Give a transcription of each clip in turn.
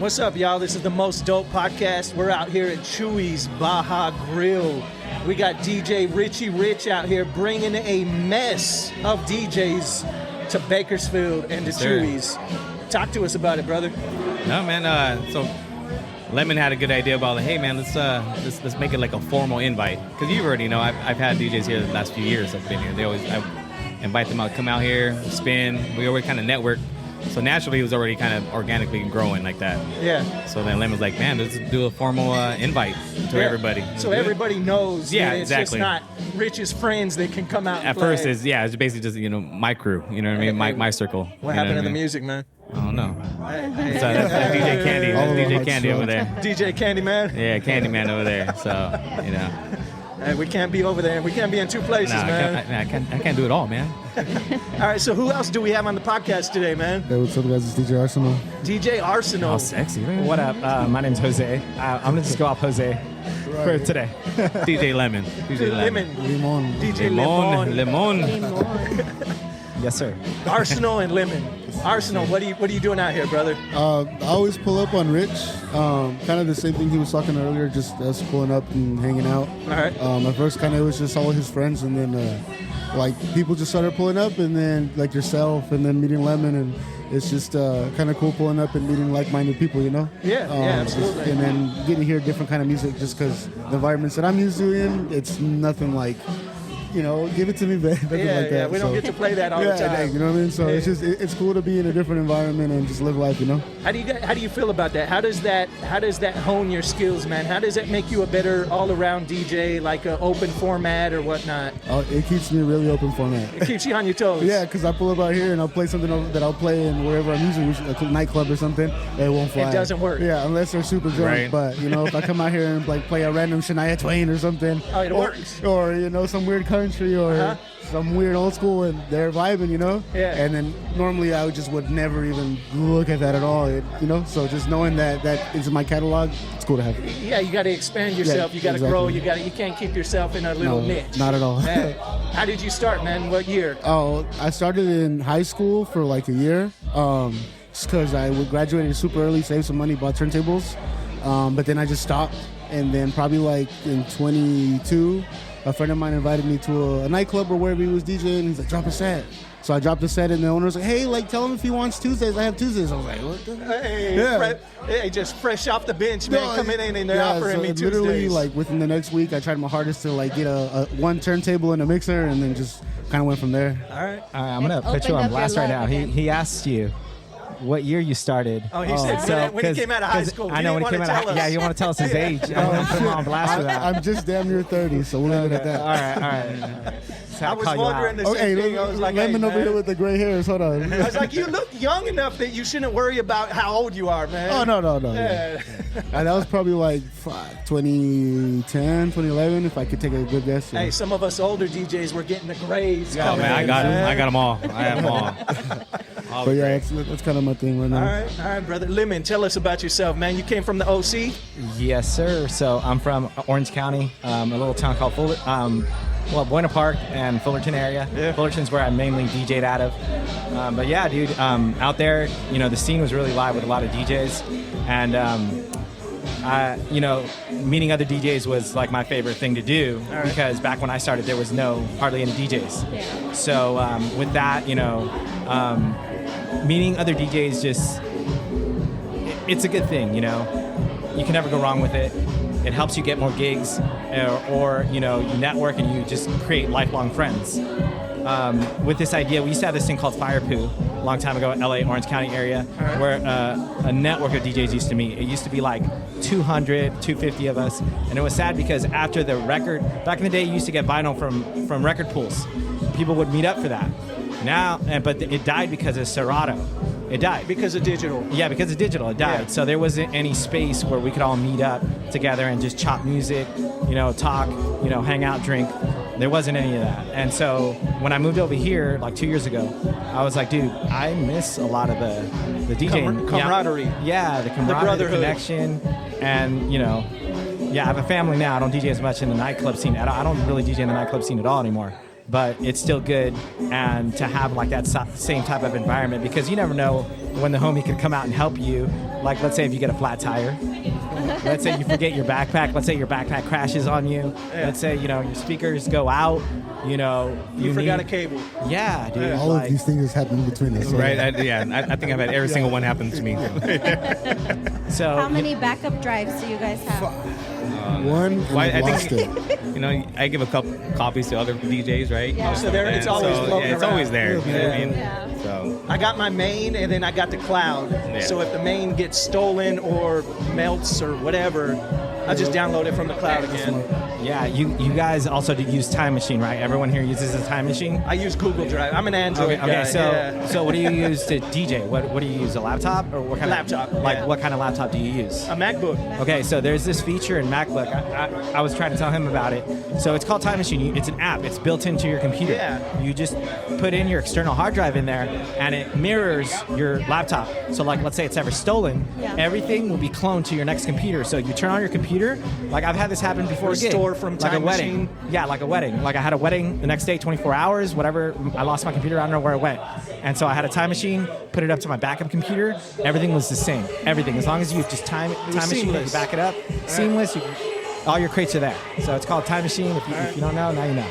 What's up, y'all? This is the Most Dope Podcast. We're out here at Chuy's Baja Grill. We got DJ Richie Rich out here bringing a mess of DJs to Bakersfield and to Chuy's. Talk to us about it, brother. No, man. So Lemon had a good idea about, like, hey, man, let's make it like a formal invite. Because you already know, I've had DJs here the last few years. I've been here. I invite them out, come out here, spin. We already kind of network. So naturally, it was already kind of organically growing like that. Yeah. So then Lemon's like, man, let's do a formal invite to everybody. So everybody knows. Yeah, that it's exactly. It's just not Rich's friends that can come out. At first, it's basically just my crew. You know what I mean? My circle. What happened to the music, man? I don't know. That's DJ Candy. That's DJ Candy over there. DJ Candyman. Yeah, Candyman over there. So Hey, we can't be over there. We can't be in two places, man. I can't do it all, man. All right, so who else do we have on the podcast today, man? Hey, what's up, guys? It's DJ Arsenal. DJ Arsenal. Oh, sexy, man. What up? My name's Jose. I'm going to just go off Jose for today. DJ Lemon. DJ Lemon. Limon. DJ Lemon. Yes, sir. Arsenal and Lemon. Arsenal, what are you doing out here, brother? I always pull up on Rich. Kind of the same thing he was talking earlier, just us pulling up and hanging out. All right. At first, kind of it was just all his friends, and then people just started pulling up, and then like yourself, and then meeting Lemon, and it's just kind of cool pulling up and meeting like-minded people, you know? Yeah, absolutely. And then getting to hear different kind of music, just because the environments that I'm used to it's nothing like. Give it to me, babe. Yeah, we don't get to play that all the time. Dang, you know what I mean? So it's cool to be in a different environment and just live life, you know? How do you feel about that? How does that hone your skills, man? How does that make you a better all-around DJ, like an open format or whatnot? It keeps me a really open format. It keeps you on your toes. Yeah, because I pull up out here and I'll play something that I'll play in wherever I'm using, a nightclub or something. It won't fly. It doesn't work. Yeah, unless they're super drunk. Right. But if I come out here and play a random Shania Twain or something, it works. Or some weird country or some weird old school, and they're vibing, Yeah. And then normally I would never even look at that at all, So just knowing that is in my catalog, it's cool to have. Yeah, you got to expand yourself. Yeah, you got to exactly. grow. You can't keep yourself in a little niche. Not at all. How did you start, man? What year? Oh, I started in high school for like a year, just because I graduated super early, saved some money, bought turntables, but then I just stopped, and then probably like in 22. A friend of mine invited me to a nightclub or wherever he was DJing, and he's like, drop a set. So I dropped a set, and the owner was like, hey, tell him if he wants Tuesdays. I have Tuesdays. I was like, what the? Hey, just fresh off the bench, man. Coming in and they're offering me Tuesdays. Literally, within the next week, I tried my hardest to get a one turntable and a mixer, and then just kind of went from there. All right. I'm going to put you on blast right now. He asked you what year you started. Oh, he said when he came out of high school. I know when he came out of high school. Yeah, you want to tell us his age. I want to put him on blast for that. I'm just damn near 30, so we'll leave it at that. All right. I was wondering the same thing. I was like, Lemon over here with the gray hairs. Hold on. I was like, you look young enough that you shouldn't worry about how old you are, man. Oh, no. Yeah. And that was probably like 2010, 2011, if I could take a good guess. Hey, some of us older DJs were getting the grays. Oh, man, I got them. I got them all. I have them all. But yeah, that's kind of my thing right now. All right, brother. Lemon, tell us about yourself, man. You came from the OC? Yes, sir. So I'm from Orange County, a little town called Buena Park and Fullerton area. Yeah. Fullerton's where I mainly DJ'd out of. But yeah, dude, out there, the scene was really live with a lot of DJs. And, meeting other DJs was like my favorite thing to do because back when I started, there was hardly any DJs. Yeah. So with that, meeting other DJs it's a good thing, You can never go wrong with it. It helps you get more gigs or you network and you just create lifelong friends. With this idea, we used to have this thing called Fire Poo a long time ago in LA, Orange County area, where a network of DJs used to meet. It used to be like 200, 250 of us. And it was sad because after the record, back in the day, you used to get vinyl from record pools. People would meet up for that. But it died because of Serato. It died. Because of digital. Yeah, because of digital. It died. Yeah. So there wasn't any space where we could all meet up together and just chop music, talk, hang out, drink. There wasn't any of that. And so when I moved over here like 2 years ago, I was like, dude, I miss a lot of the DJing. Camaraderie. Yeah, the camaraderie, the connection. And, I have a family now. I don't DJ as much in the nightclub scene. I don't really DJ in the nightclub scene at all anymore. but it's still good, and to have like that same type of environment, because you never know when the homie could come out and help you. Like, let's say if you get a flat tire, let's say you forget your backpack, let's say your backpack crashes on you, let's say, you know, your speakers go out, you know, you forgot a cable. Yeah, dude. All of these things happen between us. Right? I think I've had every single one happen to me. So how many backup drives do you guys have? One, and I lost it. You know, I give a couple copies to other DJs, right? Yeah. So there, it's always floating it's around. always there. You know what I mean? Yeah. So I got my main, and then I got the cloud. Yeah. So if the main gets stolen or melts or whatever, I just download it from the cloud again. yeah, you guys also use Time Machine, right? Everyone here uses a Time Machine. I use Google Drive. I'm an Android guy. Okay, so yeah. so what do you use to DJ? What do you use? A laptop, or what kind Laptop, of like yeah. what kind of laptop do you use? A MacBook. Okay, so there's this feature in MacBook. I was trying to tell him about it. So it's called Time Machine. It's an app. It's built into your computer. Yeah. You just put in your external hard drive in there, and it mirrors your laptop. So like, let's say it's ever stolen, Yeah. everything will be cloned to your next computer. So you turn on your computer. Like I've had this happen before. Restore from like Time a wedding. Machine. Yeah, like a wedding. Like I had a wedding the next day, 24 hours, whatever. I lost my computer. I don't know where it went. And so I had a Time Machine, put it up to my backup computer. Everything was the same. Everything. As long as you just time machine it, you seamless. back it up. Seamless. All your crates are there. So it's called Time Machine. If you don't know, now you know.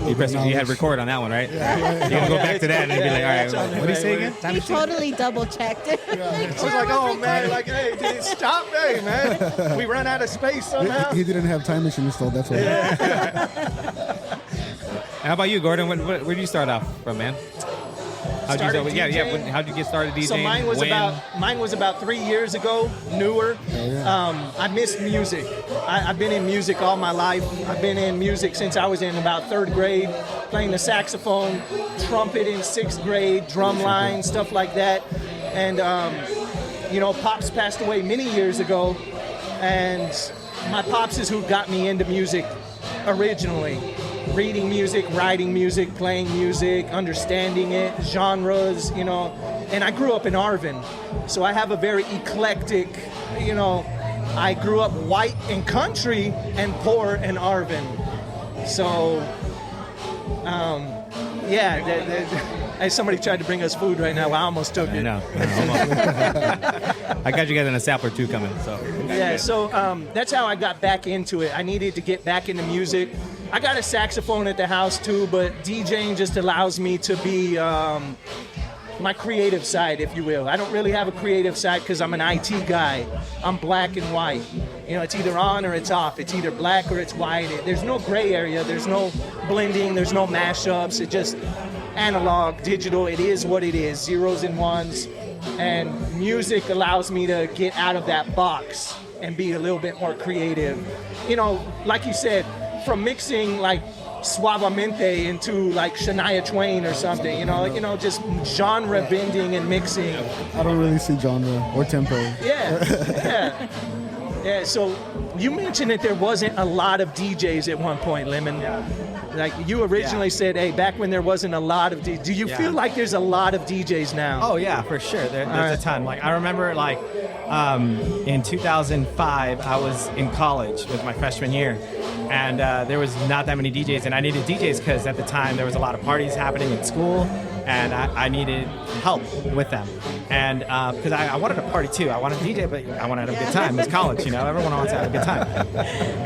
you had record on that one, right? Yeah. You're gonna go back to that and be like, all it's on right, there, what do you say right, again? Time He machine? totally double checked it. I was like, oh man, like, hey, did it stop? Hey, man, we ran out of space somehow. He didn't have Time Machine installed, that's why. How about you, Gordon? Where did you start off from, man? How'd you Started DJing? how'd you get started DJing? So mine was about 3 years ago, newer. I missed music. I've been in music all my life. I've been in music since I was in about 3rd grade, playing the saxophone, trumpet in 6th grade, drum line, stuff like that. And you know, Pops passed away many years ago, and my Pops is who got me into music originally. Reading music, writing music, playing music, understanding it, genres, you know. And I grew up in Arvin, so I have a very eclectic, you know, I grew up white and country and poor in Arvin. So, as somebody tried to bring us food right now, I almost took I it. know. I got you guys in a sampler too coming. So Yeah, so that's how I got back into it. I needed to get back into music. I got a saxophone at the house too, but DJing just allows me to be my creative side, if you will. I don't really have a creative side because I'm an IT guy. I'm black and white. You know, it's either on or it's off. It's either black or it's white. There's no gray area. There's no blending. There's no mashups. It just analog, digital. It is what it is, zeros and ones. And music allows me to get out of that box and be a little bit more creative. You know, like you said, from mixing like Suavemente into like Shania Twain or something, you know, just genre bending and mixing. I don't really see genre or tempo. Yeah. So you mentioned that there wasn't a lot of DJs at one point, Lemon. Like you originally said, hey, back when there wasn't a lot of DJs. Do you feel like there's a lot of DJs now? Oh yeah, for sure. There's a ton. Like I remember, like in 2005, I was in college with my freshman year, and there was not that many DJs, and I needed DJs because at the time there was a lot of parties happening at school, and I needed help with them. And because I wanted to party too, I wanted to DJ, but I wanted to have a good time. It's college, you know, everyone wants to have a good time.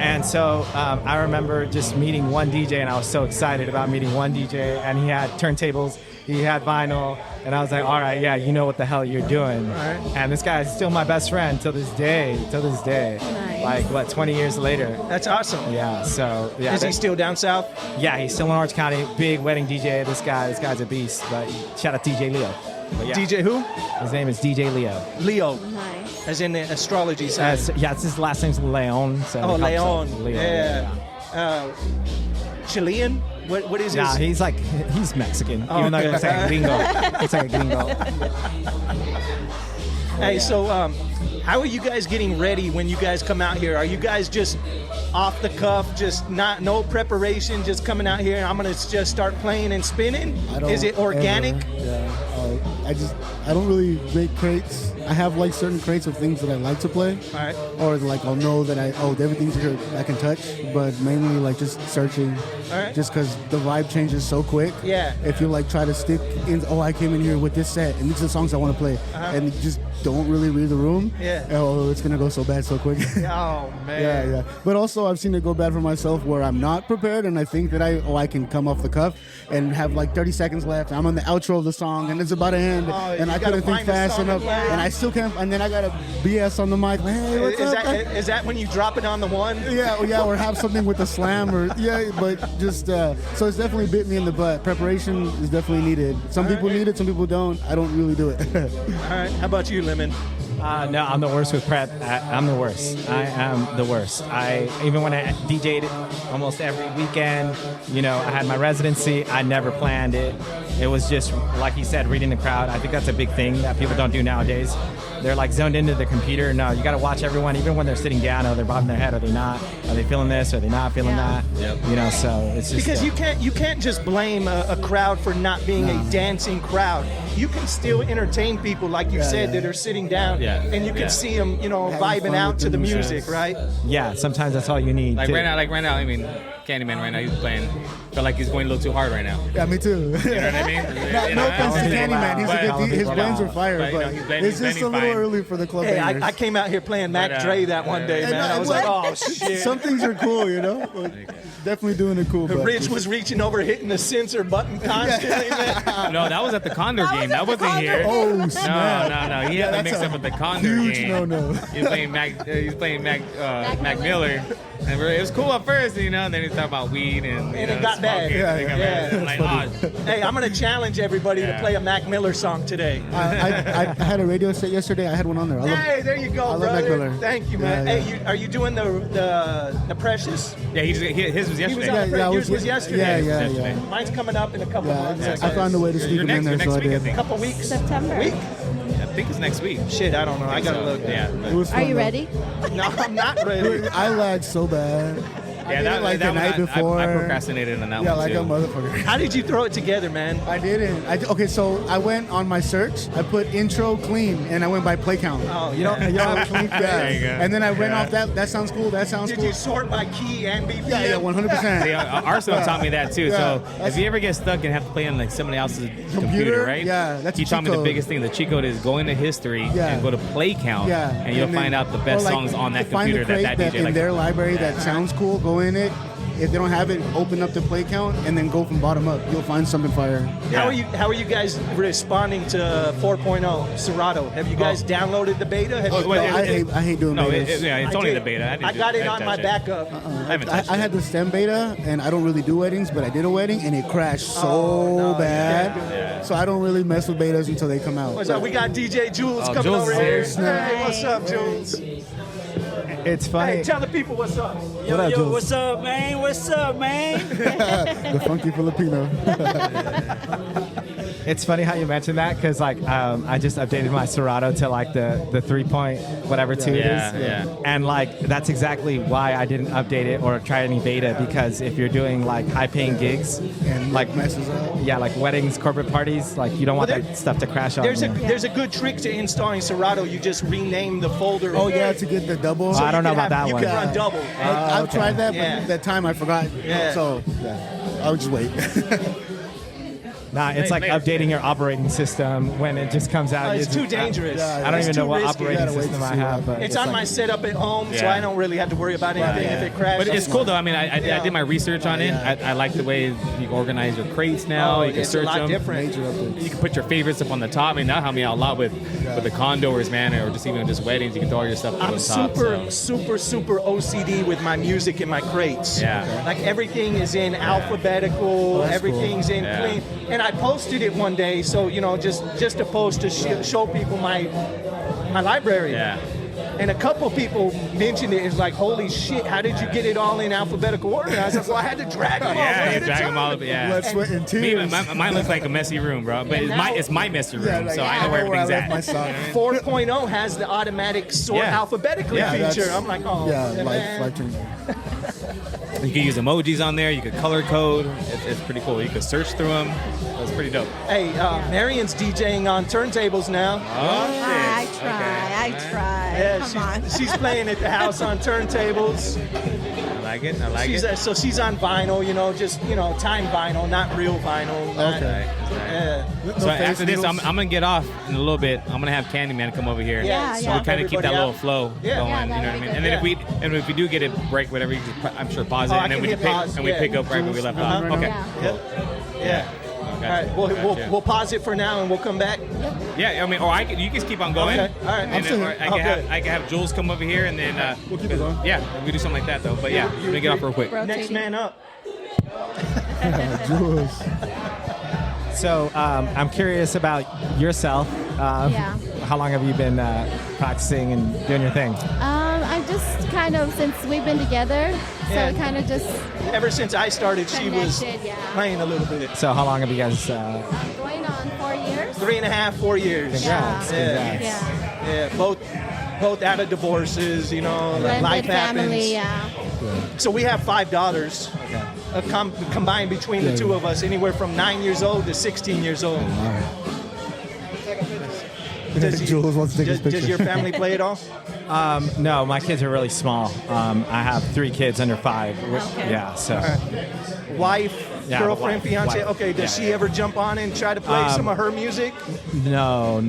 And so I remember just meeting one DJ, and I was so excited about meeting one DJ, and he had turntables, he had vinyl, and I was like, all right, yeah, you know what the hell you're doing. Right. And this guy is still my best friend till this day. Nice. Like, what, 20 years later? That's awesome. Yeah, so, yeah. Is he still down south? Yeah, he's still in Orange County, big wedding DJ. This guy's a beast, but shout out DJ Leo. But yeah, DJ who? his name is DJ Leo. Leo, Nice. as in the astrology side. It's his last name's Leon. So Oh, it helps Leon. out. Yeah. Chilean? What is Nah, his? he's Mexican, Oh, even though he okay. looks like a gringo. Looks like a gringo. Hey, so how are you guys getting ready when you guys come out here? Are you guys just off the cuff, just no preparation, just coming out here and I'm gonna just start playing and spinning? I don't Is it organic? ever- yeah. I I don't really make crates. I have like certain crates of things that I like to play. All right. Or like I'll know that everything's here I can touch, but mainly like just searching. All right. Just because the vibe changes so quick. Yeah. If you like try to stick in, I came in here with this set and these are the songs I want to play, and you just don't really read the room. Yeah. Oh, it's gonna go so bad so quick. Oh man. Yeah. But also I've seen it go bad for myself where I'm not prepared and I think that I can come off the cuff and have like 30 seconds left. I'm on the outro of the song and it's about to end, and I couldn't think fast enough, and I still can't. And then I got a BS on the mic. Like, hey, what's up? Is that when you drop it on the one? Yeah, or have something with a slam, or but just so it's definitely bit me in the butt. Preparation is definitely needed. Some people need it, some people don't. I don't really do it. All right. How about you, Lemon? No, I'm the worst with prep. I'm the worst. I am the worst. Even when I DJ'd almost every weekend, I had my residency. I never planned it. It was just, like he said, reading the crowd. I think that's a big thing that people don't do nowadays. They're like zoned into the computer. No, you got to watch everyone, even when they're sitting down. Are they bobbing their head? Are they not? Are they feeling this? Are they not feeling that? Yep. So it's just because you can't just blame a crowd for not being a dancing crowd. You can still entertain people, like you said, that are sitting down, and you can see them, vibing out to the music, right? Yeah, sometimes that's all you need. Like right now, I mean, Candyman right now, he's playing. Feel like he's going a little too hard right now. Yeah, me too. You know what I mean? No offense to Candyman, he's a good. His blends are fire, but it's just a little early for the club. Hey, I came out here playing Mac Dre that one day, man. I was like, oh shit. Some things are cool, Definitely doing it cool. Rich was reaching over, hitting the censor button constantly, man. No, that was at the Condor game. That wasn't here. Oh snap! No. He had to mix up with the Condor huge game. No. He's playing Mac Miller. And it was cool at first, and then he talked about weed and it got bad. Yeah. Like, hey, I'm gonna challenge everybody to play a Mac Miller song today. I had a radio set yesterday. I had one on there. Hey, there you go, I love brother. Mac Miller. Thank you, man. Yeah. Hey, are you doing the Precious? Yeah, his was yesterday. Yours was yesterday. Yeah. Mine's coming up in a couple months. I found a way to sneak him in there, so I did. A couple weeks. September. Week? I think it's next week. Shit, I don't know. I gotta look. Yeah. It was fun, Are you though. ready? No, I'm not ready. I lagged so bad. Yeah, that like the night before. I procrastinated on that Yeah, one like too. a motherfucker. How did you throw it together, man? I didn't. Okay, so I went on my search. I put intro clean, and I went by play count. Oh, you know how clean. There you go. And then I went off that. That sounds cool. That sounds Did cool. you sort by key and BPM? Yeah, 100%. See, Arsenal taught me that too. Yeah, So if you ever get stuck and have to play on like somebody else's computer, right? Yeah, that's he a taught cheat me the code. biggest thing. The cheat code is go into history and go to play count, and you'll then- find out the best or, like, songs on that find computer the crate that DJ in likes. their library that sounds cool. Go in it. If they don't have it, open up the play count and then go from bottom up. You'll find something fire. How are you guys responding to 4.0 Serato? Have you guys downloaded the beta? Have you I hate doing No, betas. it's only the beta. I got it on my backup. I had the STEM beta, and I don't really do weddings, but I did a wedding, and it crashed so bad. Yeah. So I don't really mess with betas until they come out. What's up? We got DJ Jules coming Jules over here. is here. Hey, what's up, Jules? It's funny. Hey, tell the people what's up. Jules? What's up, man? What's up, man? The funky Filipino. It's funny how you mentioned that because I just updated my Serato to like the 3 point whatever 2 it is. Yeah. And like that's exactly why I didn't update it or try any beta, because if you're doing like high paying gigs And like messes up. yeah, like weddings, corporate parties, like you don't want that stuff to crash on There's you. a good trick to installing Serato. You just rename the folder. Oh yeah, to get the double. I don't know about that you one. You can run double. I've tried that, Yeah. but that time I forgot. Yeah. So I'll just wait. Nah, it's like updating your operating system when it just comes out. It's too dangerous. I don't It's even too know what risky. operating You gotta wait system to I see have, what but It's on my setup at home, so Yeah. I don't really have to worry about anything if it crashes. But it's cool though. I mean, I did my research on it. I like the way you organize your crates now. You can it's search a lot them. different. You can put your favorites up on the top. I mean, that helped me out a lot with the condors, man, or just even just weddings. You can throw all your stuff up on I'm the top. super OCD with my music and my crates. Yeah. Like everything is in alphabetical, everything's in clean. And I posted it one day, so just to post to show people my library. Yeah. And a couple people mentioned it. It's like, holy shit, how did you get it all in alphabetical order? I was like, well, I had to drag them all. Yeah, one you at a drag them time. all up. Yeah. Blood, sweat, and Me, tears. mine looks like a messy room, bro. But it's my messy room, so I know where everything's I left my at. sock. 4.0 has the automatic sort Yeah. alphabetically Yeah, feature. that's- I'm like, oh, Yeah, man. life changing. You can use emojis on there. You could color code. It's pretty cool. You could search through them. That's pretty dope. Hey, Marion's DJing on turntables now. Oh shit! I try. Yeah, Come on. she's playing at the house on turntables. I like it. I like She's it. so she's on vinyl, just time vinyl, not real vinyl. Okay. Yeah. So after this, needles? I'm gonna get off in a little bit. I'm gonna have Candyman come over here. Yeah, So yeah. we kind of keep that Everybody little out. flow Yeah. going. Yeah, You know what I that'd mean? be And then if we do get a break, whatever, you just, I'm sure pause it, Oh, I and then can we hit just pause, we yeah. pick up right where we left off. Uh-huh. Okay. Yeah. Yeah. Gotcha. All right. Gotcha. We'll pause it for now and we'll come back. Yeah, I mean, or you can keep on going. Okay, all right. And I'm then, still or here. I can have Jules come over here, and then We'll keep it going. Yeah, we do something like that though. But yeah, let me get off real quick. Rotating. Next man up. Jules. So I'm curious about yourself. Yeah. How long have you been practicing and doing your thing? I just kind of, since we've been together, so Yeah. kind of just Ever since I started, she was Connected, yeah. playing a little bit. So how long have you guys? going on 4 years. 3.5, 4 years. Congrats. Yeah. Congrats. Yeah. Yeah, both out of divorces, Blended life happens. family, yeah. So we have 5 daughters combined between the two of us, anywhere from 9 years old to 16 years old. Jules wants to take his picture. Does your family play at all? No, my kids are really small. I have 3 kids under 5. Okay. Yeah, so Wife, Yeah, girlfriend, wife, fiance? wife. Okay, does Yeah, she yeah. ever jump on and try to play some of her music? no.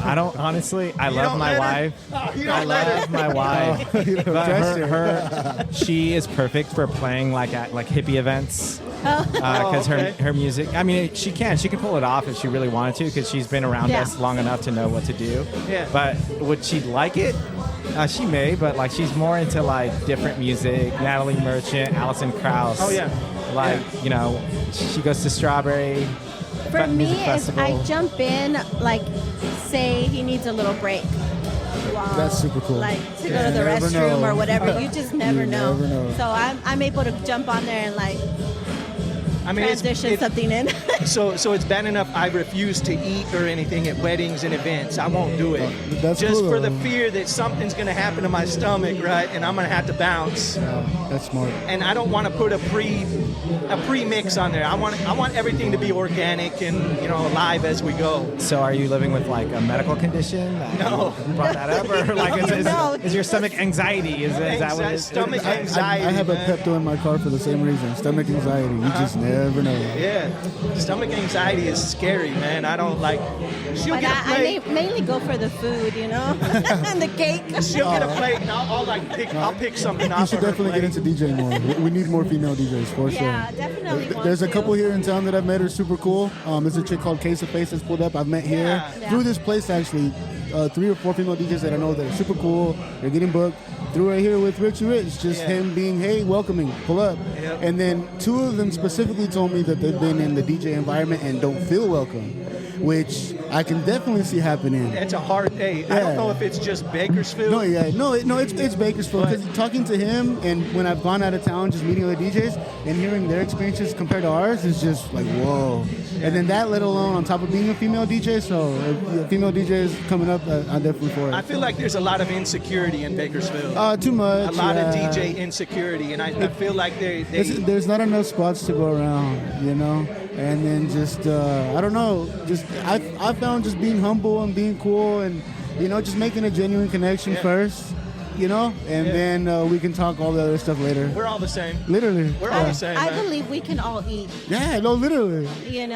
I don't honestly. I love don't my let her? wife. Oh, you don't I let love her? my wife. But trust she is perfect for playing at hippie events. Oh. Because okay. her music, I mean, she can pull it off if she really wanted to, because she's been around Yeah. us long enough to know what to do. Yeah. But would she like it? She may, but she's more into different music. Natalie Merchant, Alison Krauss. Oh, yeah. She goes to Strawberry. For me, Music if Festival. I jump in, say he needs a little break. Wow. That's super cool. Like to go to You the never restroom know. or whatever. You just never You know. never know. So I'm able to jump on there and I mean, transition something in. So it's bad enough I refuse to eat or anything at weddings and events. I won't do it. That's Just cool, for the though. fear that something's going to happen to my stomach, right? And I'm going to have to bounce. That's smart. And I don't want to put a pre-mix on there. I want everything to be organic and alive as we go. So are you living with a medical condition? No. You brought that up, or No. is your stomach anxiety? Is that what it is? Stomach I anxiety. have a man. Pepto in my car for the same reason. Stomach anxiety. You just never know. Yeah, stomach anxiety is scary, man. I don't like. She'll But get a plate. I mainly go for the food, and the cake. She'll get a plate, and I'll pick something You off should of her definitely get plate. into DJing more. We need more female DJs for Yeah, sure. definitely. want There's a to. couple here in town that I've met are super cool. There's a chick called Case of Face that's pulled up. I've met here Yeah. through this place actually. 3 or 4 female DJs that I know that are super cool. They're getting booked. Through right here with Richie Rich, just Yeah. him being, hey, welcoming, pull up. Yep. And then 2 of them specifically told me that they've been in the DJ environment and don't feel welcome, which I can definitely see happening. It's a hard day. I Yeah. don't know if it's just Bakersfield. It's Bakersfield. Because talking to him and when I've gone out of town, just meeting other DJs and hearing their experiences compared to ours is just like whoa. And then that, let alone on top of being a female DJ. So if a female DJ is coming up, I'm definitely for it. I feel like there's a lot of insecurity in Bakersfield. Too much. A lot of yeah. DJ insecurity, and I feel like they There's not enough spots to go around, and then just I don't know. Just I found just being humble and being cool and just making a genuine connection first, and then we can talk all the other stuff later. we're all the same. Literally. We're all the same. I man. believe we can all eat. Yeah, no, literally. We really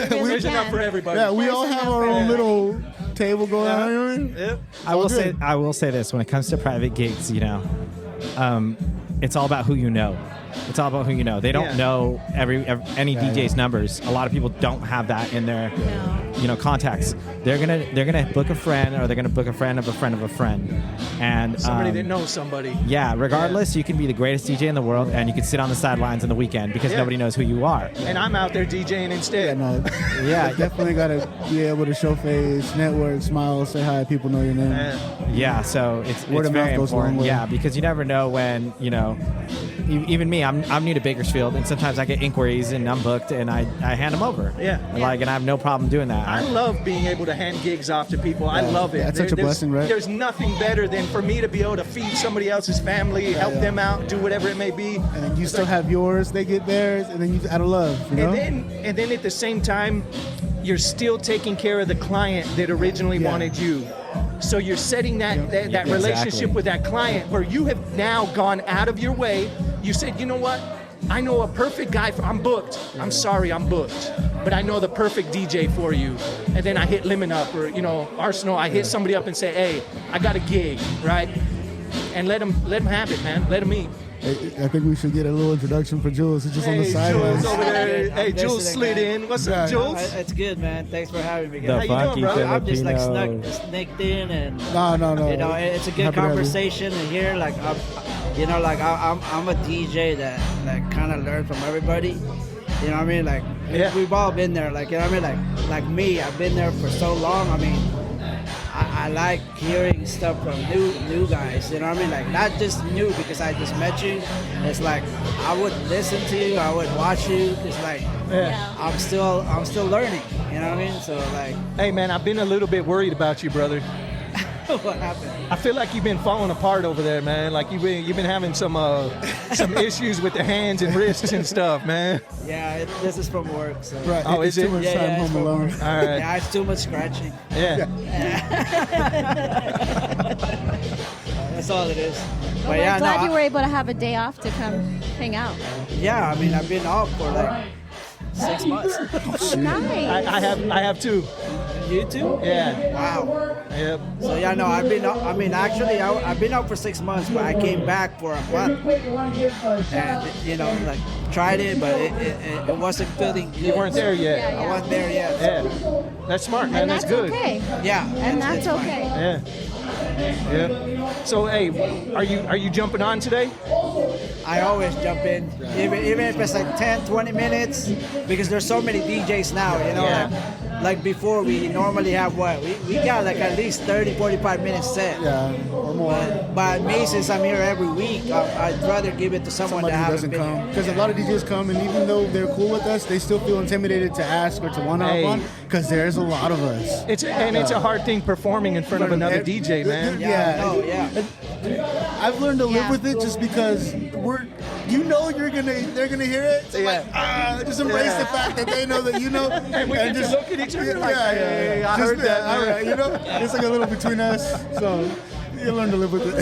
There's can. enough for everybody. Yeah, we There's all have enough our for own everybody. little table going on. You know what I mean? Yep. I will say this: when it comes to private gigs, it's all about who you know. It's all about who you know. They don't Yeah. know any DJ's numbers. A lot of people don't have that in their contacts. They're gonna book a friend, or they're gonna book a friend of a friend of a friend, and Somebody that knows somebody. yeah. Regardless, you can be the greatest DJ in the world, and you can sit on the sidelines on the weekend because Yeah. nobody knows who you are. And I'm out there DJing Yeah, instead. no. Yeah. Definitely gotta be able to show face, network, smile, say hi. People know your name. Yeah, so it's Word of very mouth goes a long important. way. Yeah, because you never know when, even me, I'm new to Bakersfield, and sometimes I get inquiries and I'm booked and I hand them over. Yeah. And I have no problem doing that. I love being able to hand gigs off to people. I love it. That's such a blessing, right? There's nothing better than for me to be able to feed somebody else's family, help them out, do whatever it may be. And then you still have yours, they get theirs, and then you out of love, you know? And then at the same time, you're still taking care of the client that originally wanted you. So you're setting that relationship with that client where you have now gone out of your way. You said, you know what? I know a perfect guy. I'm booked. I'm sorry, I'm booked. But I know the perfect DJ for you. And then I hit Lemon Up or, Arsenal. I hit somebody up and say, hey, I got a gig, right? And let them have it, man. Let them eat. I think we should get a little introduction for Jules. He's just on the sidelines. Jules over there. Hey, Jules slid in. What's up, Jules? It's good, man. Thanks for having me, The guys. How you doing, bro? I'm just like sneaked in, and No. it's a good conversation in here. Like, I'm a DJ that kind of learned from everybody. You know what I mean? Like, we've all been there. Like, you know what I mean? Like me, I've been there for so long. I mean, I like hearing stuff from new guys, you know what I mean? Like, not just new because I just met you. It's like I would listen to you, I would watch you. It's like I'm still learning, you know what I mean? So like, hey man, I've been a little bit worried about you, brother. what happened? I feel like you've been falling apart over there, man. Like you've been having some issues with the hands and wrists and stuff, man. Yeah, this is from work. So. Right. Oh, it's is too it? much time home alone. All right. Yeah, it's too much scratching. Yeah. That's all it is. But we're glad you were able to have a day off to come hang out. Yeah, I mean, I've been off for like 6 months. Nice. I have too. You too? Yeah. Wow. Yep. So yeah, no, I've been. I mean, actually, I've been out for 6 months, but I came back for a month, and like tried it, but it wasn't feeling good. You weren't there yet. I wasn't there yet. Yeah. That's smart, man. And That's that's good. okay. Yeah. And that's fine. okay. Yeah. Yeah. So hey, are you jumping on today? I always jump in, even if it's like 10, 20 minutes, because there's so many DJs now, you know. Yeah. Like before, we normally have we got like at least 30, 45 minutes set. Yeah, or more. But me, since I'm here every week, I'd rather give it to someone Somebody that who hasn't doesn't been come. here. Because a lot of DJs come, and even though they're cool with us, they still feel intimidated to ask or to want to hop on, because there's a lot of us. It's a hard thing performing in front of another DJ, man. Yeah. I've learned to live with it just because they're gonna hear it. So just embrace the fact that they know that you know, And we get to look at each other like, hey, I just heard that. All right, it's like a little between us. So you learn to live with it.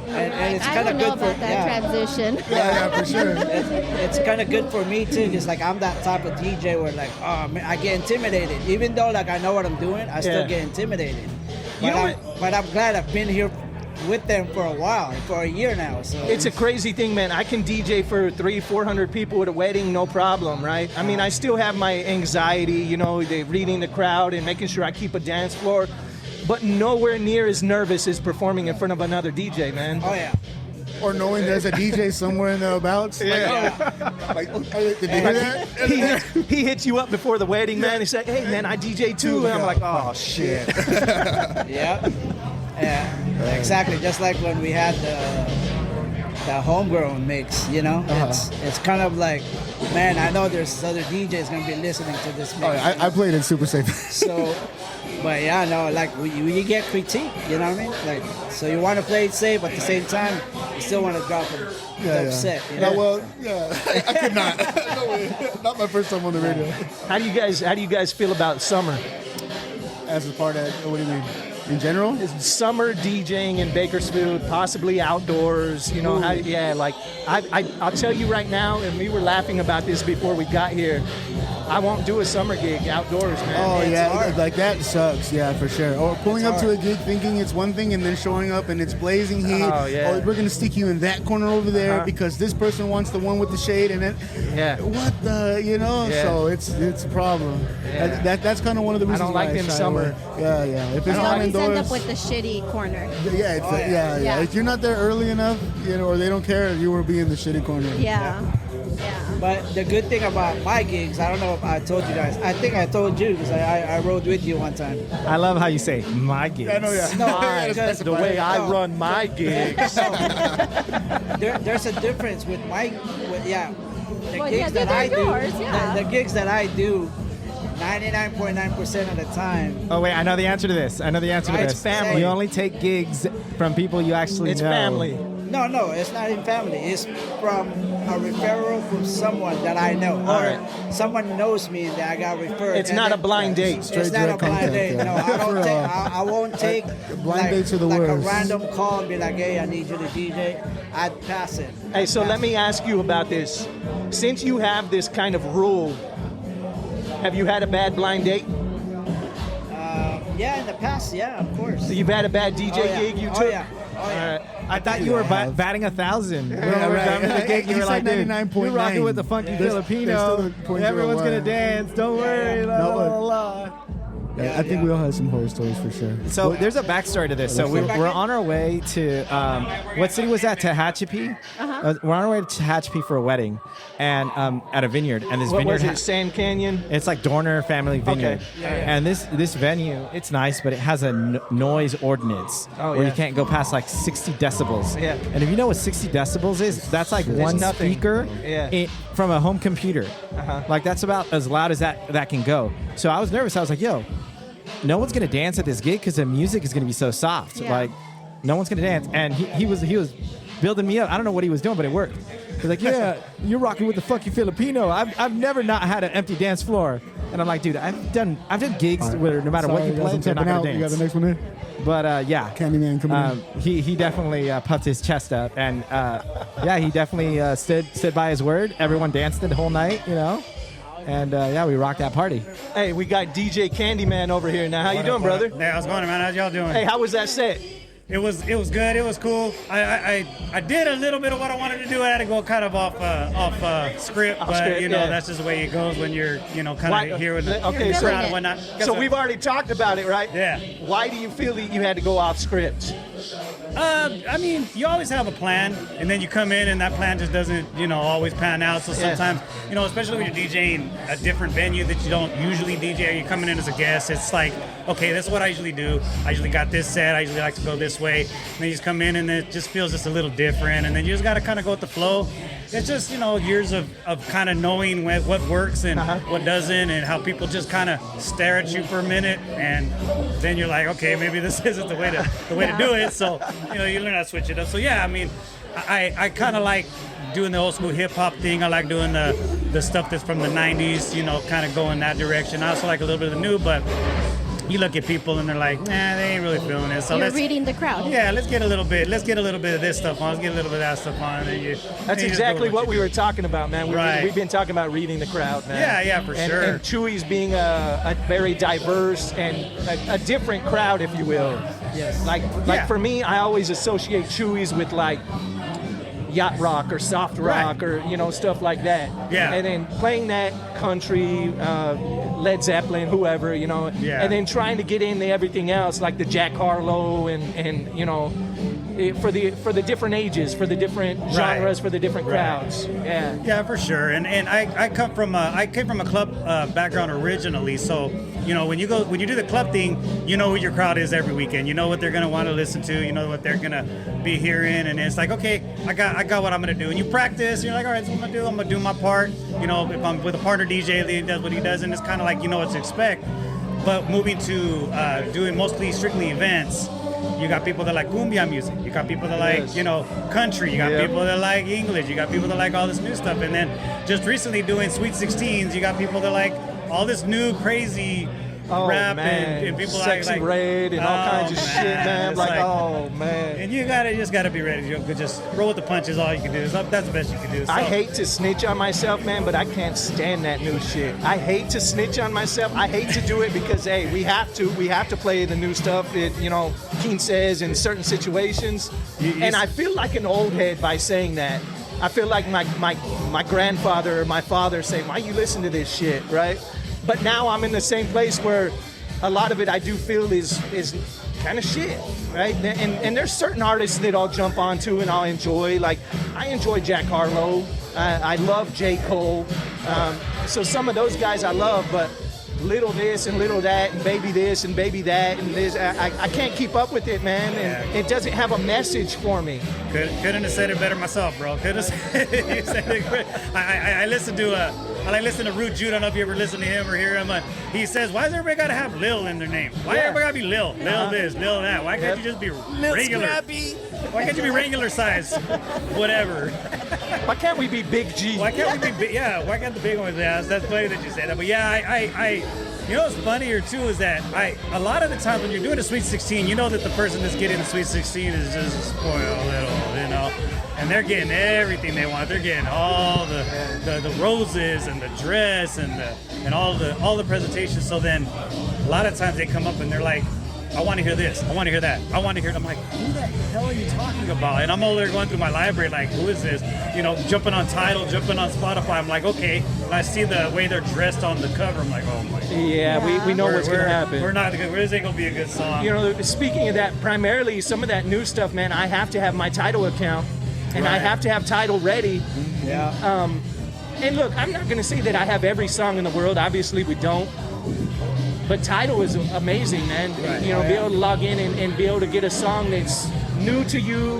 And it's I kind don't of know good for about that transition. yeah, for sure. It's kind of good for me too, because like I'm that type of DJ where like, oh man, I get intimidated. Even though like I know what I'm doing, I still get intimidated. But I'm glad I've been here with them for a while, for a year now. So It's a crazy thing, man. I can DJ for 300-400 people at a wedding, no problem, right? I mean, I still have my anxiety, the reading the crowd and making sure I keep a dance floor, but nowhere near as nervous as performing in front of another DJ, man. Oh yeah. Or knowing there's a DJ somewhere in the abouts. Like, did you hear that? He hits you up before the wedding, man. He's like, hey, man, I DJ too. And I'm like, oh, shit. Yeah. Yeah, exactly. Just like when we had the homegrown mix, it's kind of like, man, I know there's other DJs gonna be listening to this mix. I played it super safe. So, but yeah, no, like we get critique, you know what I mean? Like, so you want to play it safe, but at the same time, you still want to drop a set. You know? I could not. No way. Not my first time on the radio. How do you guys feel about summer? As a part of, what do you mean? In general? Summer DJing in Bakersfield, possibly outdoors, I'll tell you right now, and we were laughing about this before we got here, I won't do a summer gig outdoors, man. Oh, It's hard. like that sucks, yeah, for sure. Or pulling up to a gig thinking it's one thing and then showing up and it's blazing heat. Oh, yeah. Or we're going to stick you in that corner over there because this person wants the one with the shade and then, what the, Yeah. So it's a problem. Yeah. That's kind of one of the I reasons don't like why them shy summer. away. Yeah. If it's You not always indoors. end up with the shitty corner. Yeah. If you're not there early enough, or they don't care, you will be in the shitty corner. Yeah. But the good thing about my gigs, I don't know if I told you guys. I think I told you because I rode with you one time. I love how you say my gigs. I know, yeah. No, That's the way I run my gigs. There's a difference with the Well, gigs that I do. yours, yeah. The gigs that I do 99.9% of the time. Oh wait, I know the answer to this. It's family. You only take gigs from people you actually It's know. family. No, it's not in family. It's from a referral from someone that I know. All Or right. someone knows me that I got referred. It's And not then- a blind date. It's Straight not a direct blind contact, date. yeah. No, I won't take blind dates are the like worst. a random call and be like, hey, I need you to DJ. I'd pass it. Hey, so let me ask you about this. Since you have this kind of rule, have you had a bad blind date? Yeah, in the past, yeah, of course. So you've had a bad DJ Oh, yeah. gig you Oh, took? yeah. Oh, All yeah. right. I thought you were batting 1,000. Yeah, right. The gig, you He were like, said dude, 99.9. you're rocking with the funky There's Filipino. still a 0.01. Everyone's gonna dance. Don't worry. La, No, la, la. Yeah, I think we all had some horror stories for sure. So there's a backstory to this. So we're on our way to what city was that? Tehachapi. We're on our way to Tehachapi for a wedding, and at a vineyard. And this What vineyard was it, Sand Canyon? it's like Dorner Family Vineyard. And this venue, it's nice, but it has a noise ordinance Oh, where yeah. you can't go past like 60 decibels. Yeah. And if you know what 60 decibels is, that's like one nothing. speaker Yeah. from a home computer. Uh-huh. Like that's about as loud as that can go. So I was nervous. I was like, yo, no one's gonna dance at this gig because the music is gonna be so soft. Yeah. Like, no one's gonna dance. And he was building me up. I don't know what he was doing, but it worked. He's like, yeah, you're rocking with the funky Filipino. I've never not had an empty dance floor. And I'm like, dude, I've done gigs where no matter what Sorry, you guys, play, I'm they're not tapping gonna out. You got dance. the next one in? But yeah, Candyman coming in. he definitely puffed his chest up, and yeah, he definitely stood by his word. Everyone danced the whole night, you know. And yeah, we rocked that party. Hey, we got DJ Candyman over here now. How you doing, brother? Hey, how's it going, man? How's y'all doing? Hey, how was that set? It was good. It was cool. I did a little bit of what I wanted to do. I had to go kind of off script, Off but script, you know yeah. that's just the way it goes when you're kind Why- of here with the okay, so- crowd and whatnot. So we've already talked about it, right? Yeah. Why do you feel that you had to go off script? I mean, you always have a plan, and then you come in, and that plan just doesn't, always pan out. So Yeah. sometimes, especially when you're DJing a different venue that you don't usually DJ, or you're coming in as a guest, it's like, okay, this is what I usually do. I usually got this set. I usually like to go this way. And then you just come in, and it just feels just a little different. And then you just got to kind of go with the flow. It's just, years of kind of knowing what works and what doesn't, and how people just kind of stare at you for a minute, and then you're like, okay, maybe this isn't the way to do it. So, you learn how to switch it up. So yeah, I mean, I kind of like doing the old school hip hop thing. I like doing the stuff that's from the 90s, kind of going that direction. I also like a little bit of the new, but you look at people and they're like, nah, they ain't really feeling it. So You're let's reading the crowd. yeah, let's get a little bit of this stuff on. Let's get a little bit of that stuff on. And That's exactly what we were talking about, man. Right. We've been talking about reading the crowd, man. Yeah, for and, sure. And Chuy's being a very diverse and a different crowd, if you will. Yes. Like Yeah. for me, I always associate Chuy's with like yacht rock or soft rock or stuff like that. Yeah. And then playing that country, Led Zeppelin, whoever, Yeah. and then trying to get into everything else like the Jack Harlow and for the different ages, for the different genres, for the different crowds. Yeah. Yeah, for sure. And I came from a club background originally, so when you do the club thing, you know who your crowd is every weekend. You know what they're gonna want to listen to. You know what they're gonna be hearing, and it's like, okay, I got what I'm gonna do. And you practice. You're like, all right, so what I'm gonna do. I'm gonna do my part. If I'm with a partner DJ, he does what he does, and it's kind of like what to expect. But moving to doing mostly strictly events. You got people that like cumbia music. You got people that like, country. You got people that like English. You got people that like all this new stuff. And then just recently doing Sweet 16s, you got people that like all this new crazy rap and people Sexy like Red and all kinds of shit, man. It's Like, oh man. And you just gotta be ready. You just roll with the punches. All you can do. That's the best you can do. So, I hate to snitch on myself, man, but I can't stand that new shit. I hate to snitch on myself. I hate to do it because, hey, we have to play the new stuff. Keen says in certain situations, and I feel like an old head by saying that. I feel like my grandfather or my father saying, "Why you listen to this shit?" Right? But now I'm in the same place where a lot of it I do feel is kind of shit, right? And there's certain artists that I'll jump onto and I'll enjoy. Like I enjoy Jack Harlow. I love J. Cole. So some of those guys I love, but little this and little that and baby this and baby that and this, I can't keep up with it, man. And it doesn't have a message for me. Couldn't have said it better myself, bro. Couldn't have said it great. I listened to I like listen to Rude Jude. I don't know if you ever listen to him or hear him. He says, "Why does everybody gotta have Lil in their name? Why everybody gotta be Lil? Lil this, Lil that? Why can't you just be regular? Why can't you be regular size? Whatever. Why can't we be Big G? Why can't we be big? Yeah, why can't the big ones? Yeah, that's funny that you say that. But yeah, I you know what's funnier too is that a lot of the time when you're doing a Sweet 16, you know that the person that's getting the Sweet 16 is just a spoiled little, you know. And they're getting everything they want. They're getting all the roses and the dress and all the presentations. So then a lot of times they come up and they're like, I want to hear this. I want to hear that. I want to hear it. I'm like, who the hell are you talking about? And I'm over there going through my library like, who is this? You know, jumping on Tidal, jumping on Spotify. I'm like, okay. And I see the way they're dressed on the cover. I'm like, oh my God. Yeah, we know what's going to happen. We're not good. This ain't going to be a good song. You know, speaking of that, primarily some of that new stuff, man, I have to have my Tidal account. And I have to have Tidal ready. Yeah. And look, I'm not going to say that I have every song in the world. Obviously, we don't. But Tidal is amazing, man. Right. You know, be able to log in and be able to get a song that's new to you,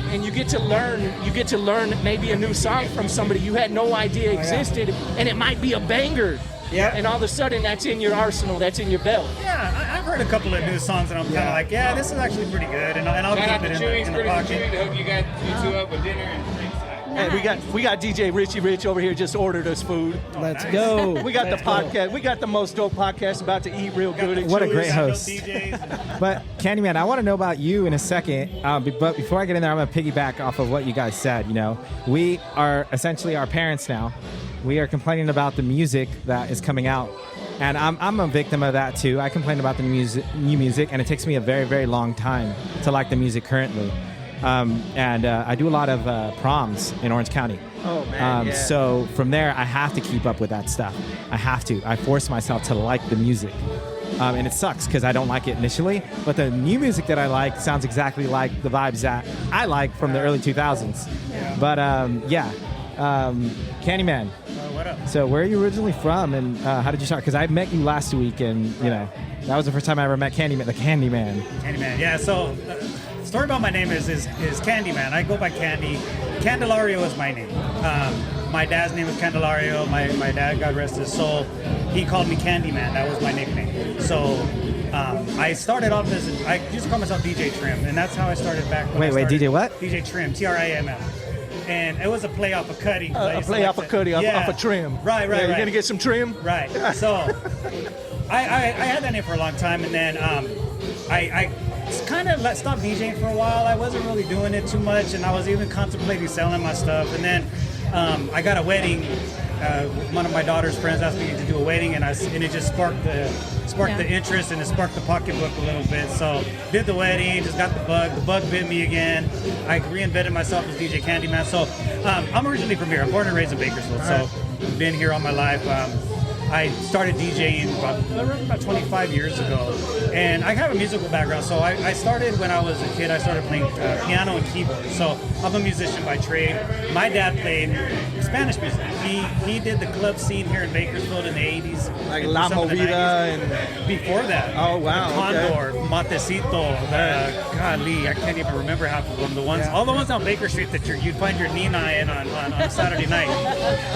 and you get to learn maybe a new song from somebody you had no idea existed, and it might be a banger. Yeah. And all of a sudden, that's in your arsenal, that's in your belt. Yeah, I've heard a couple of new songs, and I'm kind of like, yeah, this is actually pretty good, and I'll keep it in the pocket. Hope you two up with dinner and drinks. Hey, we got DJ Richie Rich over here just ordered us food. Let's go. We got the podcast. We got the most dope podcast about to eat real good. What a Chuy. great host. DJs. But Candyman, I want to know about you in a second. But before I get in there, I'm going to piggyback off of what you guys said. You know, we are essentially our parents now. We are complaining about the music that is coming out. And I'm a victim of that too. I complain about the new music, and it takes me a very, very long time to like the music currently. And I do a lot of proms in Orange County. Oh, man, yeah. So from there, I have to keep up with that stuff. I have to. I force myself to like the music. And it sucks because I don't like it initially. But the new music that I like sounds exactly like the vibes that I like from the early 2000s. But Candyman. What up? So where are you originally from, and how did you start? Because I met you last week, and you know that was the first time I ever met Candyman, the Candyman. Candyman, yeah. So, story about my name is Candyman. I go by Candy. Candelario is my name. My dad's name is Candelario. My dad, God rest his soul, he called me Candyman. That was my nickname. So, I started off I used to call myself DJ Trim, and that's how I started back. Wait, DJ what? DJ Trim, TRIMM. And it was a play off of Cuddy. A play off of Cuddy, off a trim. Right. You're going to get some trim? Right. So I had that name for a long time, and then I kind of stopped DJing for a while. I wasn't really doing it too much, and I was even contemplating selling my stuff. And then I got a wedding. One of my daughter's friends asked me to do a wedding, and it just sparked the interest, and it sparked the pocketbook a little bit. So did the wedding, just got the bug. The bug bit me again. I reinvented myself as DJ Candyman. So I'm originally from here. I'm born and raised in Bakersfield. So I've been here all my life. I started DJing about 25 years ago, and I have a musical background. So I started when I was a kid. I started playing piano and keyboard. So I'm a musician by trade. My dad played Spanish music. He did the club scene here in Bakersfield in the 80s. Like La Movida and before that. Oh, wow. Condor, okay. Montecito, golly, I can't even remember half of them. All the ones on Baker Street that you'd find your Nina in on Saturday night.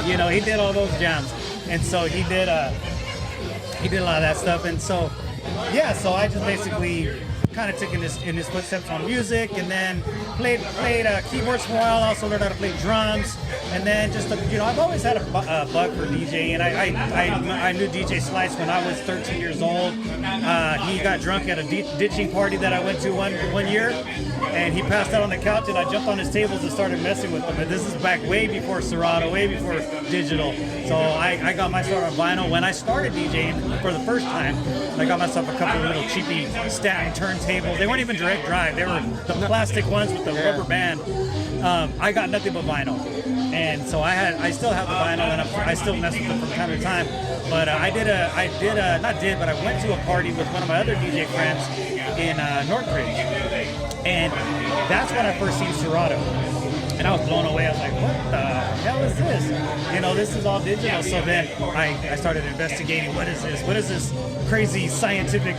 You know, he did all those jams. And so he did a lot of that stuff, and so I just basically kind of took in his footsteps on music, and then played keyboards for a while. Also learned how to play drums, and then just I've always had a bug for DJing, and I knew DJ Slice when I was 13 years old. He got drunk at a ditching party that I went to one year, and he passed out on the couch, and I jumped on his tables and started messing with him. And this is back way before Serato, way before digital. So I got my start on vinyl. When I started DJing for the first time, I got myself a couple of little cheapy Staten turntables. They weren't even direct drive. They were the plastic ones with the rubber band. I got nothing but vinyl. And so I still have the vinyl, and I still mess with it from time to time. But I went to a party with one of my other DJ friends in Northridge. And that's when I first seen Serato. And I was blown away. I was like, what the hell is this? You know, this is all digital. So then I started investigating, what is this? What is this crazy scientific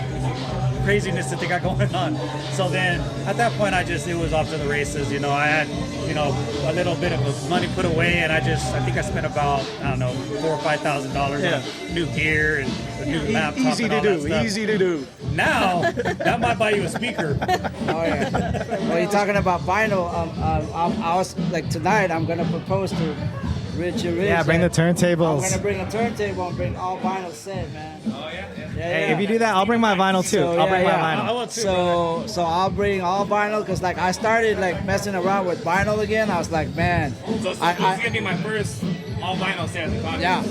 craziness that they got going on. So then at that point, it was off to the races. You know, I had, you know, a little bit of money put away, and I think I spent about, I don't know, $4,000 or $5,000 on new gear and a new laptop. Easy to do. Easy to do. Now, that might buy you a speaker. Oh yeah. Well, you're talking about vinyl. I was like tonight. I'm gonna propose to Richie Rich. Yeah, bring the turntables. I'm gonna bring a turntable and bring all vinyl set, man. Oh yeah. Hey, if you do that, I'll bring my vinyl too. So, I'll bring my I vinyl. want to. So I'll bring all vinyl because like I started like messing around with vinyl again. I was like, man, So this is gonna be my first all vinyl set at the concert. yeah.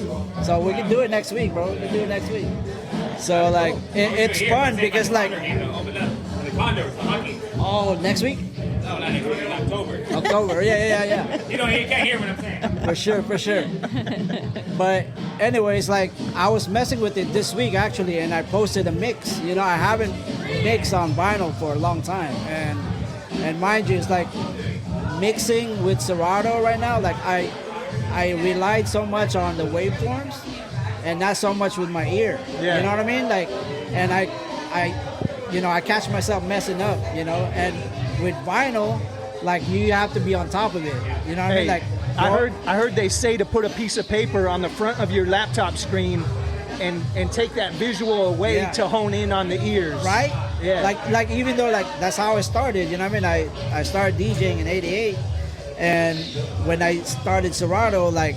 So we can do it next week, bro. We can do it next week. So like it's fun because like The condos, the hockey. oh next week. No, not next week, in October. October, yeah. You know, you can't hear what I'm saying. For sure. But anyways, like I was messing with it this week actually, and I posted a mix. You know, I haven't mixed on vinyl for a long time, and mind you, it's like mixing with Serato right now. Like I relied so much on the waveforms, and not so much with my ear. Yeah. You know what I mean? Like, and I catch myself messing up. You know, and with vinyl, like you have to be on top of it. You know what I mean? Like I heard they say to put a piece of paper on the front of your laptop screen and take that visual away to hone in on the ears. Right? Yeah. Like even though like that's how I started, you know what I mean? I started DJing in '88, and when I started Serato, like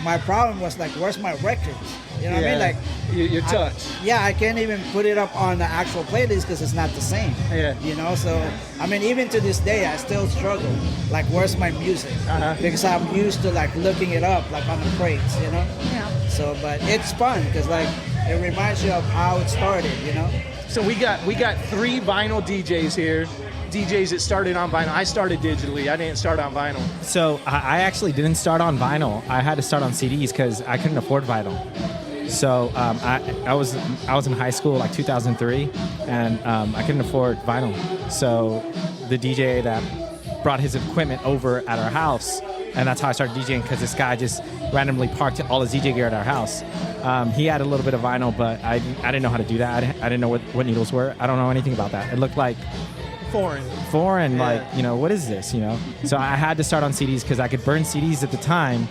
my problem was like, where's my records? You know what I mean? Like your touch. I can't even put it up on the actual playlist because it's not the same. Yeah. You know, so I mean, even to this day, I still struggle. Like, where's my music? Because I'm used to like looking it up, like on the crates. You know. Yeah. So, but it's fun because like it reminds you of how it started. You know. So we got 3 vinyl DJs here. DJs that started on vinyl. I started digitally. I didn't start on vinyl. So I actually didn't start on vinyl. I had to start on CDs because I couldn't afford vinyl. So I was in high school like 2003, and I couldn't afford vinyl. So the DJ that brought his equipment over at our house, and that's how I started DJing because this guy just randomly parked all his DJ gear at our house. He had a little bit of vinyl, but I didn't know how to do that. I didn't know what needles were. I don't know anything about that. It looked like foreign, like, you know, what is this, you know? So I had to start on CDs because I could burn CDs at the time.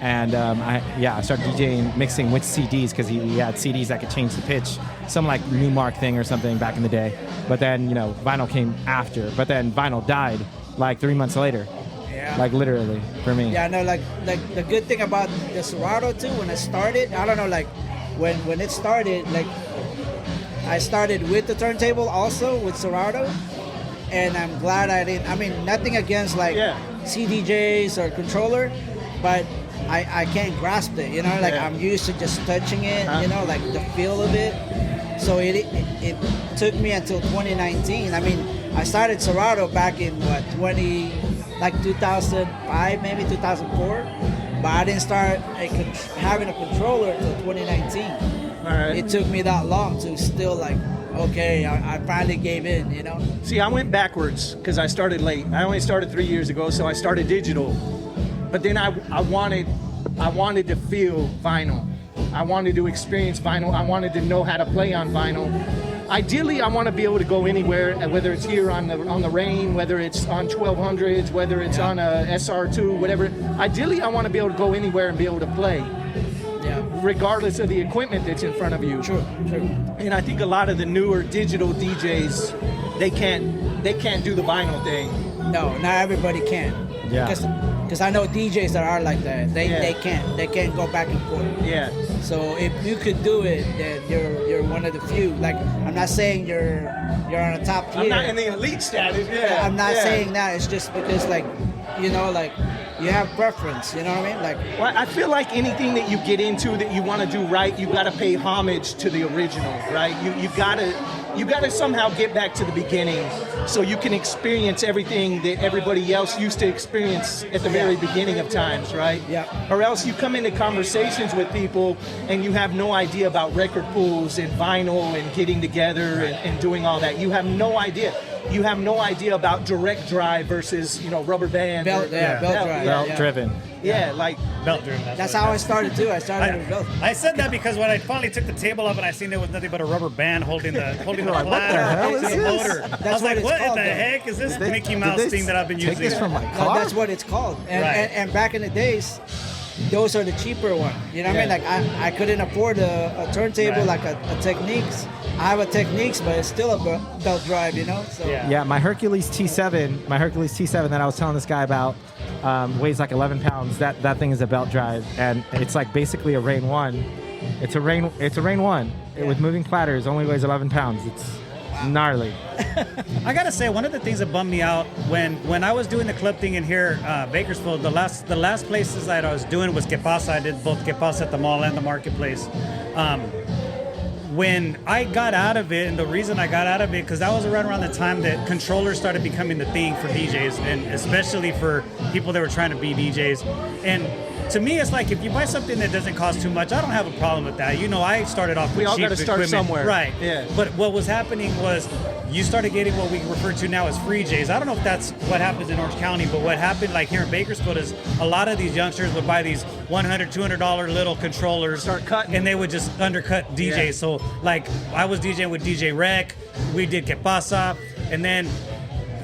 And I started DJing, mixing with CDs because he had CDs that could change the pitch, some like Newmark thing or something back in the day. But then, you know, vinyl came after. But then vinyl died like 3 months later. Yeah. Like literally for me. Yeah, no, like the good thing about the Serato too, when it started, I don't know, like when it started, like I started with the turntable also with Serato, and I'm glad I didn't. I mean, nothing against like CDJs or controller, but I can't grasp it, you know, like I'm used to just touching it, you know, like the feel of it. So it took me until 2019. I mean, I started Serato back in 2005, maybe 2004, but I didn't start having a controller until 2019. All right. It took me that long to still like, okay, I finally gave in, you know? See, I went backwards because I started late. I only started 3 years ago, so I started digital. But then I wanted to feel vinyl. I wanted to experience vinyl. I wanted to know how to play on vinyl. Ideally, I want to be able to go anywhere, whether it's here on the Rain, whether it's on 1200s, whether it's on a SR2, whatever. Ideally, I want to be able to go anywhere and be able to play, regardless of the equipment that's in front of you. True. And I think a lot of the newer digital DJs, they can't do the vinyl thing. No, not everybody can. Yeah. Because I know DJs that are like that. They can't go back and forth. Yeah. So if you could do it, then you're one of the few. Like, I'm not saying you're on a top tier. I'm not in the elite status. Yeah. I'm not saying that. It's just because, like, you know, like, you have preference. You know what I mean? Like, well, I feel like anything that you get into that you want to do right, you got to pay homage to the original, right? You gotta somehow get back to the beginning, so you can experience everything that everybody else used to experience at the very beginning of times, right? Yeah. Or else you come into conversations with people and you have no idea about record pools and vinyl and getting together and doing all that. You have no idea. you have no idea about direct drive versus, you know, rubber band. Belt drive. Belt driven. Yeah, like Belt driven. That's how I started too. I started with belt. I said that because when I finally took the table up and I seen there was nothing but a rubber band holding the like, what the ladder hell to is the this? motor. I That's was what like, it's what in called, the though. heck is this Mickey Did Mouse they thing that I've been take using? this from my No, car? that's what it's called. And, Right. and back in the days, those are the cheaper one. You know what I mean? Like I couldn't afford a turntable Right. like a Techniques. I have a Techniques, but it's still a belt drive. You know? So Yeah. My Hercules T7 that I was telling this guy about weighs like 11 pounds. That thing is a belt drive, and it's like basically a Rain 1. It's a Rain 1 with moving platters. Only weighs 11 pounds. It's gnarly. I gotta say, one of the things that bummed me out when I was doing the club thing in here, Bakersfield, the last places that I was doing was Que Pasa. I did both Que Pasa at the mall and the marketplace. When I got out of it, and the reason I got out of it, because that was around the time that controllers started becoming the thing for DJs, and especially for people that were trying to be DJs. And to me, it's like if you buy something that doesn't cost too much, I don't have a problem with that. You know, I started off with We all cheap gotta start equipment. somewhere. Right. Yeah. But what was happening was you started getting what we refer to now as free Js. I don't know if that's what happens in Orange County, but what happened like here in Bakersfield is a lot of these youngsters would buy these $100, $200 little controllers. Start cutting. And they would just undercut DJs. Yeah. So like I was DJing with DJ Rec, we did Que Pasa, and then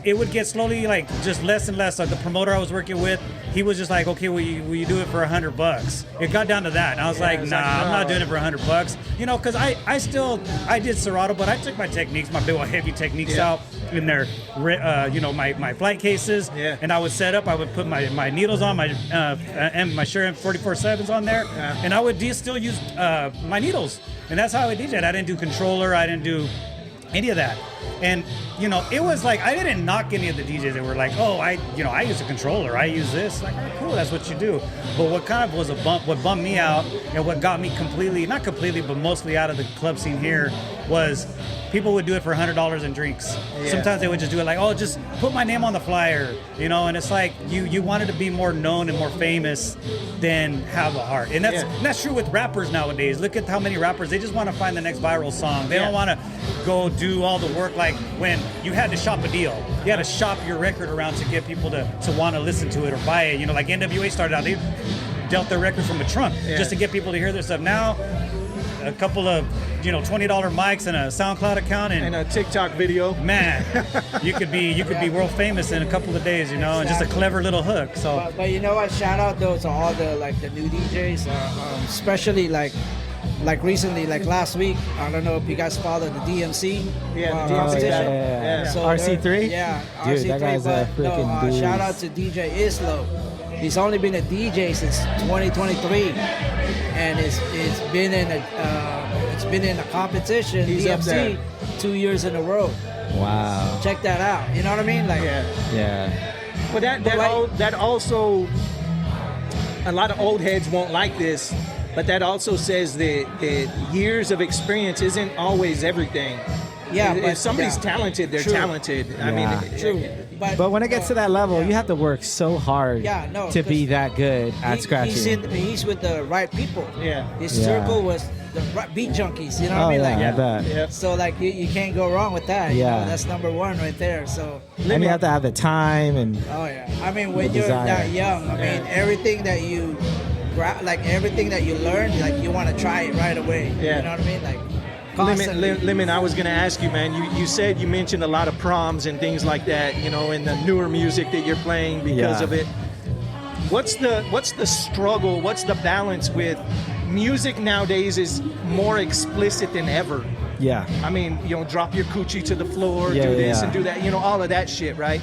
it would get slowly like just less and less. Like the promoter I was working with, he was just like, okay, will you do it for $100? It got down to that, and I was like, nah, I'm not doing it for $100. You know, because I did Serato, but I took my techniques, my big old heavy techniques out in their, you know, my flight cases, and I would set up. I would put my needles on and my Shure M44.7s on there, and I would still use my needles, and that's how I DJed. I didn't do controller. I didn't do any of that. And, you know, it was like, I didn't knock any of the DJs that were like, oh, I use a controller, I use this. Like, oh, cool, that's what you do. But what kind of was what bummed me out and what got me not completely, but mostly out of the club scene here was people would do it for $100 in drinks. Yeah. Sometimes they would just do it like, oh, just put my name on the flyer, you know, and it's like you wanted to be more known and more famous than have a heart. And that's true with rappers nowadays. Look at how many rappers, they just want to find the next viral song. They don't want to go do all the work like when you had to shop a deal. You had to shop your record around to get people to want to listen to it or buy it. You know, like NWA started out, they dealt their record from a trunk just to get people to hear their stuff. Now, a couple of, you know, $20 mics and a SoundCloud account and a TikTok video. Man, you could be world famous in a couple of days, you know, and just a clever little hook. So, but you know what? Shout out though to all the new DJs, especially like recently, like last week. I don't know if you guys followed the DMC. Yeah, the DMC. competition. Yeah. So RC3? Yeah, Dude, RC3. that guy's a freaking dude. Shout out to DJ Islo. He's only been a DJ since 2023, and it's been in a competition. He's up DMC there. 2 years in a row. Wow. Check that out. You know what I mean? Like, Yeah. But that also, a lot of old heads won't like this, but that also says that years of experience isn't always everything. Yeah, if somebody's talented, they're True. talented. I mean, True. But when it gets to that level, you have to work so hard to be that good at scratching. He's with the right people. Yeah. His circle was the right beat junkies. You know what I mean? Like, I bet. Yeah. So like you can't go wrong with that. You know, that's number one right there. So. And you have to have the time and. Oh yeah. I mean, when you're desire. that young, I mean, everything that you, everything that you learn, like you want to try it right away. Yeah. You know what I mean? Like. Lemon, I was going to ask you, man, you mentioned a lot of proms and things like that, you know, and the newer music that you're playing because of it. What's the struggle? What's the balance with music nowadays is more explicit than ever? Yeah. I mean, you know, drop your coochie to the floor, do this and do that, you know, all of that shit, right?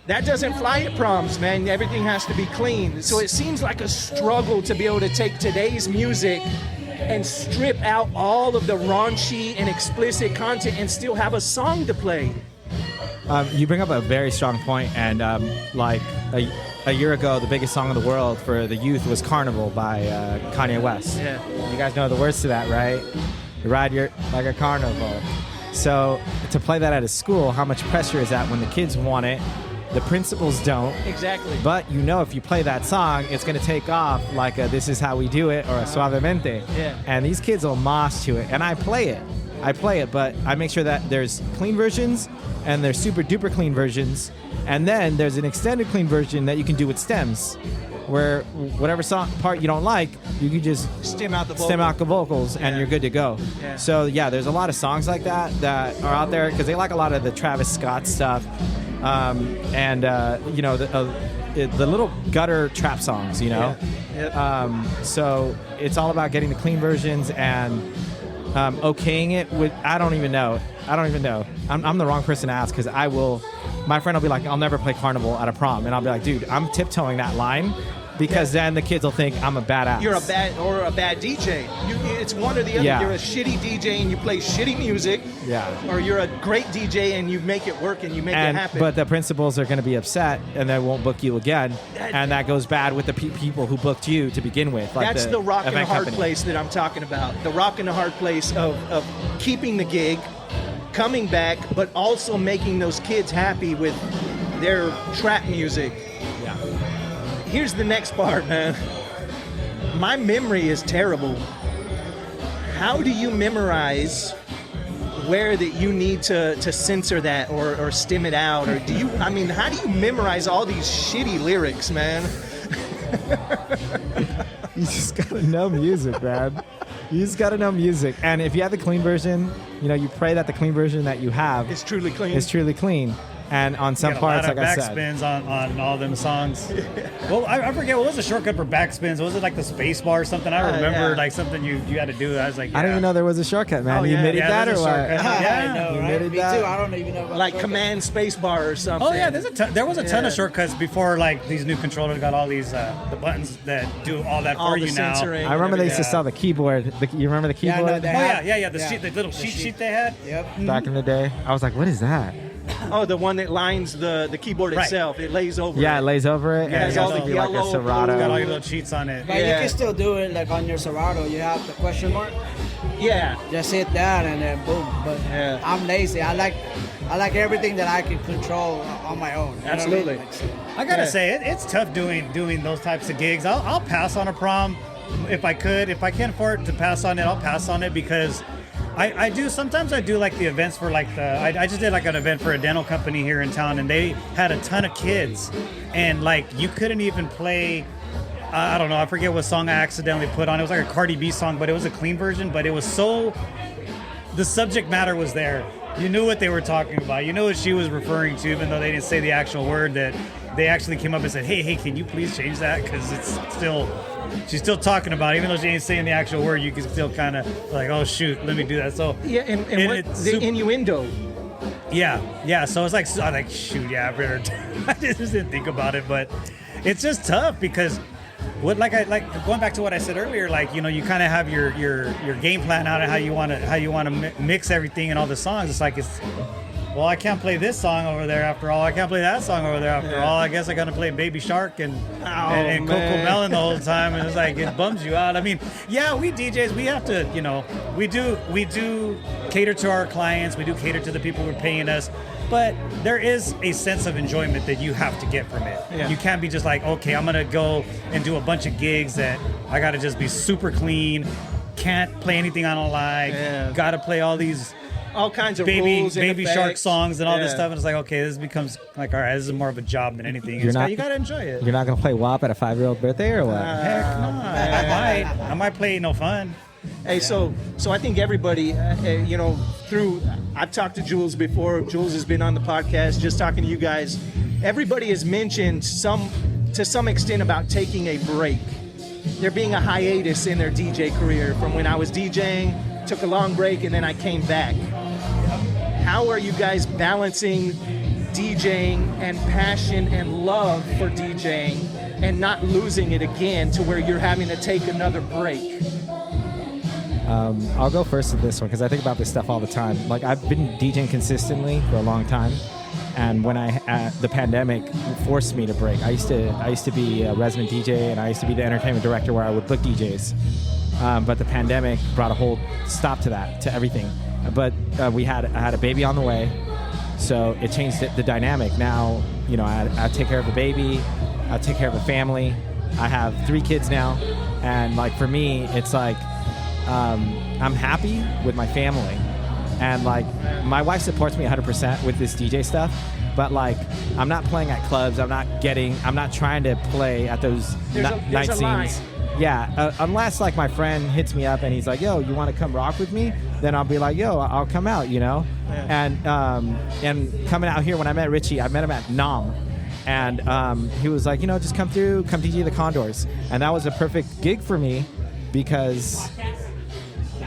That doesn't fly at proms, man. Everything has to be clean. So it seems like a struggle to be able to take today's music and strip out all of the raunchy and explicit content and still have a song to play. You bring up a very strong point, and like a year ago, the biggest song in the world for the youth was Carnival by Kanye West. Yeah. You guys know the words to that, right? You ride your like a carnival. So to play that at a school, how much pressure is that when the kids want it? The principals don't. Exactly. But you know if you play that song, it's going to take off like a This Is How We Do It or a Suavemente. Yeah. And these kids will mosh to it. And I play it. I play it, but I make sure that there's clean versions and there's super duper clean versions, and then there's an extended clean version that you can do with stems, where whatever song part you don't like, you can just Stem out the vocals, and you're good to go. Yeah. So yeah, there's a lot of songs like that are out there because they like a lot of the Travis Scott stuff, and you know the little gutter trap songs, you know. Yeah. Yep. So it's all about getting the clean versions and okaying it with. I don't even know. I'm the wrong person to ask because my friend will be like, I'll never play Carnival at a prom, and I'll be like, dude, I'm tiptoeing that line because then the kids will think I'm a badass. You're a bad DJ. It's one or the other. Yeah. You're a shitty DJ and you play shitty music. Yeah. Or you're a great DJ and you make it work and you make it happen. But the principals are going to be upset and they won't book you again, and that goes bad with the people who booked you to begin with. Like that's the rock and a event hard company. place that I'm talking about. The rock and a hard place of keeping the gig, coming back, but also making those kids happy with their trap music. Yeah. Here's the next part, man. My memory is terrible. How do you memorize where that you need to censor that or stem it out? Or how do you memorize all these shitty lyrics, man? You just gotta know music, man. You just gotta know music. And if you have the clean version, you pray that the clean version that you have It's truly clean. is truly clean. And on some Got parts, a lot like I of said, backspins on all them songs. Well, I forget, what was the shortcut for backspins? Was it like the space bar or something? I remember yeah. like something you had to do. I was like, I didn't even know there was a shortcut, man. Oh, You yeah. made Yeah, that or there's a what? shortcut. Yeah. I know, You right? admitted Me that? too. I don't even know about Like shortcuts. command space bar or something. Oh yeah, there was a ton of Yeah. shortcuts before like these new controllers got all these the buttons that do all that All for the you now. censoring. I remember they used to Yeah. sell the keyboard. You remember the Yeah, I know keyboard that. Oh yeah. The Yeah. sheet, the little The cheat sheet. sheet they had. Yep. back in the day? I was like, what is that? Oh, the one that lines the keyboard Right. itself. It lays over. Yeah, it it. lays over it. Yeah, and it's it all has to the be like a yellow, Serato. Got all your little cheats on it. But Yeah. you can still do it like on your Serato. You have the question mark. Yeah. Just hit that and then boom. But Yeah. I'm lazy. I like everything that I can control on my own. You know what I mean? Absolutely. Like, so- I gotta Yeah. say, it's tough doing those types of gigs. I'll pass on a prom if I could. If I can't afford to pass on it, I'll pass on it because I do. Sometimes I do like the events for like I just did like an event for a dental company here in town, and they had a ton of kids, and like you couldn't even play. I don't know. I forget what song I accidentally put on. It was like a Cardi B song, but it was a clean version. But it was the subject matter was there. You knew what they were talking about. You knew what she was referring to, even though they didn't say the actual word. That they actually came up and said, "Hey, can you please change that? Because she's still talking about it. Even though she ain't saying the actual word, you can still kind of like, oh shoot, let me do that." So Yeah, and what, it's the super- innuendo. yeah. So it's like, I'm like, shoot, yeah, I better. I just didn't think about it, but it's just tough because going back to what I said earlier, like you kind of have your game plan out of how you want to mix everything and all the songs. It's like well, I can't play this song over there after all. I can't play that song over there after all. I guess I got to play Baby Shark and Coco man. Melon the whole time, and it's like it bums you out. I mean, yeah, we DJs, we have to, we do cater to our clients. We do cater to the people who are paying us. But there is a sense of enjoyment that you have to get from it. Yeah. You can't be just like, okay, I'm gonna go and do a bunch of gigs that I gotta just be super clean, can't play anything I don't like, Yeah. gotta play all these All kinds of Baby rules and Shark effects. songs and all this Yeah. stuff, and it's like, okay, this becomes like, all right, this is more of a job than anything. You're not- You gotta enjoy it. You're not going to play WAP at a 5-year-old birthday or what? Heck no, I might play No Fun. Hey, so I think everybody, I've talked to Jules before. Jules has been on the podcast, just talking to you guys. Everybody has mentioned to some extent about taking a break. There being a hiatus in their DJ career from when I was DJing, took a long break, and then I came back. How are you guys balancing DJing and passion and love for DJing and not losing it again to where you're having to take another break? I'll go first with this one because I think about this stuff all the time. Like I've been DJing consistently for a long time, and when the pandemic forced me to break, I used to be a resident DJ and I used to be the entertainment director where I would book DJs. But the pandemic brought a whole stop to that, to everything. But I had a baby on the way, so it changed the dynamic. Now, I take care of a baby, I take care of a family. I have 3 kids now, and like for me, it's like I'm happy with my family, And like my wife supports me 100% with this DJ stuff, but like I'm not playing at clubs. I'm not trying to play at those night scenes. Yeah, unless like my friend hits me up and he's like, "Yo, you want to come rock with me?" Then I'll be like, "Yo, I'll come out," you know. Yeah. And coming out here, when I met Richie, I met him at Nam, and he was like, just come through, come DJ the Condors, and that was a perfect gig for me because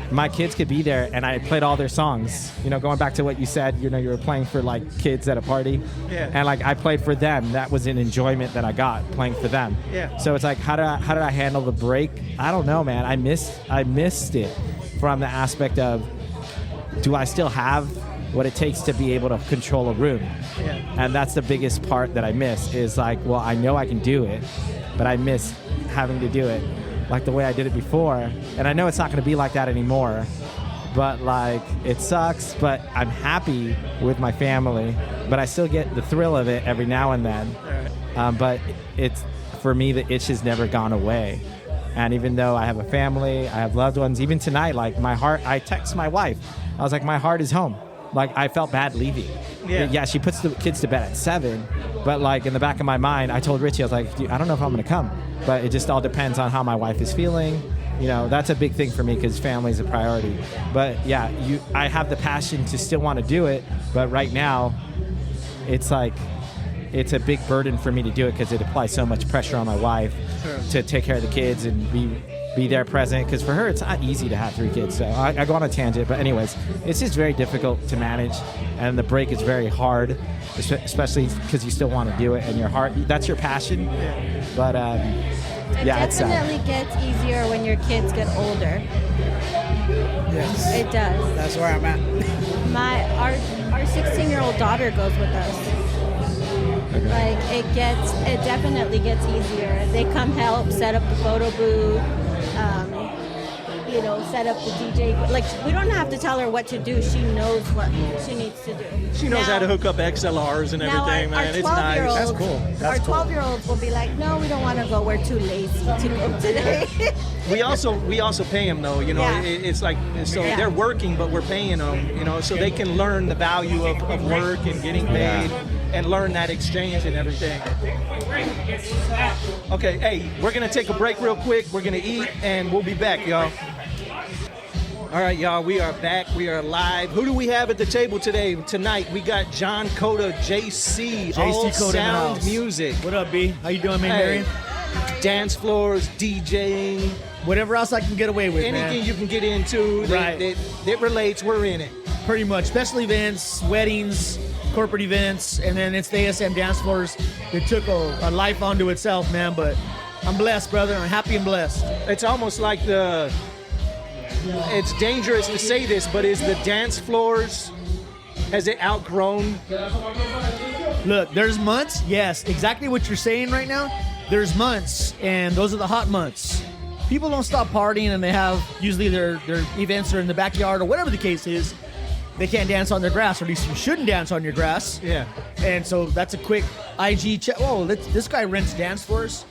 my kids could be there, and I played all their songs. Going back to what you said, you were playing for like kids at a party, and like I played for them. That was an enjoyment that I got playing for them. Yeah. So it's like, how did I handle the break? I don't know, man. I missed it from the aspect of, do I still have what it takes to be able to control a room? Yeah. And that's the biggest part that I miss. Is like, well, I know I can do it, but I miss having to do it like the way I did it before. And I know it's not going to be like that anymore, but like it sucks, but I'm happy with my family, but I still get the thrill of it every now and then. But it's, for me, the itch has never gone away. And even though I have a family, I have loved ones, even tonight, like my heart, I text my wife. I was like, my heart is home. Like I felt bad leaving. Yeah, she puts the kids to bed at 7, but like in the back of my mind, I told Richie, I was like, dude, I don't know if I'm going to come. But it just all depends on how my wife is feeling. That's a big thing for me because family is a priority. But yeah, I have the passion to still want to do it. But right now, it's like, it's a big burden for me to do it because it applies so much pressure on my wife to take care of the kids and be there present. Because for her, it's not easy to have 3 kids. So I go on a tangent. But anyways, it's just very difficult to manage. And the break is very hard, especially because you still want to do it. And your heart, that's your passion. But it it's definitely gets easier when your kids get older. Yes. It does. That's where I'm at. Our 16-year-old daughter goes with us. Okay. Like it definitely gets easier. They come help set up the photo booth, set up the DJ. Like we don't have to tell her what to do. She knows what she needs to do. She knows how to hook up XLRs and everything, man. It's nice. That's cool. Our 12-year-olds will be like, no, we don't want to go. We're too lazy to go today. we also pay them though. It's like they're working, but we're paying them. So they can learn the value of work and getting paid. And learn that exchange and everything. Okay, hey, we're gonna take a break real quick. We're gonna eat and we'll be back, y'all. All right, y'all, we are back. We are live. Who do we have at the table tonight? We got John Cota, JC All Sound Music. What up, B? How you doing, man, Marion? Dance floors, DJing. Whatever else I can get away with, anything you can get into that relates, we're in it. Pretty much, special events, weddings, corporate events, and then it's the ASM dance floors that took a life onto itself, man. But I'm blessed, brother. I'm happy and blessed. It's almost like it's dangerous to say this, but is the dance floors, has it outgrown? Look, there's months, yes, exactly what you're saying right now. There's months, and those are the hot months. People don't stop partying, and they have, usually their events are in the backyard or whatever the case is. They can't dance on their grass, or at least you shouldn't dance on your grass. Yeah. And so that's a quick IG check. Oh, this guy rents dance floors.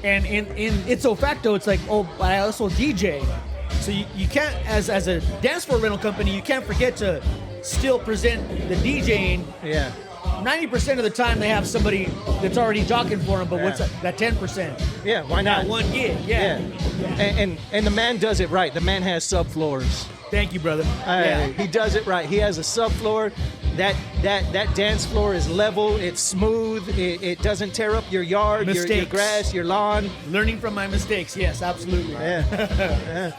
And in ipso facto, it's like, oh, but I also DJ. So you can't, as a dance floor rental company, you can't forget to still present the DJing. Yeah. 90% of the time they have somebody that's already jockeying for them, but what's that 10%? Yeah, why not? That one gig, yeah. And the man does it right. The man has subfloors. Thank you, brother. He does it right. He has a subfloor. That dance floor is level. It's smooth. It doesn't tear up your yard, your grass, your lawn. Learning from my mistakes. Yes, absolutely. Yeah.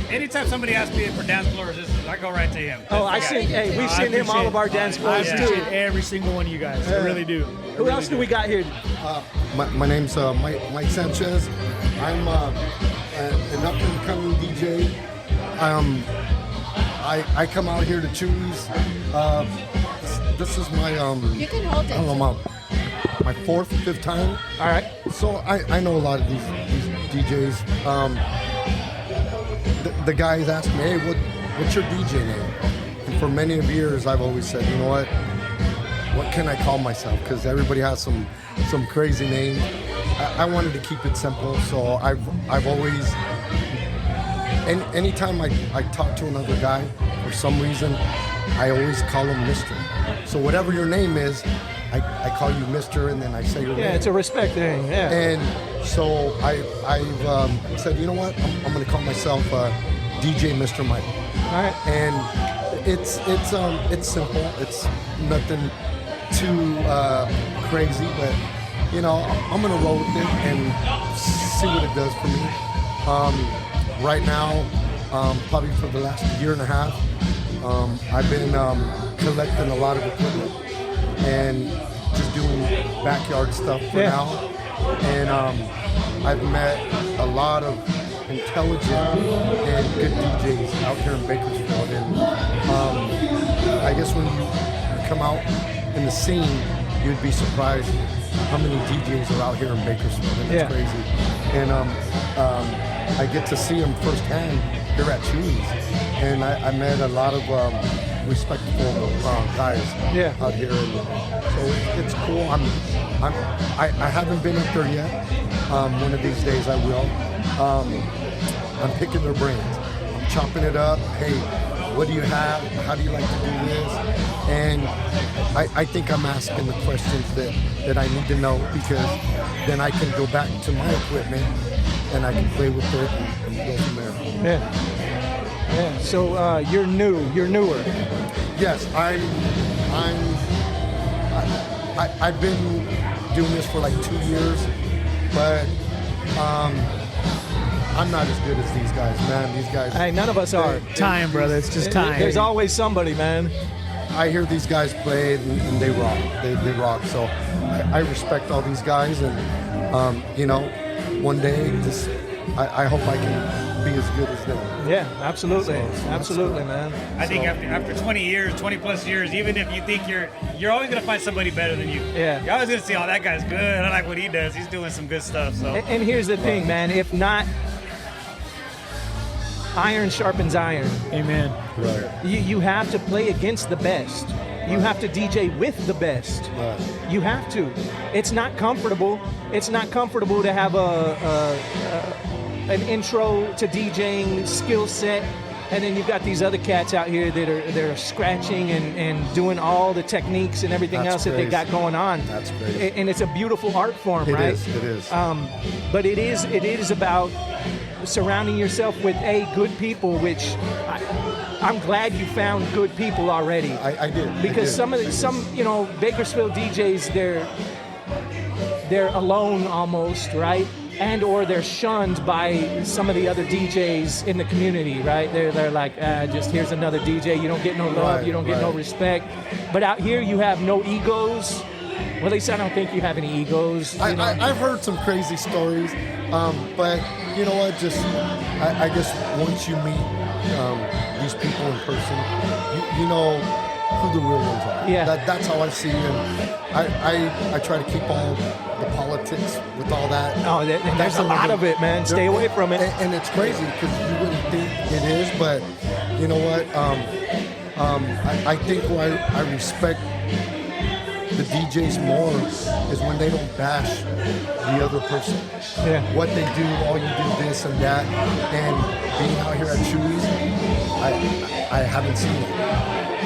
Anytime somebody asks me for dance floor resistance, I go right to him. We've sent him all of our dance floors too. I appreciate every single one of you guys. I really do. Who else do we got here? My name's Mike Sanchez. I'm an up-and-coming DJ. I come out here to Chuy's. This is my you can hold it. I don't know, my 4th, 5th time. All right. So I know a lot of these DJs. The guys ask me, hey, what's your DJ name? And for many of years, I've always said, you know what can I call myself? Because everybody has some crazy names. I wanted to keep it simple, so I've always. And anytime I talk to another guy, for some reason, I always call him Mr. So whatever your name is, I call you Mr. and then I say your name. Yeah, it's a respect thing. Yeah. And so I've said, you know what? I'm going to call myself DJ Mr. Mike. All right. And it's simple. It's nothing too crazy, but you know, I'm gonna roll with it and see what it does for me. Right now, probably for the last year and a half, I've been collecting a lot of equipment and just doing backyard stuff for now. And I've met a lot of intelligent and good DJs out here in Bakersfield. And I guess when you come out in the scene, you'd be surprised how many DJs are out here in Bakersfield. And it's crazy. And I get to see them firsthand here at Chuy's. And I met a lot of respectable guys out here. And so it's cool. I haven't been up there yet. One of these days I will. I'm picking their brains. I'm chopping it up. Hey, what do you have? How do you like to do this? And I think I'm asking the questions that I need to know, because then I can go back to my equipment and I can play with it and go from there. Yeah. So you're new. You're newer. Yes, I've been doing this for like 2 years, but I'm not as good as these guys, man. These guys. Hey, none of us are. Time, brother. It's just time. There's always somebody, man. I hear these guys play and they rock. They rock. So I respect all these guys, and you know, one day I hope I can be as good as them. Yeah, absolutely, absolutely, man. I think after 20 years, 20 plus years, even if you think you're always gonna find somebody better than you. Yeah. You're always gonna see, oh, that guy's good. I like what he does. He's doing some good stuff. So. And here's the thing, man. If not, iron sharpens iron. Amen. Right. You have to play against the best. You have to DJ with the best. Right. You have to. It's not comfortable. It's not comfortable to have an intro to DJing skill set, and then you've got these other cats out here that are scratching and doing all the techniques and everything else that they got going on. That's crazy. And it's a beautiful art form, right? It is. But it is about surrounding yourself with good people, which I'm glad you found good people already. I did. Because some Bakersfield DJs, they're alone almost, right? And or they're shunned by some of the other DJs in the community, right? They're like, just here's another DJ. You don't get no love. You don't get no respect. But out here, you have no egos. Well, at least I don't think you have any egos. I've heard some crazy stories, but you know what? Just I guess once you meet these people in person, you know who the real ones are. Yeah. That's how I see them. I try to keep all the politics with all that. Oh, there's a lot of it, man. Stay away from it. And it's crazy because you wouldn't think it is, but you know what? I think why I respect the DJs more is when they don't bash the other person. Yeah. What they do, oh, you do this and that, and being out here at Chuy's, I haven't seen it,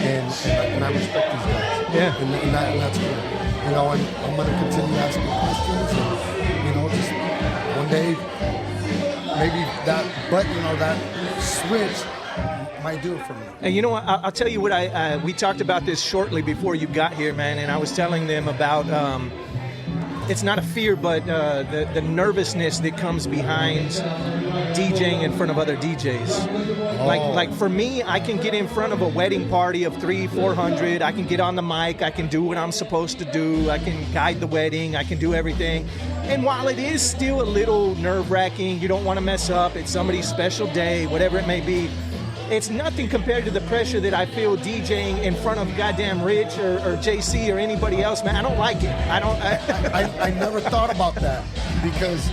and I respect these guys. Yeah. And that's good. You know, and I'm gonna continue asking questions, and you know, just one day, maybe that button or that switch might do it for me. And you know what? I'll tell you what we talked about this shortly before you got here, man. And I was telling them about it's not a fear, but the nervousness that comes behind DJing in front of other DJs. Oh. Like for me, I can get in front of a wedding party of 300-400. I can get on the mic. I can do what I'm supposed to do. I can guide the wedding. I can do everything. And while it is still a little nerve-wracking, you don't want to mess up. It's somebody's special day, whatever it may be. It's nothing compared to the pressure that I feel DJing in front of goddamn Rich or JC or anybody else, man. I don't like it. I never thought about that, because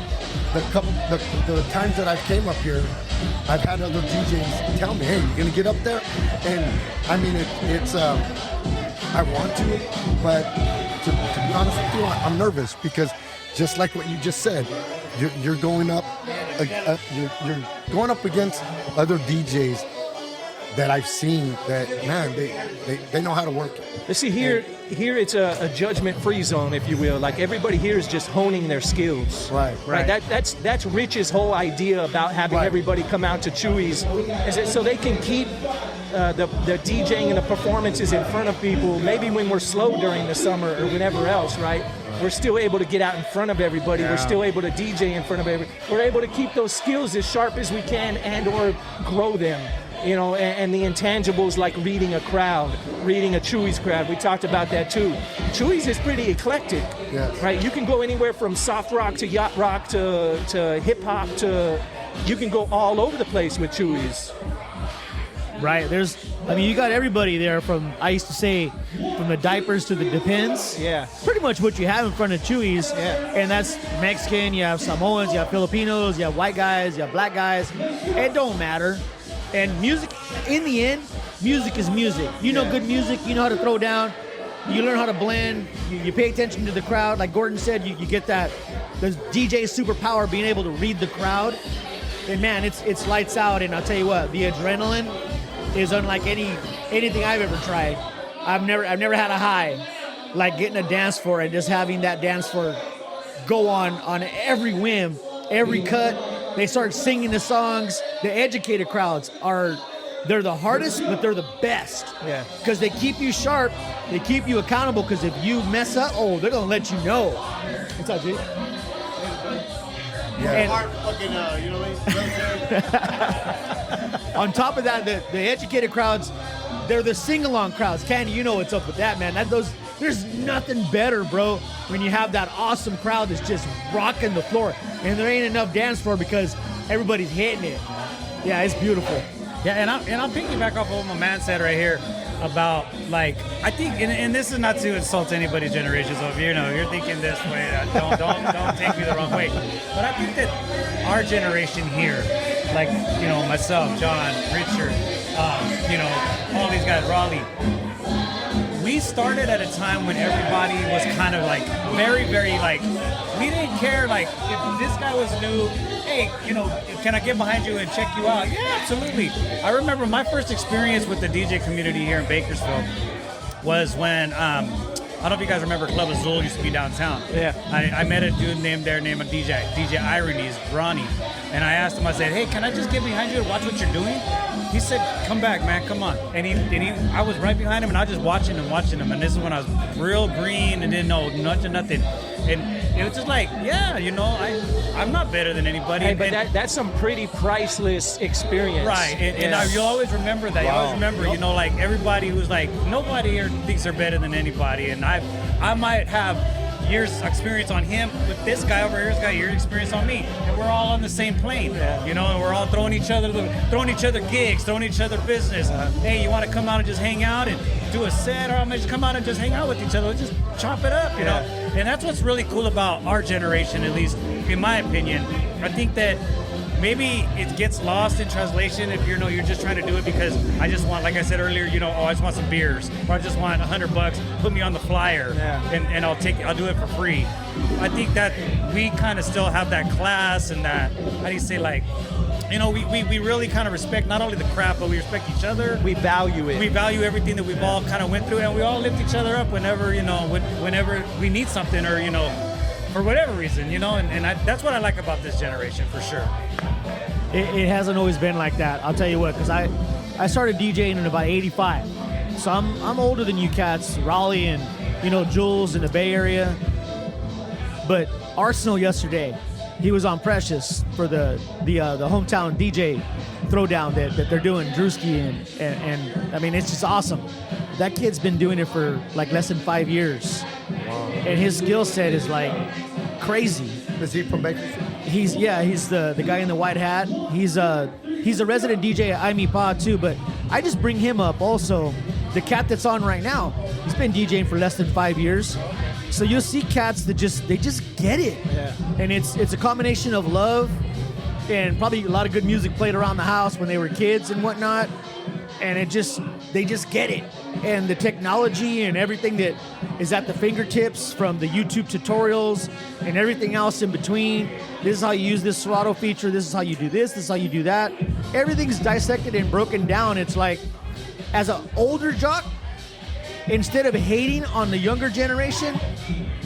the times that I came up here, I've had other DJs tell me, hey, you gonna get up there? And I mean, it's I want to, but to be honest with you, I'm nervous, because just like what you just said, you're going up, you're going up against other DJs that I've seen that, man, they know how to work it. Let's see, here it's a judgment-free zone, if you will. Like, everybody here is just honing their skills. Right. That's Rich's whole idea about having everybody come out to Chuy's, is it so they can keep the DJing and the performances in front of people. Maybe when we're slow during the summer or whenever else, right? We're still able to get out in front of everybody. We're still able to DJ in front of everybody. We're able to keep those skills as sharp as we can and or grow them. You know, and the intangibles like reading a crowd, reading a Chuy's crowd. We talked about that too. Chuy's is pretty eclectic, right? You can go anywhere from soft rock to yacht rock to hip hop you can go all over the place with Chuy's. Right. You got everybody there from, I used to say, from the diapers to the depends. Yeah. Pretty much what you have in front of Chuy's. Yeah. And that's Mexican, you have Samoans, you have Filipinos, you have white guys, you have black guys. It don't matter. And music, in the end, music is music. You know good music, you know how to throw down, you learn how to blend, you pay attention to the crowd. Like Gordon said, you get that, the DJ superpower, being able to read the crowd. And man, it's lights out. And I'll tell you what, the adrenaline is unlike anything I've ever tried. I've never had a high like getting a dance floor and just having that dance floor go on every whim, every cut. They start singing the songs. The educated crowds they're the hardest, but they're the best. Yeah. Because they keep you sharp, they keep you accountable. Because if you mess up, they're gonna let you know. What's up, G? Yeah. On top of that, the educated crowds, they're the sing-along crowds. Candy, you know what's up with that, man. There's nothing better, bro, when you have that awesome crowd that's just rocking the floor. And there ain't enough dance floor because everybody's hitting it. Yeah, it's beautiful. Yeah, and I'm piggyback off of what my man said right here about, like, I think, and this is not to insult anybody's generation, so if you're thinking this way, don't take me the wrong way. But I think that our generation here, like, myself, John, Richard, all these guys, Raleigh, we started at a time when everybody was kind of like very, very like, we didn't care, like, if this guy was new, hey, can I get behind you and check you out? Yeah, absolutely. I remember my first experience with the DJ community here in Bakersfield was when, I don't know if you guys remember Club Azul used to be downtown. Yeah. I met a dude named DJ Ironies, Ronnie. And I asked him, I said, hey, can I just get behind you and watch what you're doing? He said, come back, man, come on. And I was right behind him, and I was just watching him. And this is when I was real green and didn't know nothing. And it was just like, I'm not better than anybody. Hey, but that's some pretty priceless experience. Right, and you'll always remember that. Wow. You always remember, like, everybody who's like, nobody here thinks they're better than anybody. And I might have years experience on him, but this guy over here's got years experience on me, and we're all on the same plane. And we're all throwing each other gigs, throwing each other business. Hey, you want to come out and just hang out and do a set, or I'm gonna just come out and just hang out with each other, just chop it up, you know. And that's what's really cool about our generation, at least in my opinion. I think that maybe it gets lost in translation if you're just trying to do it because I just want, like I said earlier, I just want some beers, or I just want $100, put me on the flyer, and I'll do it for free. I think that we kind of still have that class and that, how do you say, like, we really kind of respect not only the craft, but we respect each other. We value it. We value everything that we've all kind of went through, and we all lift each other up whenever we need something, or for whatever reason, and that's what I like about this generation, for sure. It hasn't always been like that. I'll tell you what, because I started DJing in about '85, so I'm older than you cats, Raleigh and Jules in the Bay Area. But Arsenal yesterday, he was on Precious for the hometown DJ throwdown that they're doing, Drewski, and I mean, it's just awesome. That kid's been doing it for like less than 5 years. Wow. And his skill set is like crazy. Is he from Bakersfield? He's the guy in the white hat. He's a resident DJ at IMEPA too, but I just bring him up also. The cat that's on right now, he's been DJing for less than 5 years. So you'll see cats that just get it. Yeah. And it's a combination of love and probably a lot of good music played around the house when they were kids and whatnot. and they just get it. And the technology and everything that is at the fingertips, from the YouTube tutorials and everything else in between. This is how you use this Serato feature. This is how you do this. This is how you do that. Everything's dissected and broken down. It's like, as an older jock, instead of hating on the younger generation,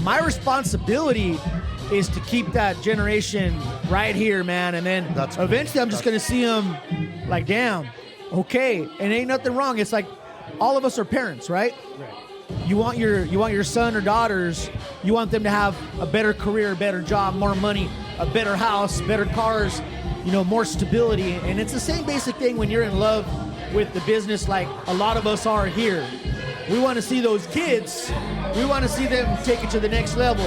my responsibility is to keep that generation right here, man. And then eventually I'm just going to see them like, damn, okay. And ain't nothing wrong. It's like all of us are parents, right? You want your son or daughters, you want them to have a better career, a better job, more money, a better house, better cars, more stability. And it's the same basic thing when you're in love with the business, like a lot of us are here. We want to see those kids, we want to see them take it to the next level.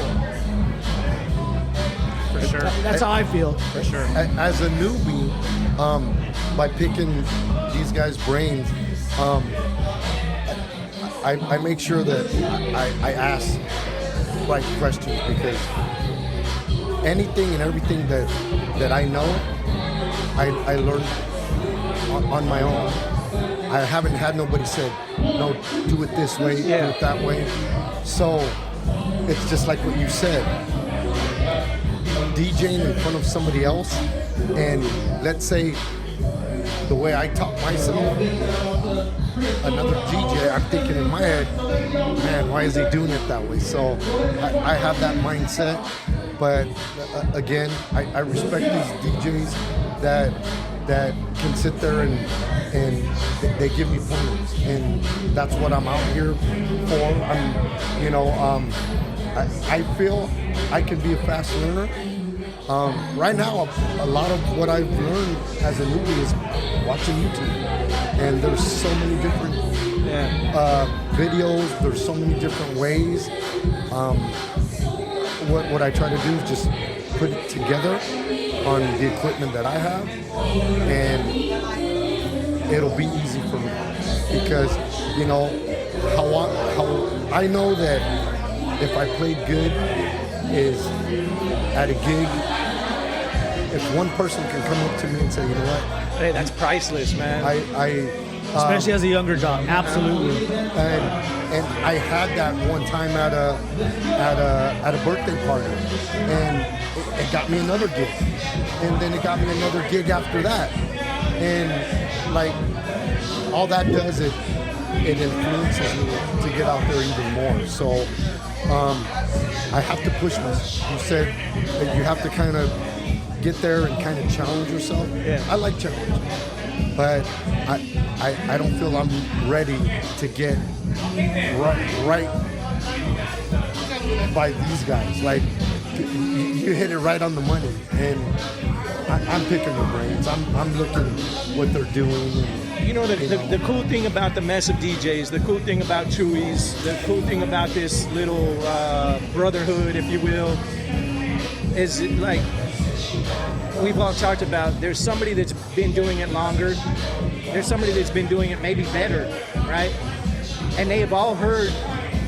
For sure. That's how I feel. For sure. As a newbie, by picking these guys' brains, I make sure that I ask right questions, because anything and everything that I know, I learned on my own. I haven't had nobody say, no, do it this way, do it that way. So it's just like what you said. DJing in front of somebody else, and let's say the way I talk myself, another DJ, I'm thinking in my head, man, why is he doing it that way? So I have that mindset, but again, I respect these DJs that can sit there and they give me pointers, and that's what I'm out here for. I feel I can be a fast learner. Right now, a lot of what I've learned as a newbie is watching YouTube, and there's so many different videos. There's so many different ways. What I try to do is just put it together on the equipment that I have, and it'll be easy for me, because how I know that if I played good is at a gig, if one person can come up to me and say, you know what, hey, that's priceless, man. Especially as a younger jock, absolutely. And I had that one time at a birthday party, and it got me another gig, and then it got me another gig after that, and like all that does, it influences me to get out there even more. So I have to push myself. You said that you have to kind of get there and kind of challenge yourself. Yeah. I like challenge, but I don't feel I'm ready to get right by these guys. Like, you hit it right on the money, and I'm picking their brains. I'm looking what they're doing. And, the cool thing about the mess of DJs, the cool thing about Chuy's, the cool thing about this little brotherhood, if you will, is like we've all talked about. There's somebody that's been doing it longer. There's somebody that's been doing it maybe better, right? And they have all heard,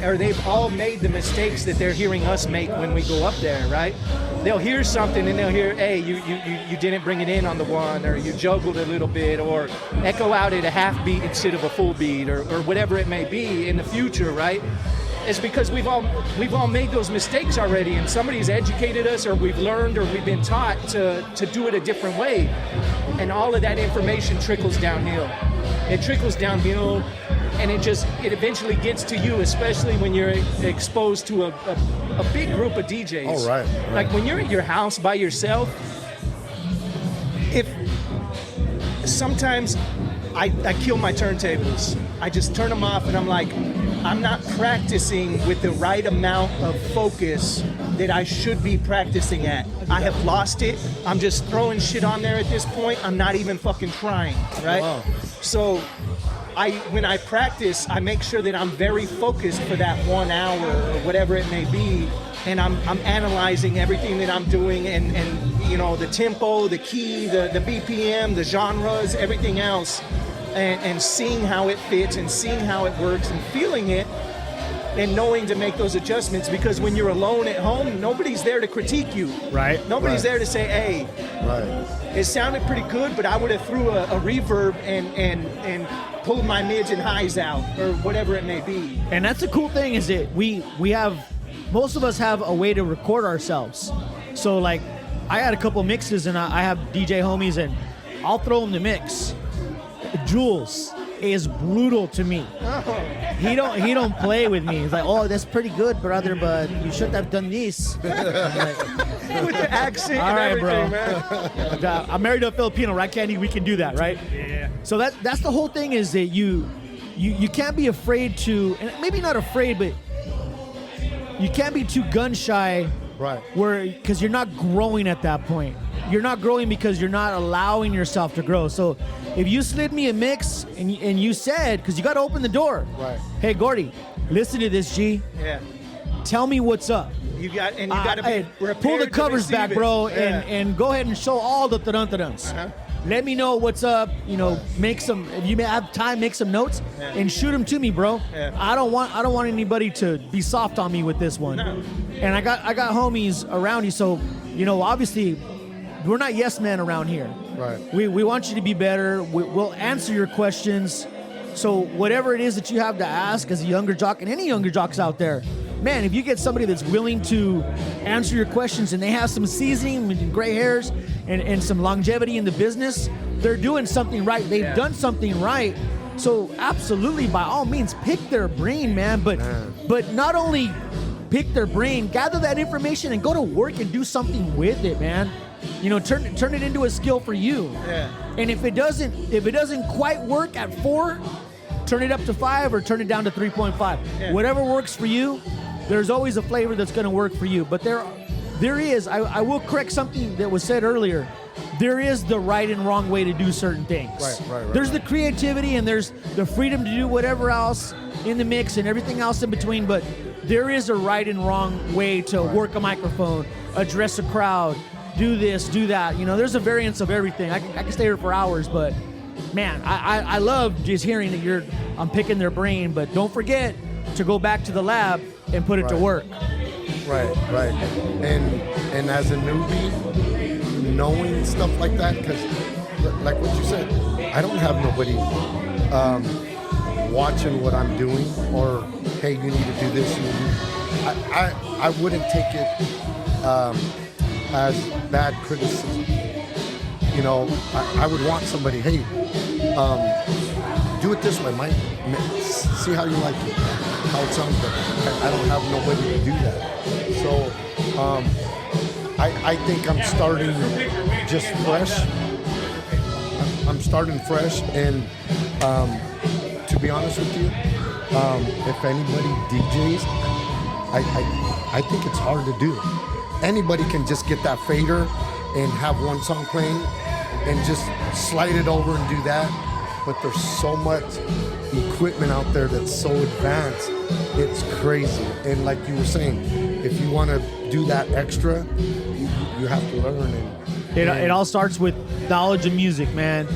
or they've all made the mistakes that they're hearing us make when we go up there, right? They'll hear something and they'll hear, hey, you didn't bring it in on the one, or you juggled a little bit, or echo out at a half beat instead of a full beat, or whatever it may be in the future, right? It's because we've all made those mistakes already, and somebody's educated us, or we've learned, or we've been taught to do it a different way. And all of that information trickles downhill. It trickles downhill, and it eventually gets to you, especially when you're exposed to a big group of DJs. Oh, right. Like when you're at your house by yourself, sometimes I kill my turntables. I just turn them off, and I'm like, I'm not practicing with the right amount of focus that I should be practicing at. I have lost it. I'm just throwing shit on there at this point. I'm not even fucking trying, right? Wow. So when I practice, I make sure that I'm very focused for that 1 hour or whatever it may be, and I'm analyzing everything that I'm doing, and the tempo, the key, the BPM, the genres, everything else, and seeing how it fits and seeing how it works and feeling it and knowing to make those adjustments, because when you're alone at home, nobody's there to critique you. Right. Nobody's there to say, hey, it sounded pretty good, but I would have threw a reverb and pull my mids and highs out or whatever it may be. And that's the cool thing is that we have, most of us have a way to record ourselves. So like, I had a couple mixes and I have DJ homies and I'll throw them the mix. Jules is brutal to me. He don't play with me. He's like, oh, that's pretty good, brother, but you should have done this. With the accent all right, and everything, bro. man. I'm married to a Filipino, right, Candy? We can do that, right? Yeah. So that's the whole thing is that you can't be afraid to, and maybe not afraid, but you can't be too gun shy. Right. Because you're not growing at that point. You're not growing because you're not allowing yourself to grow. So if you slid me a mix and you said, because you got to open the door. Right. Hey, Gordy, listen to this, G. Yeah. Tell me what's up. You got to be prepared pull the to covers receive back, it. bro, Yeah. and go ahead and show all the ta-dun-ta-duns. Let me know what's up. You know, make some. If you may have time, make some notes and shoot them to me, bro. Yeah. I don't want anybody to be soft on me with this one. No. And I got homies around you, so you know, obviously, we're not yes men around here. Right. We want you to be better. We'll answer your questions. So whatever it is that you have to ask as a younger jock, and any younger jocks out there, man, if you get somebody that's willing to answer your questions and they have some seasoning and gray hairs and some longevity in the business, they're doing something right. They've done something right. So absolutely, by all means, pick their brain, man. But not only pick their brain, gather that information and go to work and do something with it, man. You know, turn it into a skill for you. Yeah. And if it doesn't quite work at 4, turn it up to 5 or turn it down to 3.5. Yeah. Whatever works for you, there's always a flavor that's going to work for you. But there is, I will correct something that was said earlier. There is the right and wrong way to do certain things. Right. There's the creativity and there's the freedom to do whatever else in the mix and everything else in between. But there is a right and wrong way to work a microphone, address a crowd, do this, do that. You know, there's a variance of everything. I can stay here for hours, but man, I love just hearing that I'm picking their brain. But don't forget to go back to the lab and put it to work. Right. And as a newbie, knowing stuff like that, because like what you said, I don't have nobody watching what I'm doing, or hey, you need to do this. I wouldn't take it as bad criticism. You know, I would want somebody, hey, do it this way, Mike. See how you like it, how it sounds better. I don't have nobody to do that. So I think I'm starting just fresh. I'm starting fresh, and to be honest with you, if anybody DJs, I think it's hard to do. Anybody can just get that fader and have one song playing and just slide it over and do that. But there's so much equipment out there that's so advanced, it's crazy. And like you were saying, if you want to do that extra, you have to learn. It all starts with knowledge of music, man,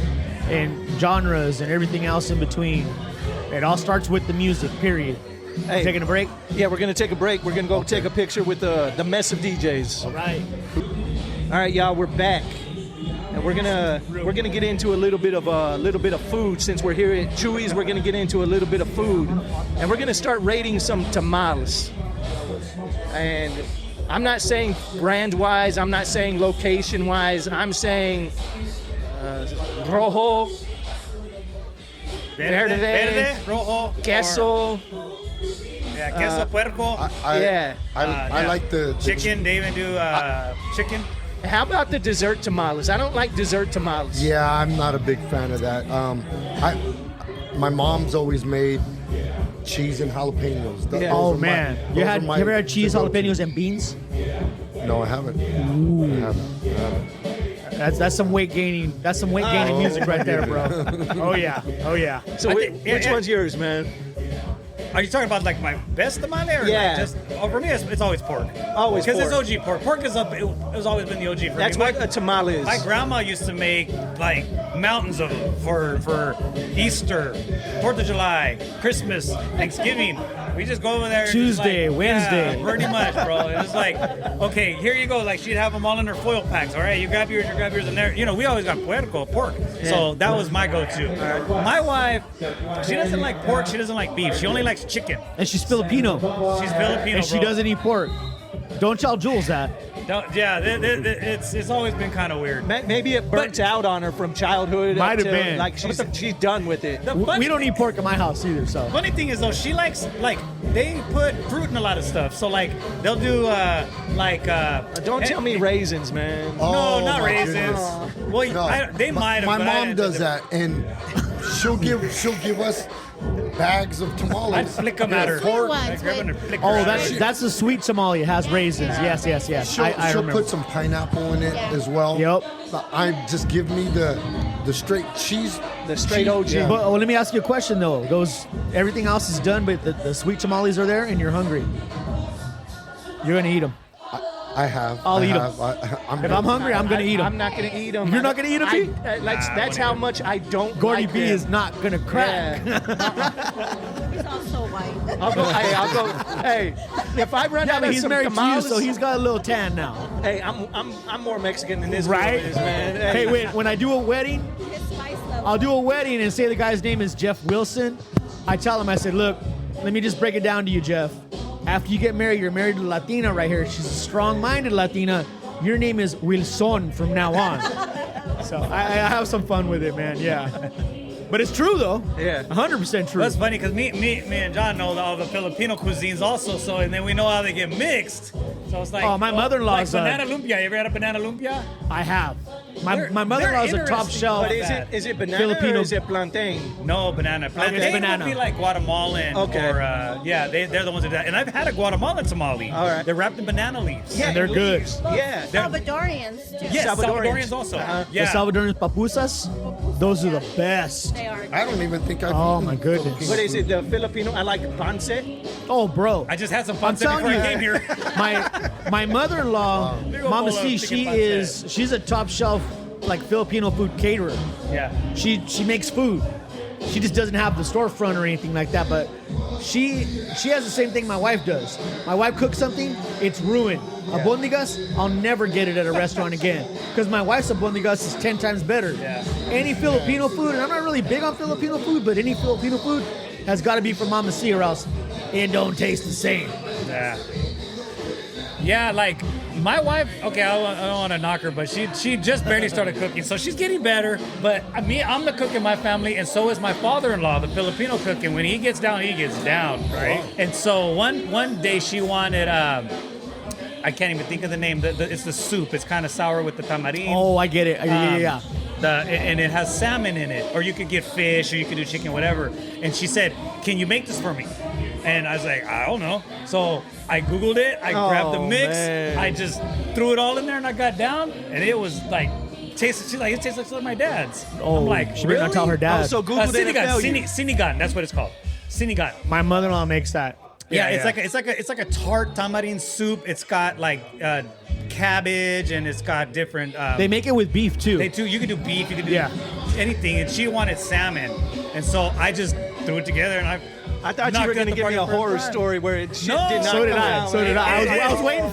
and genres and everything else in between. It all starts with the music, period. Hey, taking a break? Yeah, we're going to take a break. We're going to go take a picture with the mess of DJs. All right. All right, y'all, we're back. And we're gonna get into a little bit of food. Since we're here at Chuy's, we're gonna get into a little bit of food, and we're gonna start rating some tamales. And I'm not saying brand wise, I'm not saying location wise, I'm saying rojo, verde, rojo, queso. Yeah, queso puerco. I like the chicken. They even do chicken. How about the dessert tamales? I don't like dessert tamales. Yeah, I'm not a big fan of that. My mom's always made cheese and jalapenos. Oh man, you ever had cheese, jalapenos, and beans? No, I haven't. Ooh. I haven't. That's some weight gaining. That's some weight gaining music right there, bro. Oh yeah. So which one's yours, man? Are you talking about like my best tamale? Or Yeah. Like just, for me, it's always pork. Always pork. Because it's OG pork. Pork is it's always been the OG for That's me. what a tamale is. My grandma used to make like mountains of them for Easter, 4th of July, Christmas, Thanksgiving. We just go over there. Tuesday, Wednesday. Yeah, pretty much, bro. It's like, okay, here you go. Like she'd have them all in her foil packs. All right, you grab yours, and there. You know, we always got pork. So that was my go-to. My wife, she doesn't like pork. She doesn't like beef. She only likes chicken. And she's Filipino. She's Filipino, and she doesn't eat pork. Don't tell Jules that. It's always been kind of weird. Maybe it burnt out on her from childhood. Might have until, been. Like she's done with it. We don't eat pork in my house either. So funny thing is though, she likes they put fruit in a lot of stuff. So like they'll do don't tell me raisins, man. No, not raisins. Goodness. Well, no. They might have. My mom does that, and she'll give us bags of tamales. I'd flick them at her. That's the sweet tamale. It has raisins. Yes. She'll put some pineapple in it as well. Yep. I just give me the straight cheese. The straight OG. Yeah. But let me ask you a question though. Everything else is done, but the sweet tamales are there, and you're hungry. You're gonna eat them. I have. I'll eat them. If I'm hungry, I'm gonna eat them. I'm not gonna eat them. You're not gonna eat them, P? That's how much I don't. Gordy like B them. is not gonna crack. He's also white. I'll go. Hey, if I run out of he's some married tamales, to you, so he's got a little tan now. Hey, I'm more Mexican than this Right? girl is, man. Hey, wait. When I do a wedding, His spice level. I'll do a wedding and say the guy's name is Jeff Wilson. I tell him, I said, look, let me just break it down to you, Jeff. After you get married, you're married to a Latina right here. She's a strong-minded Latina. Your name is Wilson from now on. So I have some fun with it, man. Yeah. But it's true, though. Yeah. 100% true. That's funny because me and John know all the Filipino cuisines also. So and then we know how they get mixed. So it's like my mother-in-law's like banana lumpia. You ever had a banana lumpia? I have. My mother-in-law's a top interesting, shelf. But is it banana Filipino- or is it plantain? No, banana. Plantain it's banana. would be like Guatemalan. Okay. Or they're the ones that do that. And I've had a Guatemalan tamale. All right. They're wrapped in banana leaves. Yeah, And they're good. leaves. Yeah. Salvadorians too. Yes, Salvadorians. Salvadorians also. Uh-huh. Yeah. The Salvadorian papusas, those are the best. They are. I don't even think I've Oh, eaten my goodness. What is it? The Filipino? I like panse. Oh, bro. I just had some I'm fun before telling I came you, here. my mother-in-law, Big ol' Mama bowl of C, chicken she's a top shelf like Filipino food caterer. Yeah. She makes food. She just doesn't have the storefront or anything like that, but she has the same thing my wife does. My wife cooks something, it's ruined. Albondigas, I'll never get it at a restaurant again because my wife's albondigas is 10 times better. Yeah. Any Filipino food, and I'm not really big on Filipino food, but any Filipino food has got to be from Mama C or else it don't taste the same. Yeah. Yeah, like my wife. Okay, I don't want to knock her, but she just barely started cooking, so she's getting better. But I'm the cook in my family, and so is my father-in-law, the Filipino cook. And when he gets down, right? And so one day she wanted. I can't even think of the name. It's the soup. It's kind of sour with the tamarind. Oh, I get it. Yeah. And it has salmon in it, or you could get fish, or you could do chicken, whatever. And she said, "Can you make this for me?" And I was like, "I don't know." So I Googled it. I grabbed the mix. Man. I just threw it all in there, and I got down, and it was like tasted. She's like, "It tastes like my dad's." Oh, I'm like, she better not tell her dad. Oh, so Google didn't fail you. Sinigan. That's what it's called. Sinigan. My mother-in-law makes that. Yeah, it's like a tart tamarind soup. It's got like cabbage, and it's got different. They make it with beef too. They do. You can do beef. You can do anything. And she wanted salmon, and so I just threw it together, and I thought you were going to give me a horror story where it did not So did come I. out, So did man. I. I was waiting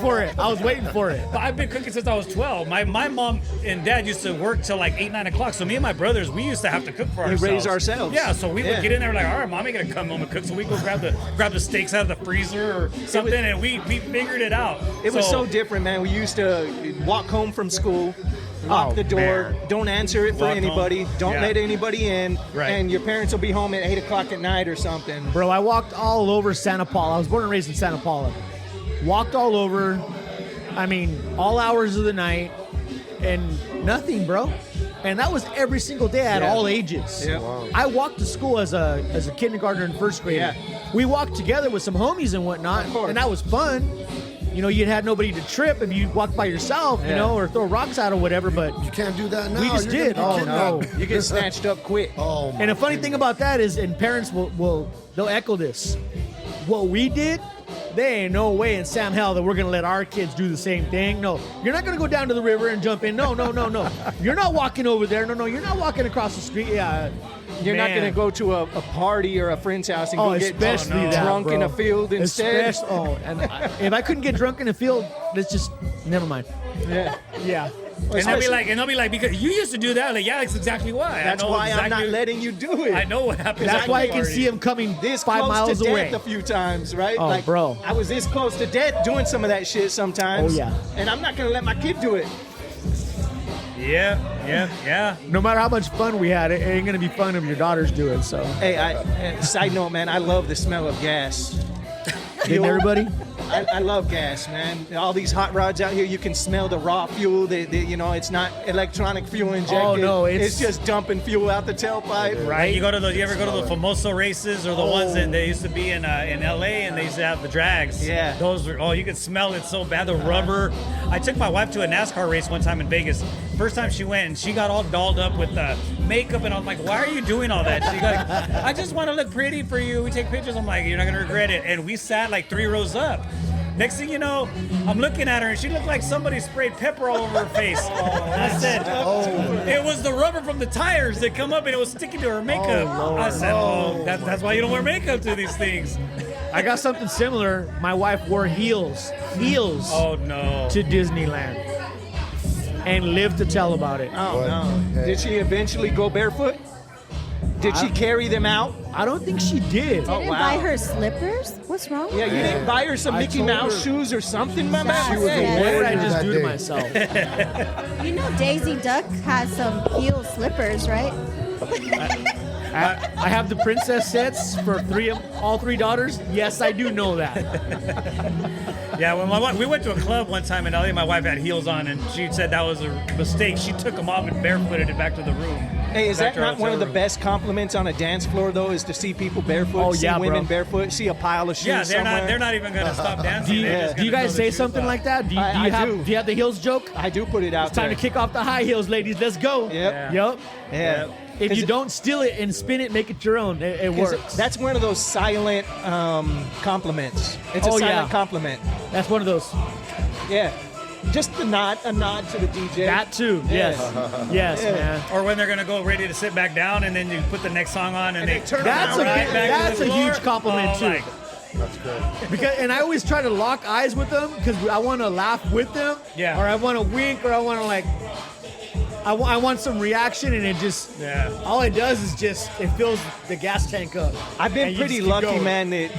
for it. But I've been cooking since I was 12. My mom and dad used to work till like 8, 9 o'clock. So me and my brothers, we used to have to cook for ourselves. raise ourselves. Yeah, so we would get in there like, all right, mom ain't gonna come home and cook. So we go grab the steaks out of the freezer or something, and we figured it out. It was so different, man. We used to walk home from school, lock the door, don't answer it for Walk anybody, home. don't Yeah. let anybody in, Right. and your parents will be home at 8 o'clock at night or something. Bro, I walked all over Santa Paula. I was born and raised in Santa Paula. Walked all over. I mean, all hours of the night, and nothing, bro. And that was every single day at all ages. Yeah. Wow. I walked to school as a kindergartner and first grader. Yeah. We walked together with some homies and whatnot, Of course. and that was fun. You know, you had nobody to trip if you walked by yourself, you know, or throw rocks out or whatever, but You can't do that now. we just You're did. gonna Oh, be no. kidnapped. You get snatched up quick. Oh, my And the funny thing about that is, and parents they'll echo this. What we did, there ain't no way in Sam hell that we're gonna let our kids do the same thing. No, you're not gonna go down to the river and jump in. No. You're not walking over there. No, you're not walking across the street. Yeah, You're not going to go to a party or a friend's house and go get drunk in a field instead. If I couldn't get drunk in a field, let's just never mind. Yeah. And they'll be like, because you used to do that. Like, yeah, that's exactly why. That's why I'm not letting you do it. I know what happens. That's why you can see him coming this 5 miles to away. Death a few times, right? Oh, like, bro. I was this close to death doing some of that shit sometimes. Oh, yeah. And I'm not going to let my kid do it. Yeah. No matter how much fun we had, it ain't going to be fun if your daughters do it, so. Hey, side note, man, I love the smell of gas. Didn't everybody? I love gas, man. All these hot rods out here, you can smell the raw fuel. It's not electronic fuel injected. Oh no, it's just dumping fuel out the tailpipe. Right. You ever go to the Famoso races or the ones that they used to be in LA and they used to have the drags. Yeah. Those were, you could smell it so bad. The rubber. I took my wife to a NASCAR race one time in Vegas. First time she went and she got all dolled up with makeup and I'm like, why are you doing all that? She got, I just want to look pretty for you. We take pictures. I'm like, you're not gonna regret it. And we sat like 3 rows up. Next thing you know, I'm looking at her and she looked like somebody sprayed pepper all over her face. I said, it was the rubber from the tires that come up and it was sticking to her makeup. I said, that's why you don't wear makeup to these things. I got something similar. My wife wore heels. Oh no. To Disneyland. And lived to tell about it. Oh no. Did she eventually go barefoot? Did she carry them out? I don't think she did. Didn't buy her slippers? What's wrong? Yeah, you didn't buy her some Mickey Mouse shoes or something, my man? What did I just do to myself? You know Daisy Duck has some heel slippers, right? I have the princess sets for all three daughters. Yes, I do know that. Yeah, when we went to a club one time in LA, my wife had heels on, and she said that was a mistake. She took them off and barefooted it back to the room. Hey, is that not one of the best compliments on a dance floor, though, is to see people barefoot, see women barefoot, see a pile of shoes somewhere? They're not even going to stop dancing. Do you guys say something like that? Do you have the heels joke? I do put it out there. It's time to kick off the high heels, ladies. Let's go. Yep. If you don't steal it and spin it, make it your own. It works. That's one of those silent compliments. It's a silent compliment. That's one of those. Yeah. Just a nod to the DJ. That too. Yes. Yes, man. Or when they're gonna go ready to sit back down, and then you put the next song on, and they turn around. That's a huge compliment too. That's good. And I always try to lock eyes with them because I want to laugh with them. Yeah. Or I want to wink, or I want to I want some reaction, and it just all it does is it fills the gas tank up. I've been pretty lucky, man, that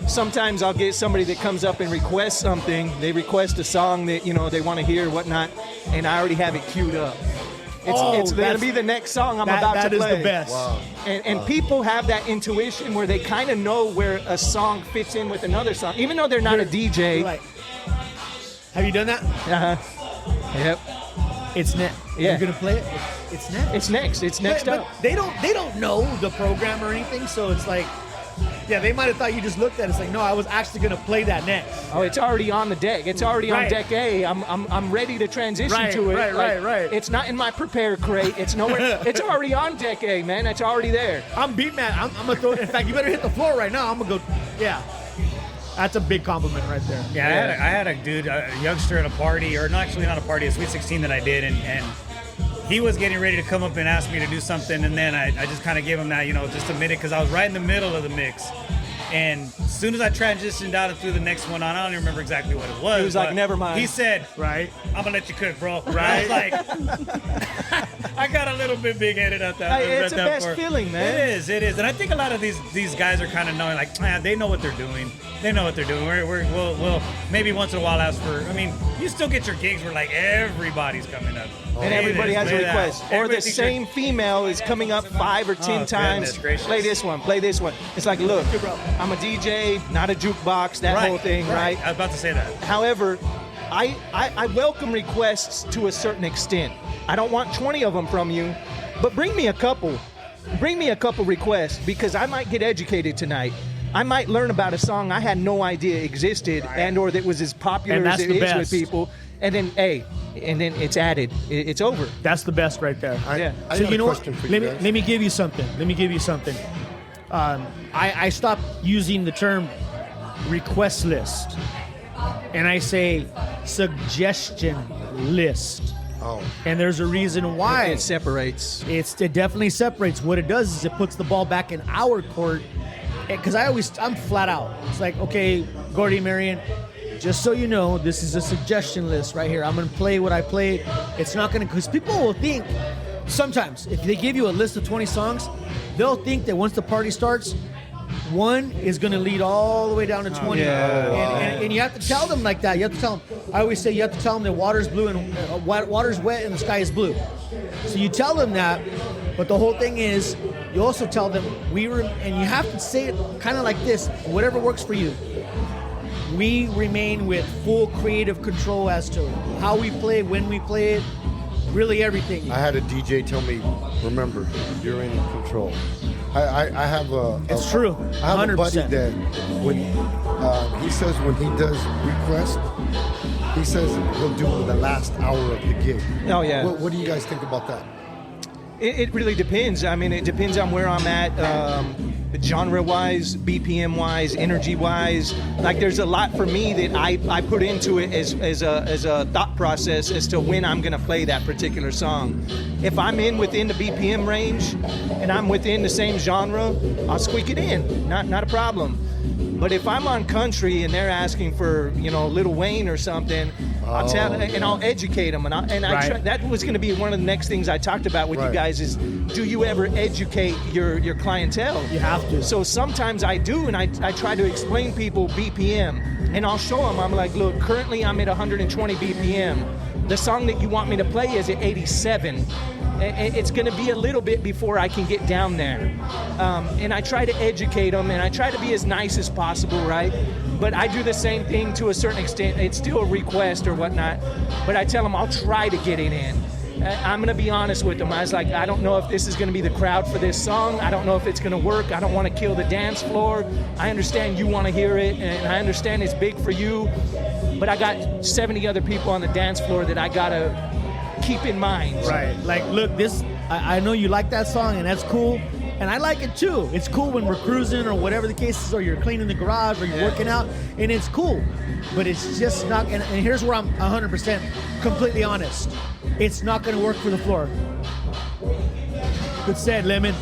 sometimes I'll get somebody that comes up and requests something. They request a song that they want to hear, whatnot, and I already have it queued up. It's going to be the next song I'm about to play. That is the best. Wow. And people have that intuition where they kind of know where a song fits in with another song, even though they're not a DJ. Right. Have you done that? Yep. It's next. Yeah. You're gonna play it. It's next. It's next. It's next up. But they don't know the program or anything, so it's like, they might have thought you just looked at it. It's like, no, I was actually gonna play that next. Oh, it's already on the deck. It's already on deck A. I'm ready to transition to it. Right. It's not in my prepare crate. It's nowhere. It's already on deck A, man. It's already there. I'm beat, man. I'm gonna throw it. In fact, you better hit the floor right now. I'm gonna go. Yeah. That's a big compliment right there. Yeah, I had a dude, a youngster at a party, or not a party, a Sweet 16 that I did, and he was getting ready to come up and ask me to do something, and then I just kind of gave him that, just a minute, because I was right in the middle of the mix. And as soon as I transitioned out and threw the next one on, I don't even remember exactly what it was. He was like, never mind. He said, right, I'm going to let you cook, bro. Right? I was like, I got a little bit big-headed at that. It's the best feeling, man. It is. And I think a lot of these guys are kind of knowing, like, they know what they're doing. They know what they're doing. We'll maybe once in a while ask for, you still get your gigs where, like, everybody's coming up. And everybody has a request. Or the same female is coming up 5 or 10 times. Play this one. It's like, look, I'm a DJ, not a jukebox, that whole thing, right? I was about to say that. However, I welcome requests to a certain extent. I don't want 20 of them from you, but bring me a couple. Bring me a couple requests, because I might get educated tonight. I might learn about a song I had no idea existed and or that was as popular as it is with people. And then, it's added. It's over. That's the best right there. I so got you a know question what? for you guys. Let me give you something. I stopped using the term request list, and I say suggestion list. Oh. And there's a reason why. It separates. It definitely separates. What it does is it puts the ball back in our court. Because I'm flat out. It's like, okay, Gordy, Marion, just so you know, this is a suggestion list right here. I'm going to play what I play. It's not going to, because people will think, sometimes, if they give you a list of 20 songs, they'll think that once the party starts, one is going to lead all the way down to 20. And you have to tell them like that. You have to tell them. I always say you have to tell them that water's blue and water's wet and the sky is blue. So you tell them that, but the whole thing is, you also tell them, and you have to say it kind of like this, whatever works for you. We remain with full creative control as to how we play, when we play it, really everything. I had a DJ tell me, remember, you're in control. I have a... It's true. I have 100%. a buddy that when he says when he does request, he says he'll do the last hour of the gig. Oh, yeah. What do you guys think about that? It really depends. I mean, it depends on where I'm at, genre-wise, BPM-wise, energy-wise. Like, there's a lot for me that I put into it as a thought process as to when I'm going to play that particular song. If I'm within the BPM range and I'm within the same genre, I'll squeak it in. Not a problem. But if I'm on country and they're asking for, Lil Wayne or something, I'll tell and I'll educate them. That was going to be one of the next things I talked about with you guys is, do you ever educate your clientele? You have to. So sometimes I do, and I try to explain people BPM, and I'll show them. I'm like, look, currently I'm at 120 BPM. The song that you want me to play is at 87. It's going to be a little bit before I can get down there. And I try to educate them, and I try to be as nice as possible, right? But I do the same thing to a certain extent. It's still a request or whatnot, but I tell them I'll try to get it in. I'm going to be honest with them. I was like, I don't know if this is going to be the crowd for this song. I don't know if it's going to work. I don't want to kill the dance floor. I understand you want to hear it, and I understand it's big for you, but I got 70 other people on the dance floor that I got to keep in mind. Right. Like, look, I know you like that song, and that's cool. And I like it too. It's cool when we're cruising or whatever the case is, or you're cleaning the garage or you're working out, and it's cool. But it's just not, and here's where I'm 100% completely honest. It's not going to work for the floor. Good said, Lemon.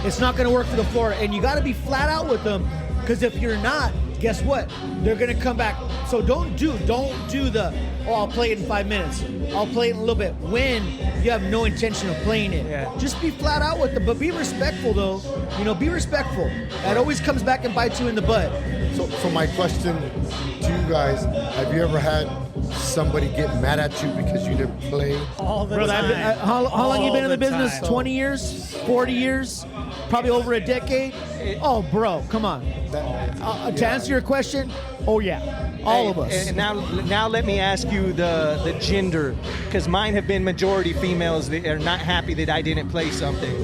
It's not going to work for the floor, and you got to be flat out with them, because if you're not, guess what? They're going to come back. So don't do the, I'll play it in 5 minutes. I'll play it in a little bit when you have no intention of playing it. Yeah. Just be flat out with them, but be respectful though. Be respectful. That always comes back and bites you in the butt. So my question to you guys, have you ever had somebody get mad at you because you didn't play? All the time. How long you been in the business? 20 years? 40 years? Probably over a decade? Oh, bro, come on. To answer your question, oh yeah. All of us. And now let me ask you the gender, because mine have been majority females that are not happy that I didn't play something.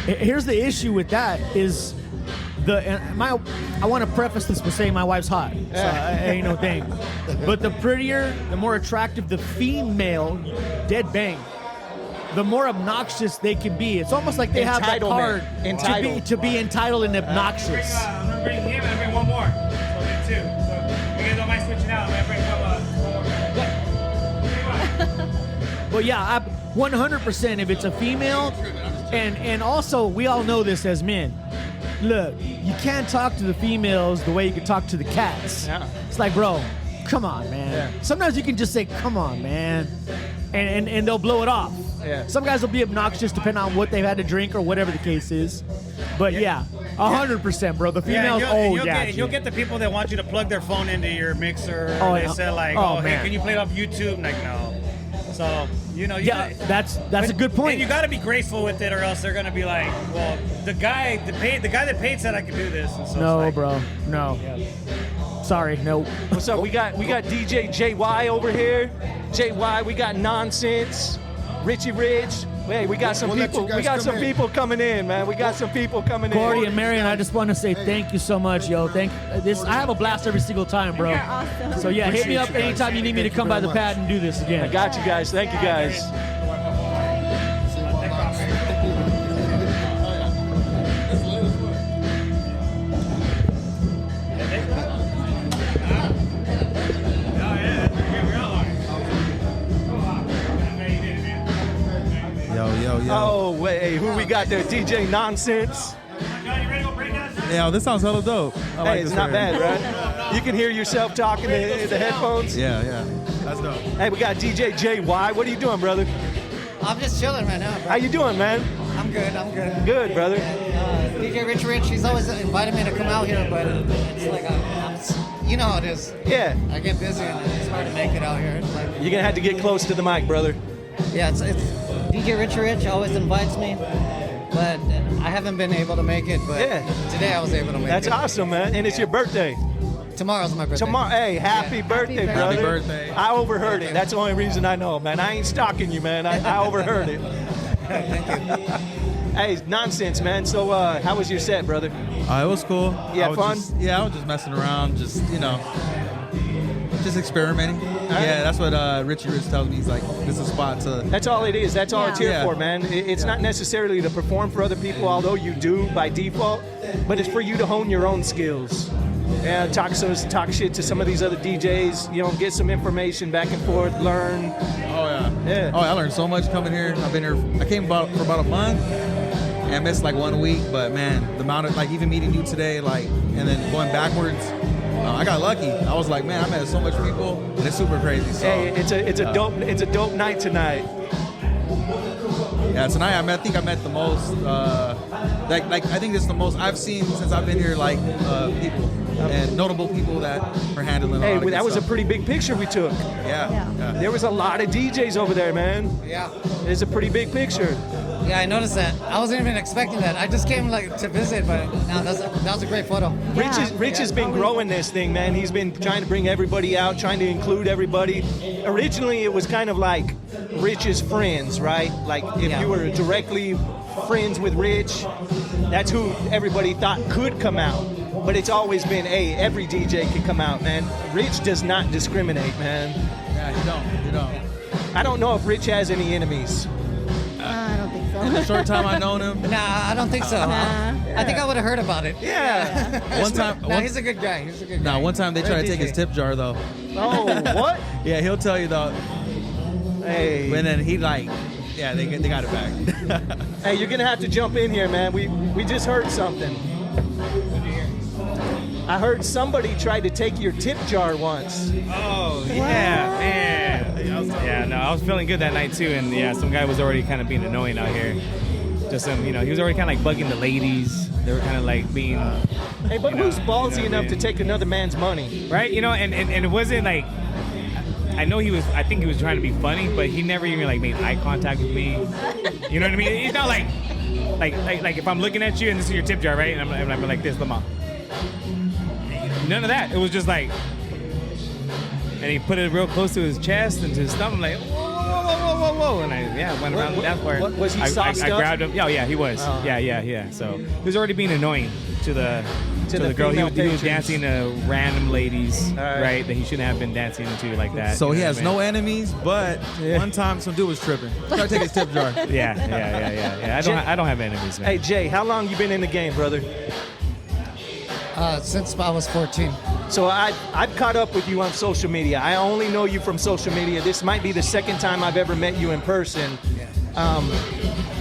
Here's the issue with that is I want to preface this by saying my wife's hot, so ain't no thing. But the prettier, the more attractive the female, dead bang, the more obnoxious they can be. It's almost like they have that card to be entitled and obnoxious. I'm gonna bring him and I'll bring one more. So we'll get two. So you guys don't mind switching out. I'm gonna bring one more. But yeah, 100% if it's a female, and also we all know this as men. Look, you can't talk to the females the way you can talk to the cats. Yeah. It's like, bro, come on, man. Yeah. Sometimes you can just say, come on, man, and they'll blow it off. Yeah. Some guys will be obnoxious depending on what they've had to drink or whatever the case is. But yeah, 100%, bro. The females, you'll get the people that want you to plug their phone into your mixer. Oh, they say like, hey, can you play it off YouTube? I'm like, no. So, that's a good point. And you got to be graceful with it, or else they're gonna be like, well, the guy that paid said I could do this. And so no, bro, no. Yeah. Sorry, no. What's up? We got DJ JY over here. JY, we got Nonsense, Richie Rich. Hey, we got some people. We got some people coming in, man. We got some people coming in. Gordy and Marion, I just want to say thank you so much, yo. I have a blast every single time, bro. You're awesome. So yeah, hit me up anytime you need me to come by the pad and do this again. I got you guys. Thank you guys. Oh, wait, who we got there? DJ Nonsense. Yeah, this sounds hella dope. I like Hey, it's this not area. bad, right? You can hear yourself talking in the headphones. Yeah, that's dope. Hey, we got DJ JY. What are you doing, brother? I'm just chilling right now, bro. How you doing, man? I'm good. Good, brother. DJ Richie Rich, he's always invited me to come out here, but it's like, you know how it is. Yeah. I get busy and it's hard to make it out here. It's like, You're gonna have to get close to the mic, brother. yeah, it's DJ Richie Rich always invites me, but I haven't been able to make it. But today I was able to make it. That's awesome, man. And it's your birthday. Tomorrow's my birthday. Tomorrow, hey, happy birthday, brother. Happy birthday. I overheard it. That's the only reason I know, man. I ain't stalking you, man. I overheard it. Thank you. Hey, Nonsense, man. So, how was your set, brother? It was cool. You had fun? I was just messing around, just experimenting. Yeah, that's what Richie Rich tells me. He's like, this is a spot to. That's all it is. That's all it's here Yeah. for, man. It's not necessarily to perform for other people, although you do by default, but it's for you to hone your own skills. Yeah, talk shit to some of these other DJs, get some information back and forth, learn. Oh, yeah. Oh, I learned so much coming here. I've been here, I came for about a month, and I missed like 1 week, but man, the amount of, like, even meeting you today, and then going backwards, I got lucky. I was like, man, I met so much people, and it's super crazy. So, hey, it's a dope night tonight. Yeah, tonight I think I met the most. I think it's the most I've seen since I've been here. People and notable people that are handling. Hey, a lot of that was stuff. a pretty big picture we took. Yeah. There was a lot of DJs over there, man. Yeah. It's a pretty big picture. Yeah, I noticed that. I wasn't even expecting that. I just came to visit, but no, that was a great photo. Rich has been growing this thing, man. He's been trying to bring everybody out, trying to include everybody. Originally, it was kind of like Rich's friends, right? Like if you were directly friends with Rich, that's who everybody thought could come out. But it's always been, hey, every DJ can come out, man. Rich does not discriminate, man. Yeah, you don't. I don't know if Rich has any enemies. I don't think so. In the short time I known him. Nah, I don't think so. I think I would have heard about it. Yeah. One time. He's a good guy. One time they tried to take his tip jar though. Oh, what? Yeah, he'll tell you though. Hey. And then he they got it back. Hey, you're gonna have to jump in here, man. We just heard something. I heard somebody tried to take your tip jar once. Oh, yeah, man. I was feeling good that night too, and some guy was already kind of being annoying out here. Just he was already kind of like bugging the ladies. They were kind of like being. Hey, but who's ballsy enough to take another man's money? Right, and it wasn't like. I think he was trying to be funny, but he never even like made eye contact with me. You know what I mean? It's not like if I'm looking at you and this is your tip jar, right? And I'm like this, Lamar. None of that. It was just like, and he put it real close to his chest and to his stomach. I'm like, whoa, and I went around the dance floor. Was he sauced I up? grabbed him. Yeah, he was. Oh. Yeah. So he was already being annoying to the girl. He was patrons. dancing to random ladies, right? That he shouldn't have been dancing to like that. So he has no enemies, but one time some dude was tripping. Tried to take his tip jar. Yeah. I don't have enemies, man. Hey, Jay, how long you been in the game, brother? Since I was 14. So I've caught up with you on social media. I only know you from social media. This might be the second time I've ever met you in person.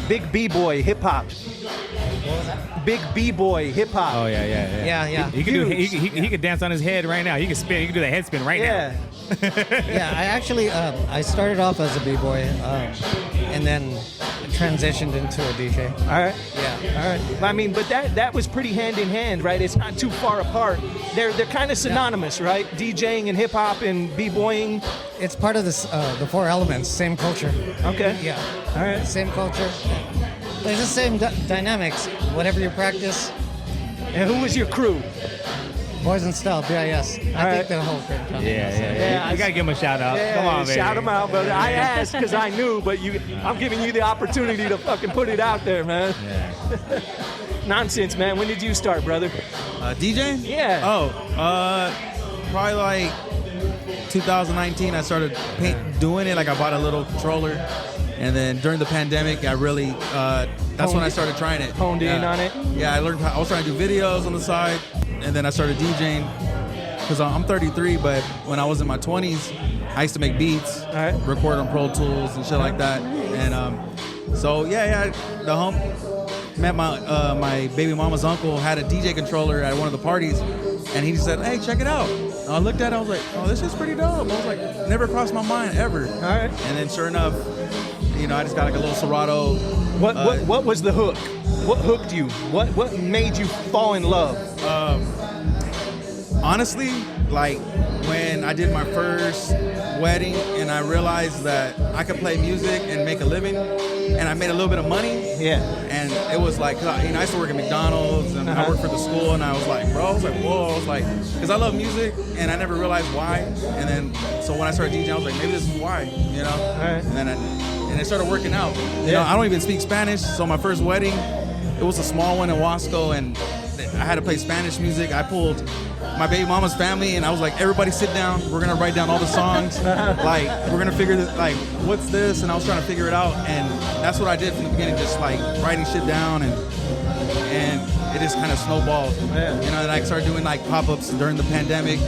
Big B-boy hip-hop. What was that? Big B-boy hip-hop. Oh, yeah. He could dance on his head right now. He could spin. He could do the head spin right now. Yeah, I actually I started off as a b-boy and then transitioned into a DJ. All right. Yeah. All right. I mean, but that was pretty hand in hand, right? It's not too far apart. They're kind of synonymous, right? DJing and hip hop and b-boying. It's part of this the four elements, same culture. Okay. Yeah. All right. Same culture. There's the same dynamics. Whatever you practice. And who was your crew? Boys and Style, BIS. I think the whole thing. Yeah. You gotta give him a shout out. Yeah, Come on, baby. shout him out, brother. I asked because I knew, but I'm giving you the opportunity to fucking put it out there, man. Yeah. Nonsense, man. When did you start, brother? DJing? Yeah. Oh, probably like 2019. I started doing it. Like I bought a little controller, and then during the pandemic, I really that's when I started trying it. Honed in on it. Yeah, I learned. I was trying to do videos on the side, and then I started DJing. Because I'm 33, but when I was in my 20s, I used to make beats, record on Pro Tools and shit like that. And So the home met my baby mama's uncle had a DJ controller at one of the parties, and he said, "Hey, check it out." I looked at it, I was like, "Oh, this is pretty dope." I was like, never crossed my mind ever. All right. And then sure enough, I just got like a little Serato. What was the hook? What hooked you? What made you fall in love? Honestly, like when I did my first wedding and I realized that I could play music and make a living, and I made a little bit of money. Yeah. And it was like, I used to work at McDonald's and I worked for the school, and I was like, whoa, I was like, because I love music and I never realized why. And then, so when I started DJing, I was like, maybe this is why, All right. And then it started working out. I don't even speak Spanish, so my first wedding, it was a small one in Wasco, and I had to play Spanish music. I pulled my baby mama's family, and I was like, everybody sit down. We're going to write down all the songs. Like, we're going to figure this, like, what's this? And I was trying to figure it out. And that's what I did from the beginning, just like writing shit down, and it just kind of snowballed. Yeah. And I started doing like pop-ups during the pandemic.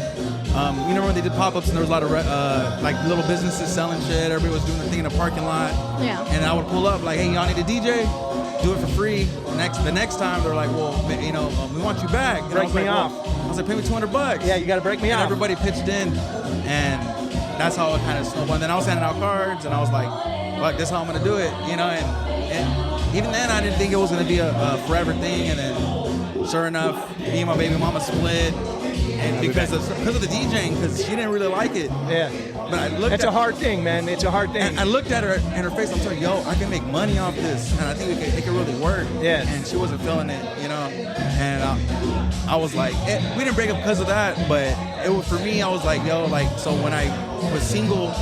When they did pop-ups and there was a lot of like little businesses selling shit. Everybody was doing their thing in the parking lot. Yeah. And I would pull up like, hey, y'all need a DJ? Do it for free. The next time they're like, well, we want you back. And Break me off. I was like, pay me $200. Yeah, you got to break me off. Everybody pitched in, and that's how it kind of snowballed. And then I was handing out cards, and I was like, fuck, this is how I'm gonna do it, And even then, I didn't think it was gonna be a forever thing. And then, sure enough, me and my baby mama split, and because of the DJing, because she didn't really like it. Yeah. But I looked. It's a hard thing, man. It's a hard thing. And I looked at her in her face. I'm like, yo, I can make money off this, and I think it could really work. Yeah. And she wasn't feeling it, And I was like, we didn't break up because of that, but it was for me. I was like, yo, so when I was single,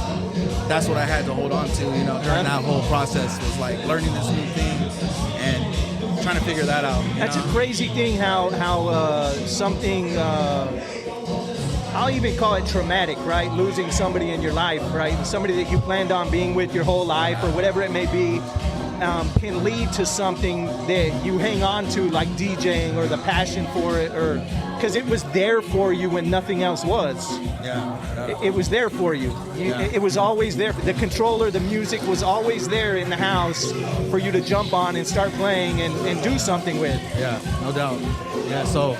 that's what I had to hold on to, during that whole process, was like learning this new thing and trying to figure that out. That's a crazy thing how something, I'll even call it traumatic, right? Losing somebody in your life, right? Somebody that you planned on being with your whole life or whatever it may be, can lead to something that you hang on to, like DJing, or the passion for it, or because it was there for you when nothing else was. Yeah. It was there for you. It was always there. The controller, the music was always there in the house for you to jump on and start playing and do something with. Yeah, no doubt. Yeah, so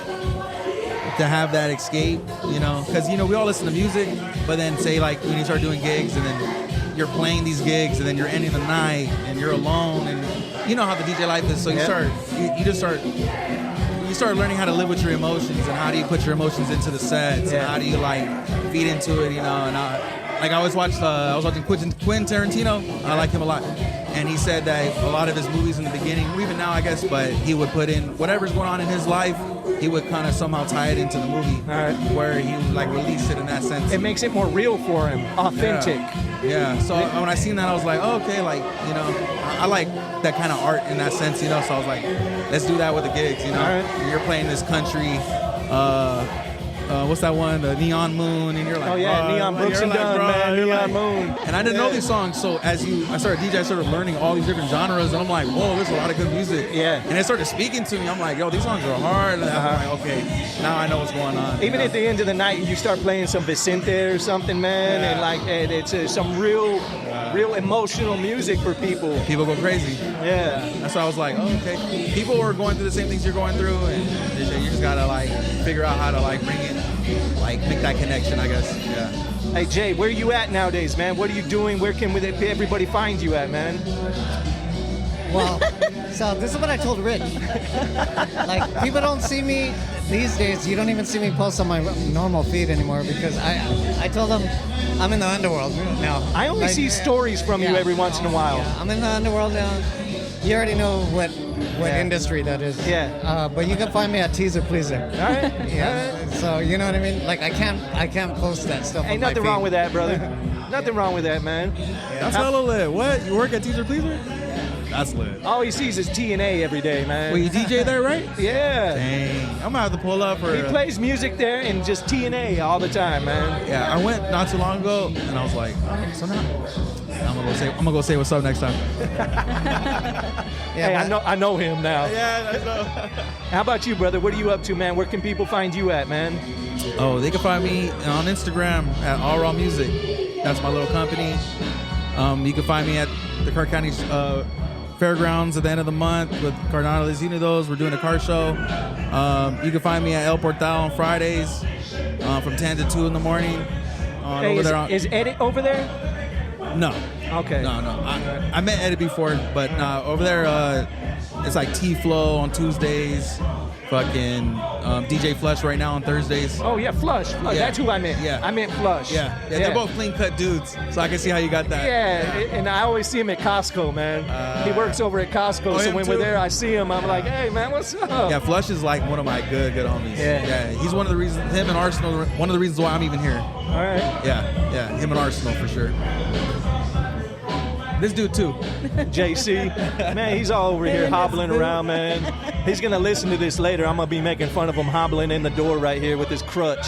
to have that escape, because, we all listen to music, but then say, like, when you start doing gigs and then you're playing these gigs and then you're ending the night and you're alone, and you know how the DJ life is, so you start learning how to live with your emotions, and how do you put your emotions into the sets, and how do you like feed into it, and I was watching Quentin Tarantino. I like him a lot, and he said that a lot of his movies in the beginning, or even now I guess, but he would put in whatever's going on in his life, he would kind of somehow tie it into the movie, where he would like release it in that sense. It makes it more real for him, authentic. Yeah. So when I seen that, I was like, oh, okay, like, I like that kind of art in that sense, So I was like, let's do that with the gigs, You're playing this country, what's that one? The Neon Moon, and you're like, Neon Brooks and Dunn, man, Neon Moon. And I didn't know these songs, so as I started DJing, I started learning all these different genres, and I'm like, whoa, there's a lot of good music. Yeah. And it started speaking to me. I'm like, yo, these songs are hard. And I'm like, okay, now I know what's going on. Even at the end of the night, you start playing some Vicente or something, man, and it's some real emotional music for people. People go crazy. Yeah. That's why I was like, oh, okay. People are going through the same things you're going through, and you just gotta like figure out how to like bring it, like make that connection, I guess. Yeah. Hey Jay, where are you at nowadays, man? What are you doing? Where can everybody find you at, man? Well, so this is what I told Rich. Like, people don't see me these days. You don't even see me post on my normal feed anymore, because I told them I'm in the underworld now. I only see stories from you every once in a while. Yeah, I'm in the underworld now. You already know what industry that is. Yeah. But you can find me at Teaser Pleaser. All right. Yeah. All right. So you know what I mean? Like, I can't post that stuff. Ain't on my nothing feed. wrong with that, brother. Nothing wrong with that, man. That's hella lit. What? You work at Teaser Pleaser? That's lit. All he sees is TNA every day, man. Well, you DJ there, right? Yeah. Dang. I'm gonna have to pull up for. He plays music there and just TNA all the time, man. Yeah, I went not too long ago, and I was like, so now I'm gonna go say what's up next time. Hey, I know him now. Yeah, I know. How about you, brother? What are you up to, man? Where can people find you at, man? Oh, they can find me on Instagram at All Raw Music. That's my little company. You can find me at the Clark County Fairgrounds at the end of the month with Cardenales Unidos. We're doing a car show. You can find me at El Portal on Fridays from 10 to 2 in the morning. Hey, is Edit over there? No. Okay. No. I met Edit before, but over there, it's like T-Flow on Tuesdays. Fucking DJ Flush right now on Thursdays. Oh yeah, Flush. Yeah. That's who I meant. Yeah, I meant Flush. Yeah, they're both clean cut dudes, so I can see how you got that. Yeah, and I always see him at Costco, man. He works over at Costco, so when we're there, I see him. I'm like, hey man, what's up? Yeah, Flush is like one of my good homies. Yeah, he's one of the reasons. Him and Arsenal, one of the reasons why I'm even here. All right. Yeah, him and Arsenal for sure. This dude too. JC, man, he's all over here hobbling around, man. He's gonna listen to this later. I'm gonna be making fun of him hobbling in the door right here with his crutch.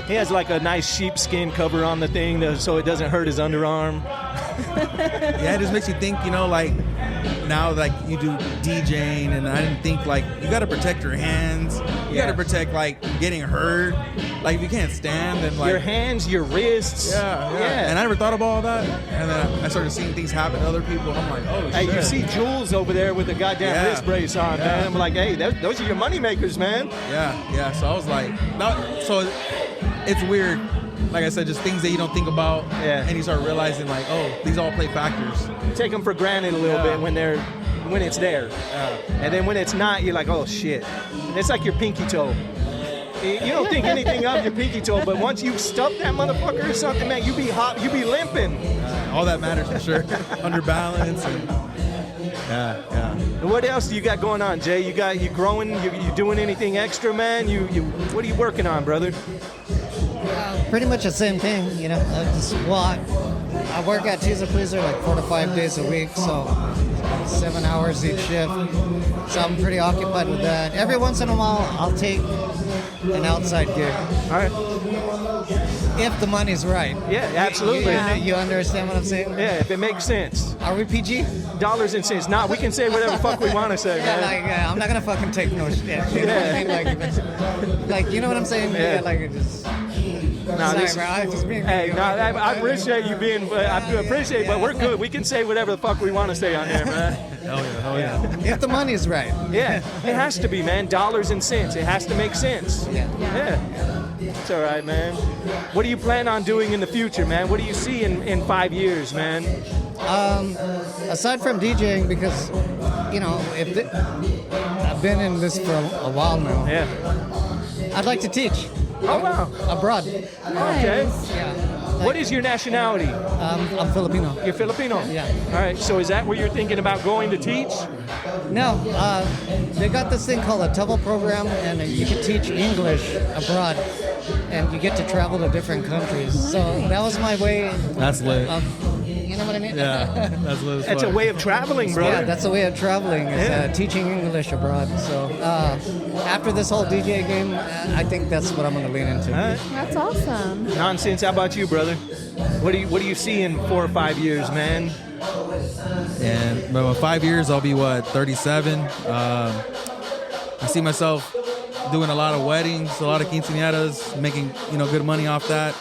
He has like a nice sheepskin cover on the thing so it doesn't hurt his underarm. Yeah, it just makes you think, like now like you do DJing, and I didn't think like you gotta protect your hands. You gotta protect like getting hurt. Like if you can't stand, then like your hands, your wrists. Yeah. And I never thought about all that. And then I started seeing things happen to other people. And I'm like, oh shit. Hey, you see Jules over there with the goddamn wrist brace on, man. I'm like, hey, those are your money makers, man. Yeah. So I was like, so it's weird. Like I said, just things that you don't think about. Yeah. And you start realizing like, oh, these all play factors. You take them for granted a little bit when it's there. And then when it's not, you're like, oh shit. It's like your pinky toe. You don't think anything of your pinky toe, but once you stuff that motherfucker or something, man, you be limping. All that matters for sure. Under balance. Yeah. What else do you got going on, Jay? You growing? You doing anything extra, man? What are you working on, brother? Pretty much the same thing, I work at Teaser Pleaser like 4 to 5 days a week, so 7 hours each shift. So I'm pretty occupied with that. Every once in a while, I'll take an outside gig. All right. If the money's right. Yeah, absolutely. You understand what I'm saying? Yeah, if it makes sense. Are we PG? Dollars and cents. Nah, we can say whatever the fuck we want to say, man. I'm not gonna fucking take no shit. You know what I mean? Like, you know what I'm saying? Yeah, like it just. I appreciate you being. I appreciate, but we're good. We can say whatever the fuck we want to say on here, man. Hell yeah. If the money's right. Yeah, it has to be, man. Dollars and cents. It has to make sense. Yeah. It's all right, man. What do you plan on doing in the future, man? What do you see in 5 years, man? Aside from DJing, because I've been in this for a while now. Yeah. I'd like to teach. Oh wow. Abroad. Okay. Yeah. What is your nationality? I'm Filipino. You're Filipino? Yeah. All right. So is that where you're thinking about going to teach? No. They got this thing called a TOEFL program, and you can teach English abroad, and you get to travel to different countries. So that was my way. That's lit. You know what I mean? Yeah, that's lit. That's a way of traveling, brother. Yeah, that's a way of traveling. Is teaching English abroad. So after this whole DJ game, I think that's what I'm going to lean into. Right. That's awesome. Nonsense. How about you, brother? What do you see in 4 or 5 years, man? And in 5 years, I'll be 37. I see myself doing a lot of weddings, a lot of quinceañeras, making good money off that,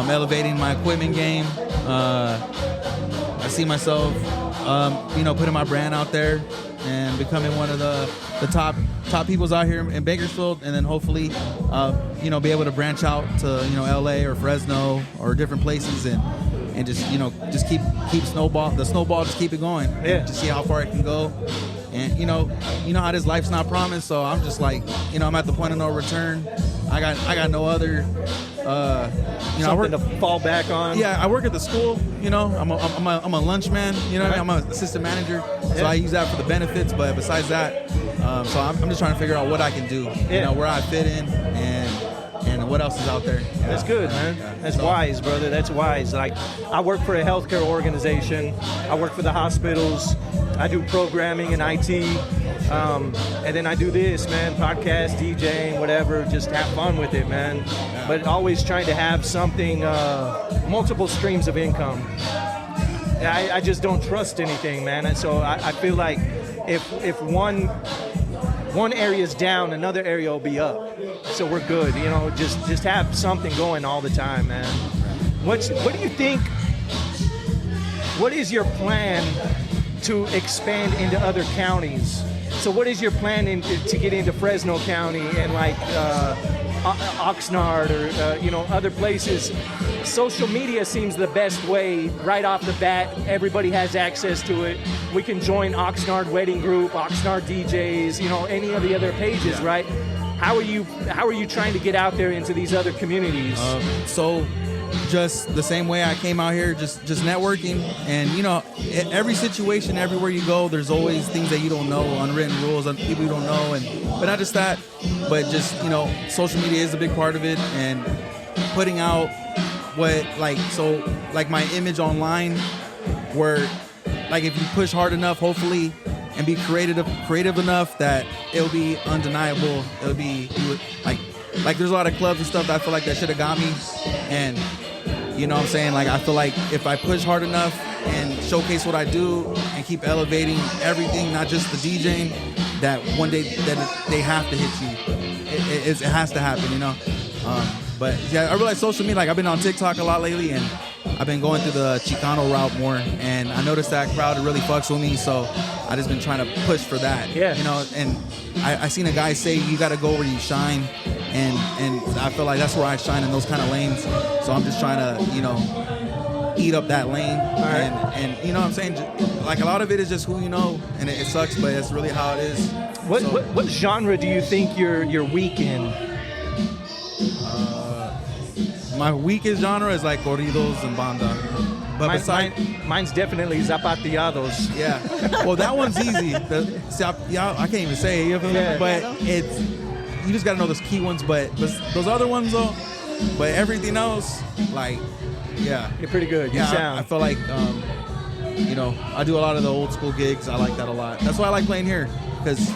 elevating my equipment game. I see myself, putting my brand out there and becoming one of the top peoples out here in Bakersfield, and then hopefully, be able to branch out to LA or Fresno or different places and just keep the snowball, just keep it going. Yeah. To see how far it can go. And you know how this life's not promised, so I'm just like, I'm at the point of no return. I got no other something to fall back on. Yeah, I work at the school. I'm a lunch man. I'm an assistant manager, so I use that for the benefits. But besides that, so I'm just trying to figure out what I can do. Where I fit in and what else is out there. That's good, man. That's wise, brother. That's wise. Like, I work for a healthcare organization. I work for the hospitals. I do programming and IT. And then I do this, man, podcast, DJing, whatever, just have fun with it, man. But always trying to have something, multiple streams of income. I just don't trust anything, man. And so I feel like if one area is down, another area will be up. So we're good, just have something going all the time, man. What do you think, what is your plan to expand into other counties. So what is your plan to get into Fresno County and like Oxnard or other places? Social media seems the best way right off the bat. Everybody has access to it. We can join Oxnard Wedding Group, Oxnard DJs, any of the other pages, right? How are you trying to get out there into these other communities? So just the same way I came out here, just networking. And every situation, everywhere you go, there's always things that you don't know, unwritten rules, people you don't know, but not just that, but just social media is a big part of it, and putting out my image online, where like if you push hard enough, hopefully, and be creative enough that it'll be undeniable. It'll be like there's a lot of clubs and stuff that I feel like that should have got me, and what I'm saying, like I feel like if I push hard enough and showcase what I do and keep elevating everything, not just the DJing, that one day that they have to hit you. It has to happen, But yeah, I realize social media, like I've been on TikTok a lot lately, and I've been going through the Chicano route more, and I noticed that crowd really fucks with me, so I just been trying to push for that. Yeah. And I seen a guy say you got to go where you shine, and I feel like that's where I shine, in those kind of lanes. So I'm just trying to eat up that lane, and you know what I'm saying, like a lot of it is just who you know, and it sucks, but it's really how it is. What genre do you think you're weak in? My weakest genre is like corridos and banda. But mine's definitely zapateados. Yeah. Well, that one's easy. I can't even say it, but you just gotta know those key ones. But those other ones though, but everything else, like, yeah, you're pretty good. Yeah, you sound. I feel like I do a lot of the old school gigs. I like that a lot. That's why I like playing here, because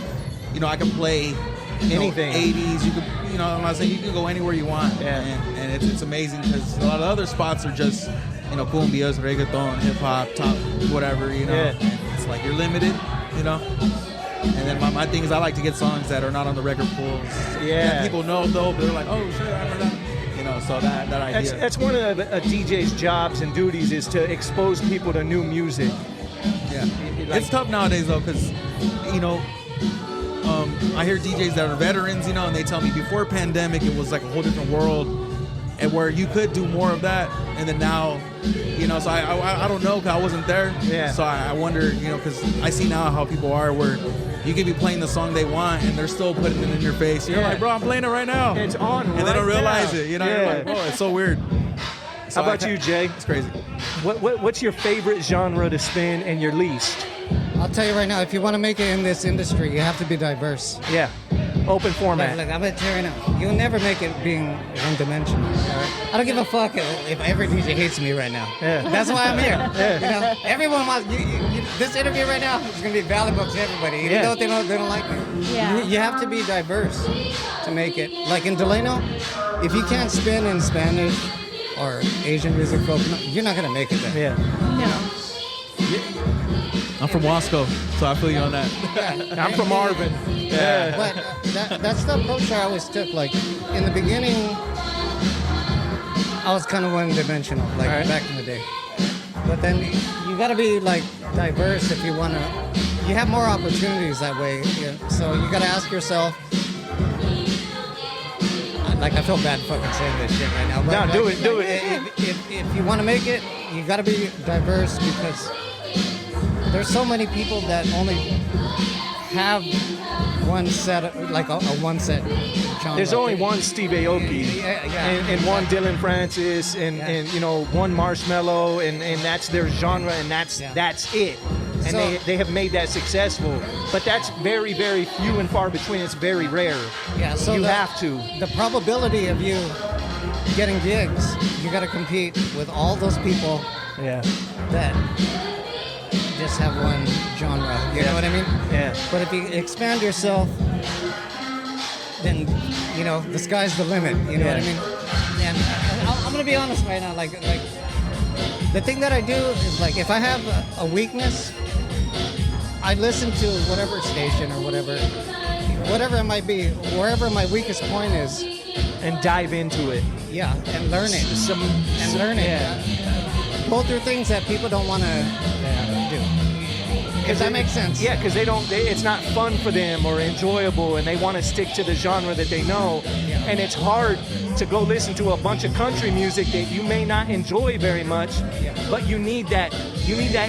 I can play anything. 80s. You could, I'm not saying you can go anywhere you want. Yeah. And it's amazing, because a lot of other spots are just cumbias, reggaeton, hip hop, top, whatever. Yeah. And it's like you're limited. And then my thing is I like to get songs that are not on the record pools. Yeah. That people know though, but they're like, oh shit, I heard that. So that idea. That's one of a DJ's jobs and duties, is to expose people to new music. Yeah. It's tough nowadays though, because I hear DJs that are veterans, and they tell me before pandemic it was like a whole different world, and where you could do more of that, and then now, so I don't know, because I wasn't there. Yeah. So I wonder, because I see now how people are, where you could be playing the song they want and they're still putting it in your face. You're like, bro, I'm playing it right now. It's on, and they don't realize now. it. You're Yeah. like, oh, it's so weird. How about you, Jay? It's crazy. What's your favorite genre to spin and your least? I'll tell you right now, if you want to make it in this industry, you have to be diverse. Yeah. Open format. Look, I'm going to tell you right now, you'll never make it being one-dimensional. Right? I don't give a fuck if every DJ hates me right now. Yeah. That's why I'm here. Yeah. Everyone wants, this interview right now is going to be valuable to everybody, even though they don't like me. Yeah. You have to be diverse to make it. Like in Delano, if you can't spin in Spanish or Asian music, folk, you're not going to make it there. Yeah. No. I'm from Wasco, so I feel you on that. Yeah. I'm from Marvin. Yeah. But that's the approach I always took. Like, in the beginning, I was kind of one-dimensional, like back in the day. But then you got to be, like, diverse if you want to. You have more opportunities that way. Yeah. So you got to ask yourself. Like, I feel bad fucking saying this shit right now. But No, do it. If you want to make it, you got to be diverse, because there's so many people that only have one set, like a one set genre. There's only one Steve Aoki, and one Dylan Francis, and one Marshmello, and that's their genre, and that's it. And So- they have made that successful. But that's very, very few and far between. It's very rare. Yeah, so you have to. The probability of you getting gigs, you got to compete with all those people Yeah. that just have one genre. You know what I mean? Yeah. But if you expand yourself, then the sky's the limit. You know what I mean? And I'm gonna be honest right now. Like the thing that I do is, like, if I have a weakness, I listen to whatever station or whatever it might be, wherever my weakest point is, And dive into it. yeah, and learn it. Learn it. Yeah. Go through things that people don't want to do. If that makes sense. Yeah, because it's not fun for them or enjoyable, and they want to stick to the genre that they know. Yeah. And it's hard to go listen to a bunch of country music that you may not enjoy very much, but you need that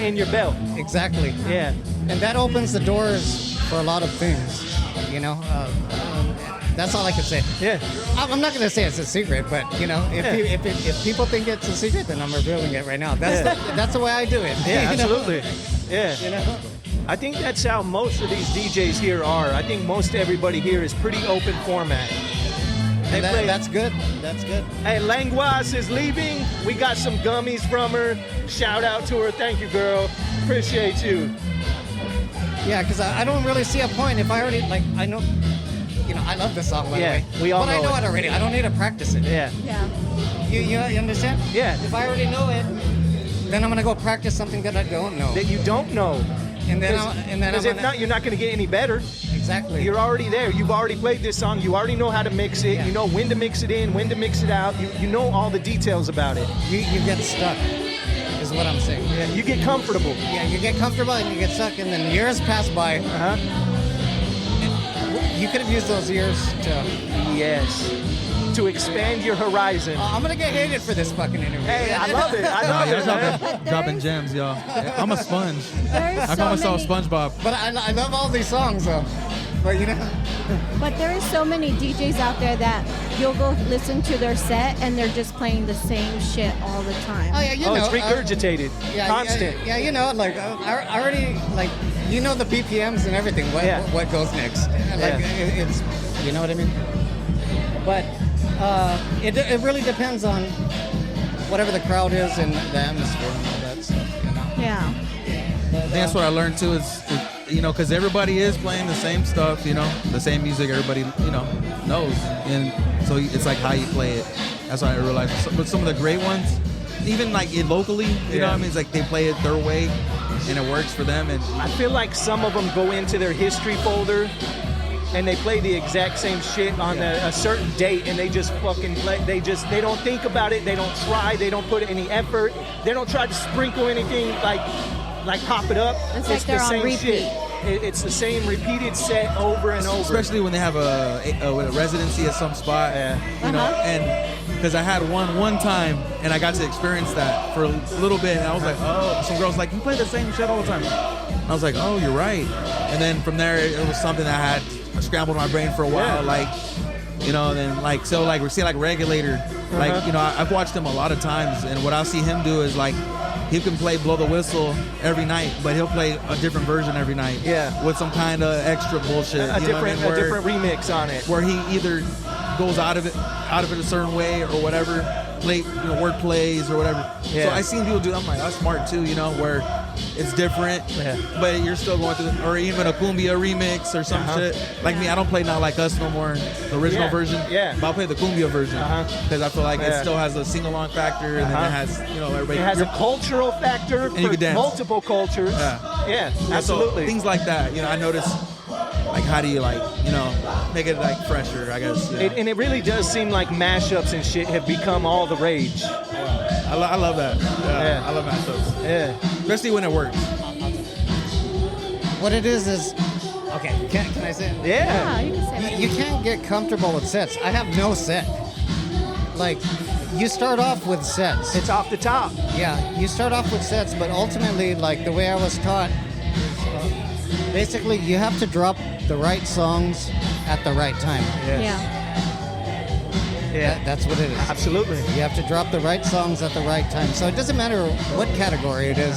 in your belt. Exactly. Yeah. And that opens the doors for a lot of things, you know. That's all I can say. Yeah. I'm not going to say it's a secret, but you know, if people think it's a secret, then I'm revealing it right now. That's the way I do it. Yeah, you know? absolutely. Yeah. You know. I think that's how most of these DJs here are. I think most everybody here is pretty open format. That's good. That's good. Hey, Languas is leaving. We got some gummies from her. Shout out to her. Thank you, girl. Appreciate you. Yeah, because I don't really see a point if I already, like, I know, you know, I love this song, by the way. We all but know I know it already. I don't need to practice it. Yeah. Yeah. You understand? Yeah. If I already know it, then I'm going to go practice something that I don't know. That you don't know. And then Because if not, you're not going to get any better. Exactly. You're already there. You've already played this song. You already know how to mix it. Yeah. You know when to mix it in, when to mix it out. You know all the details about it. You get stuck, is what I'm saying. Yeah, you get comfortable. Yeah, you get comfortable and you get stuck, and then years pass by. Uh-huh. You could have used those years to... Yes. To expand your horizon. I'm going to get hated for this fucking interview. Hey, I love it. I love it, man. Dropping gems, y'all. I'm a sponge. I call myself SpongeBob. But I love all these songs, though. But, you know... But there are so many DJs out there that you'll go listen to their set and they're just playing the same shit all the time. Oh, yeah, you know. It's regurgitated. Constant. Yeah, you know, like, I already, like, you know the BPMs and everything, what goes next. Like, it's, you know what I mean? But it really depends on whatever the crowd is and the atmosphere and all that stuff, you know? Yeah. But, I think that's what I learned too is, you know, because everybody is playing the same stuff, you know, the same music everybody, you know, knows. And so it's like how you play it. That's what I realized. But some of the great ones, even like locally, you know what I mean? It's like they play it their way and it works for them. And I feel like some of them go into their history folder and they play the exact same shit on a certain date, and they just fucking play. They don't think about it. They don't try. They don't put any effort. They don't try to sprinkle anything like pop it up. It's like they're the on same repeat. shit. It's the same repeated set over and over. Especially when they have a residency at some spot, you know, and because I had one time and I got to experience that for a little bit, and I was like, oh, some girls like, you play the same shit all the time. I was like, oh, you're right. And then from there, it was something that had scrambled my brain for a while, like, you know, and then like, so like, we see like Regulator, like, you know, I've watched him a lot of times, and what I'll see him do is like, he can play Blow the Whistle every night, but he'll play a different version every night. Yeah. With some kind of extra bullshit. A different remix on it. Where he either goes out of it a certain way or whatever, word plays or whatever. Yeah. So I seen people do that. I'm like, that's smart too, you know, where it's different, but you're still going through, or even a cumbia remix or some shit. Like me, I don't play Not Like Us no more, the original version. Yeah. But I'll play the cumbia version because I feel like it still has a sing-along factor, and then it has, you know, everybody. It has a cultural factor and you for can dance. Multiple cultures. Yeah, absolutely. So things like that, you know, I notice. Like, how do you, like, you know, make it, like, fresher, I guess. Yeah. And it really does seem like mashups and shit have become all the rage. I love that. Yeah. I love mashups. Yeah. Especially when it works. What it is, okay, can I say it? Yeah, you can say it. You can't get comfortable with sets. I have no set. Like, you start off with sets. It's off the top. Yeah, you start off with sets, but ultimately, like, the way I was taught, basically, you have to drop the right songs at the right time. Yeah. That's what it is. Absolutely. You have to drop the right songs at the right time. So it doesn't matter what category it is.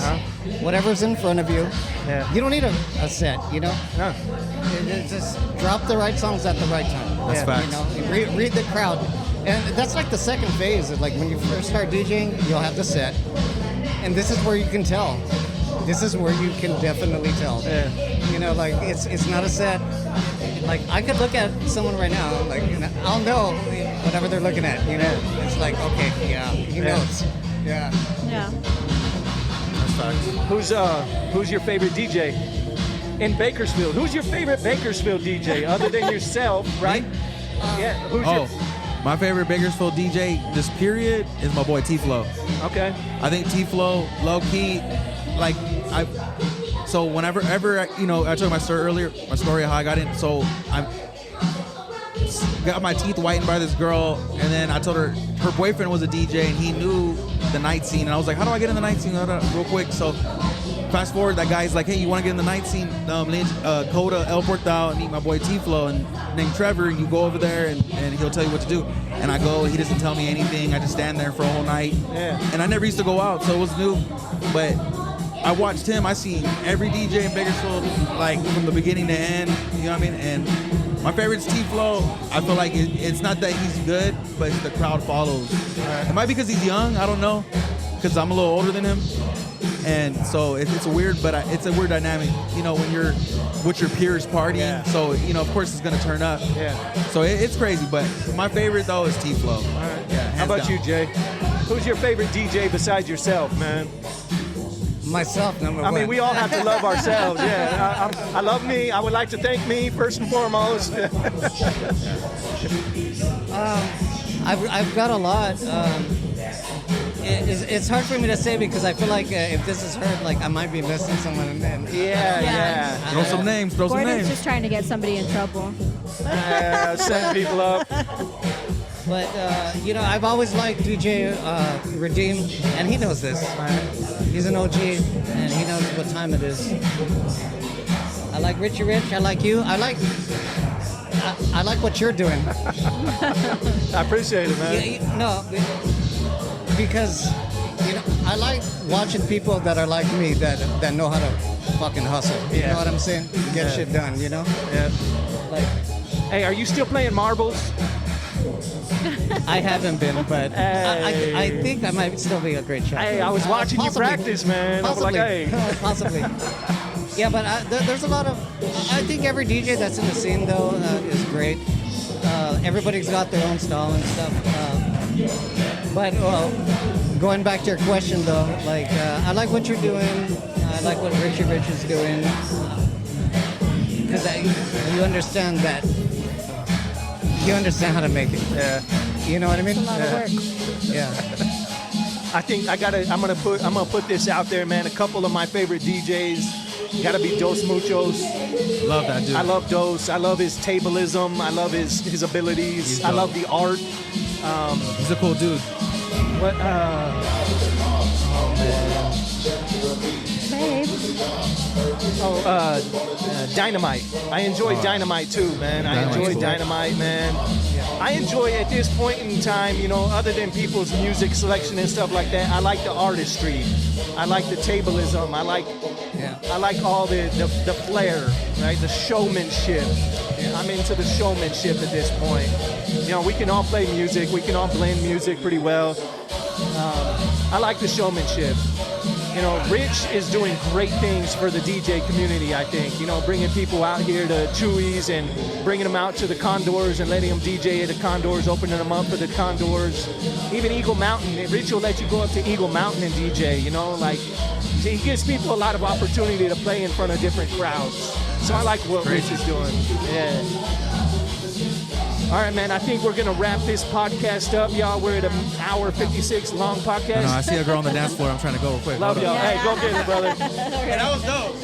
Whatever's in front of you. Yeah. You don't need a set, you know? No. It's just drop the right songs at the right time. That's facts. You know, read the crowd. And that's like the second phase. Like when you first start DJing, you'll have the set. And this is where you can tell. This is where you can definitely tell. Yeah. You know, like it's not a set. Like I could look at someone right now, like, you know, I'll know whatever they're looking at. You know, it's like, okay, yeah, he knows. Yeah. Yeah. That's facts. Who's your favorite DJ in Bakersfield? Who's your favorite Bakersfield DJ other than yourself, right? My favorite Bakersfield DJ this period is my boy T-Flow. Okay. I think T-Flow, low key, like So whenever, you know, I told my story earlier, my story of how I got in. So I got my teeth whitened by this girl, and then I told her boyfriend was a DJ, and he knew the night scene. And I was like, how do I get in the night scene? Real quick. So fast forward, that guy's like, hey, you want to get in the night scene? Go to El Portal and meet my boy T-Flow and named Trevor. You go over there, and he'll tell you what to do. And I go, he doesn't tell me anything. I just stand there for a whole night. Yeah. And I never used to go out, so it was new. But I watched him. I seen every DJ in Bakersfield, like from the beginning to end. You know what I mean? And my favorite's T-Flow. I feel like it's not that he's good, but the crowd follows. It might be because he's young. I don't know. Because I'm a little older than him. And so it's a weird dynamic, you know, when you're with your peers partying. Yeah. So, you know, of course it's going to turn up. Yeah. So it's crazy. But my favorite, though, is T-Flow. All right. Yeah, how about down. you, Jay? Who's your favorite DJ besides yourself, man? Myself, number one. I mean, we all have to love ourselves. Yeah, I love me. I would like to thank me first and foremost. I've got a lot. It's hard for me to say because I feel like if this is heard, like I might be missing someone. And Yeah. Throw some names. Gordon's just trying to get somebody in trouble. Set people up. But you know, I've always liked DJ Redeem, and he knows this. He's an OG, and he knows what time it is. I like Richie Rich. I like you. I like what you're doing. I appreciate it, man. Because you know, I like watching people that are like me that know how to fucking hustle. You know what I'm saying? Get shit done. You know? Yeah. Like, hey, are you still playing marbles? I haven't been, but I think I might still be a great shot. Hey, I was watching you practice, man. Possibly. I was like, hey. Possibly. Yeah, but there's a lot of... I think every DJ that's in the scene, though, is great. Everybody's got their own style and stuff. But going back to your question, though, like, I like what you're doing. I like what Richie Rich is doing. Because you understand that... You understand how to make it. Yeah. You know what I mean? It's a lot of work. Yeah. I think I'm gonna put this out there, man. A couple of my favorite DJs gotta be Dos Muchos. Love that dude. I love Dos. I love his tableism. I love his abilities. I love the art. He's a cool dude. What? Oh man. Babe. Dynamite. I enjoy Dynamite too, man. I enjoy Dynamite, man. I enjoy at this point in time, you know, other than people's music selection and stuff like that, I like the artistry. I like the tableism. I like all the flair, right? The showmanship. I'm into the showmanship at this point. You know, we can all play music. We can all blend music pretty well. I like the showmanship. You know, Rich is doing great things for the DJ community, I think. You know, bringing people out here to Chuy's and bringing them out to the Condors and letting them DJ at the Condors, opening them up for the Condors. Even Eagle Mountain. Rich will let you go up to Eagle Mountain and DJ, you know, like, he gives people a lot of opportunity to play in front of different crowds. So I like what Rich is doing. Yeah. All right, man, I think we're going to wrap this podcast up, y'all. We're at an hour 56 long podcast. I see a girl on the dance floor. I'm trying to go real quick. Love y'all. Hey, go get it, brother. Hey, that was dope.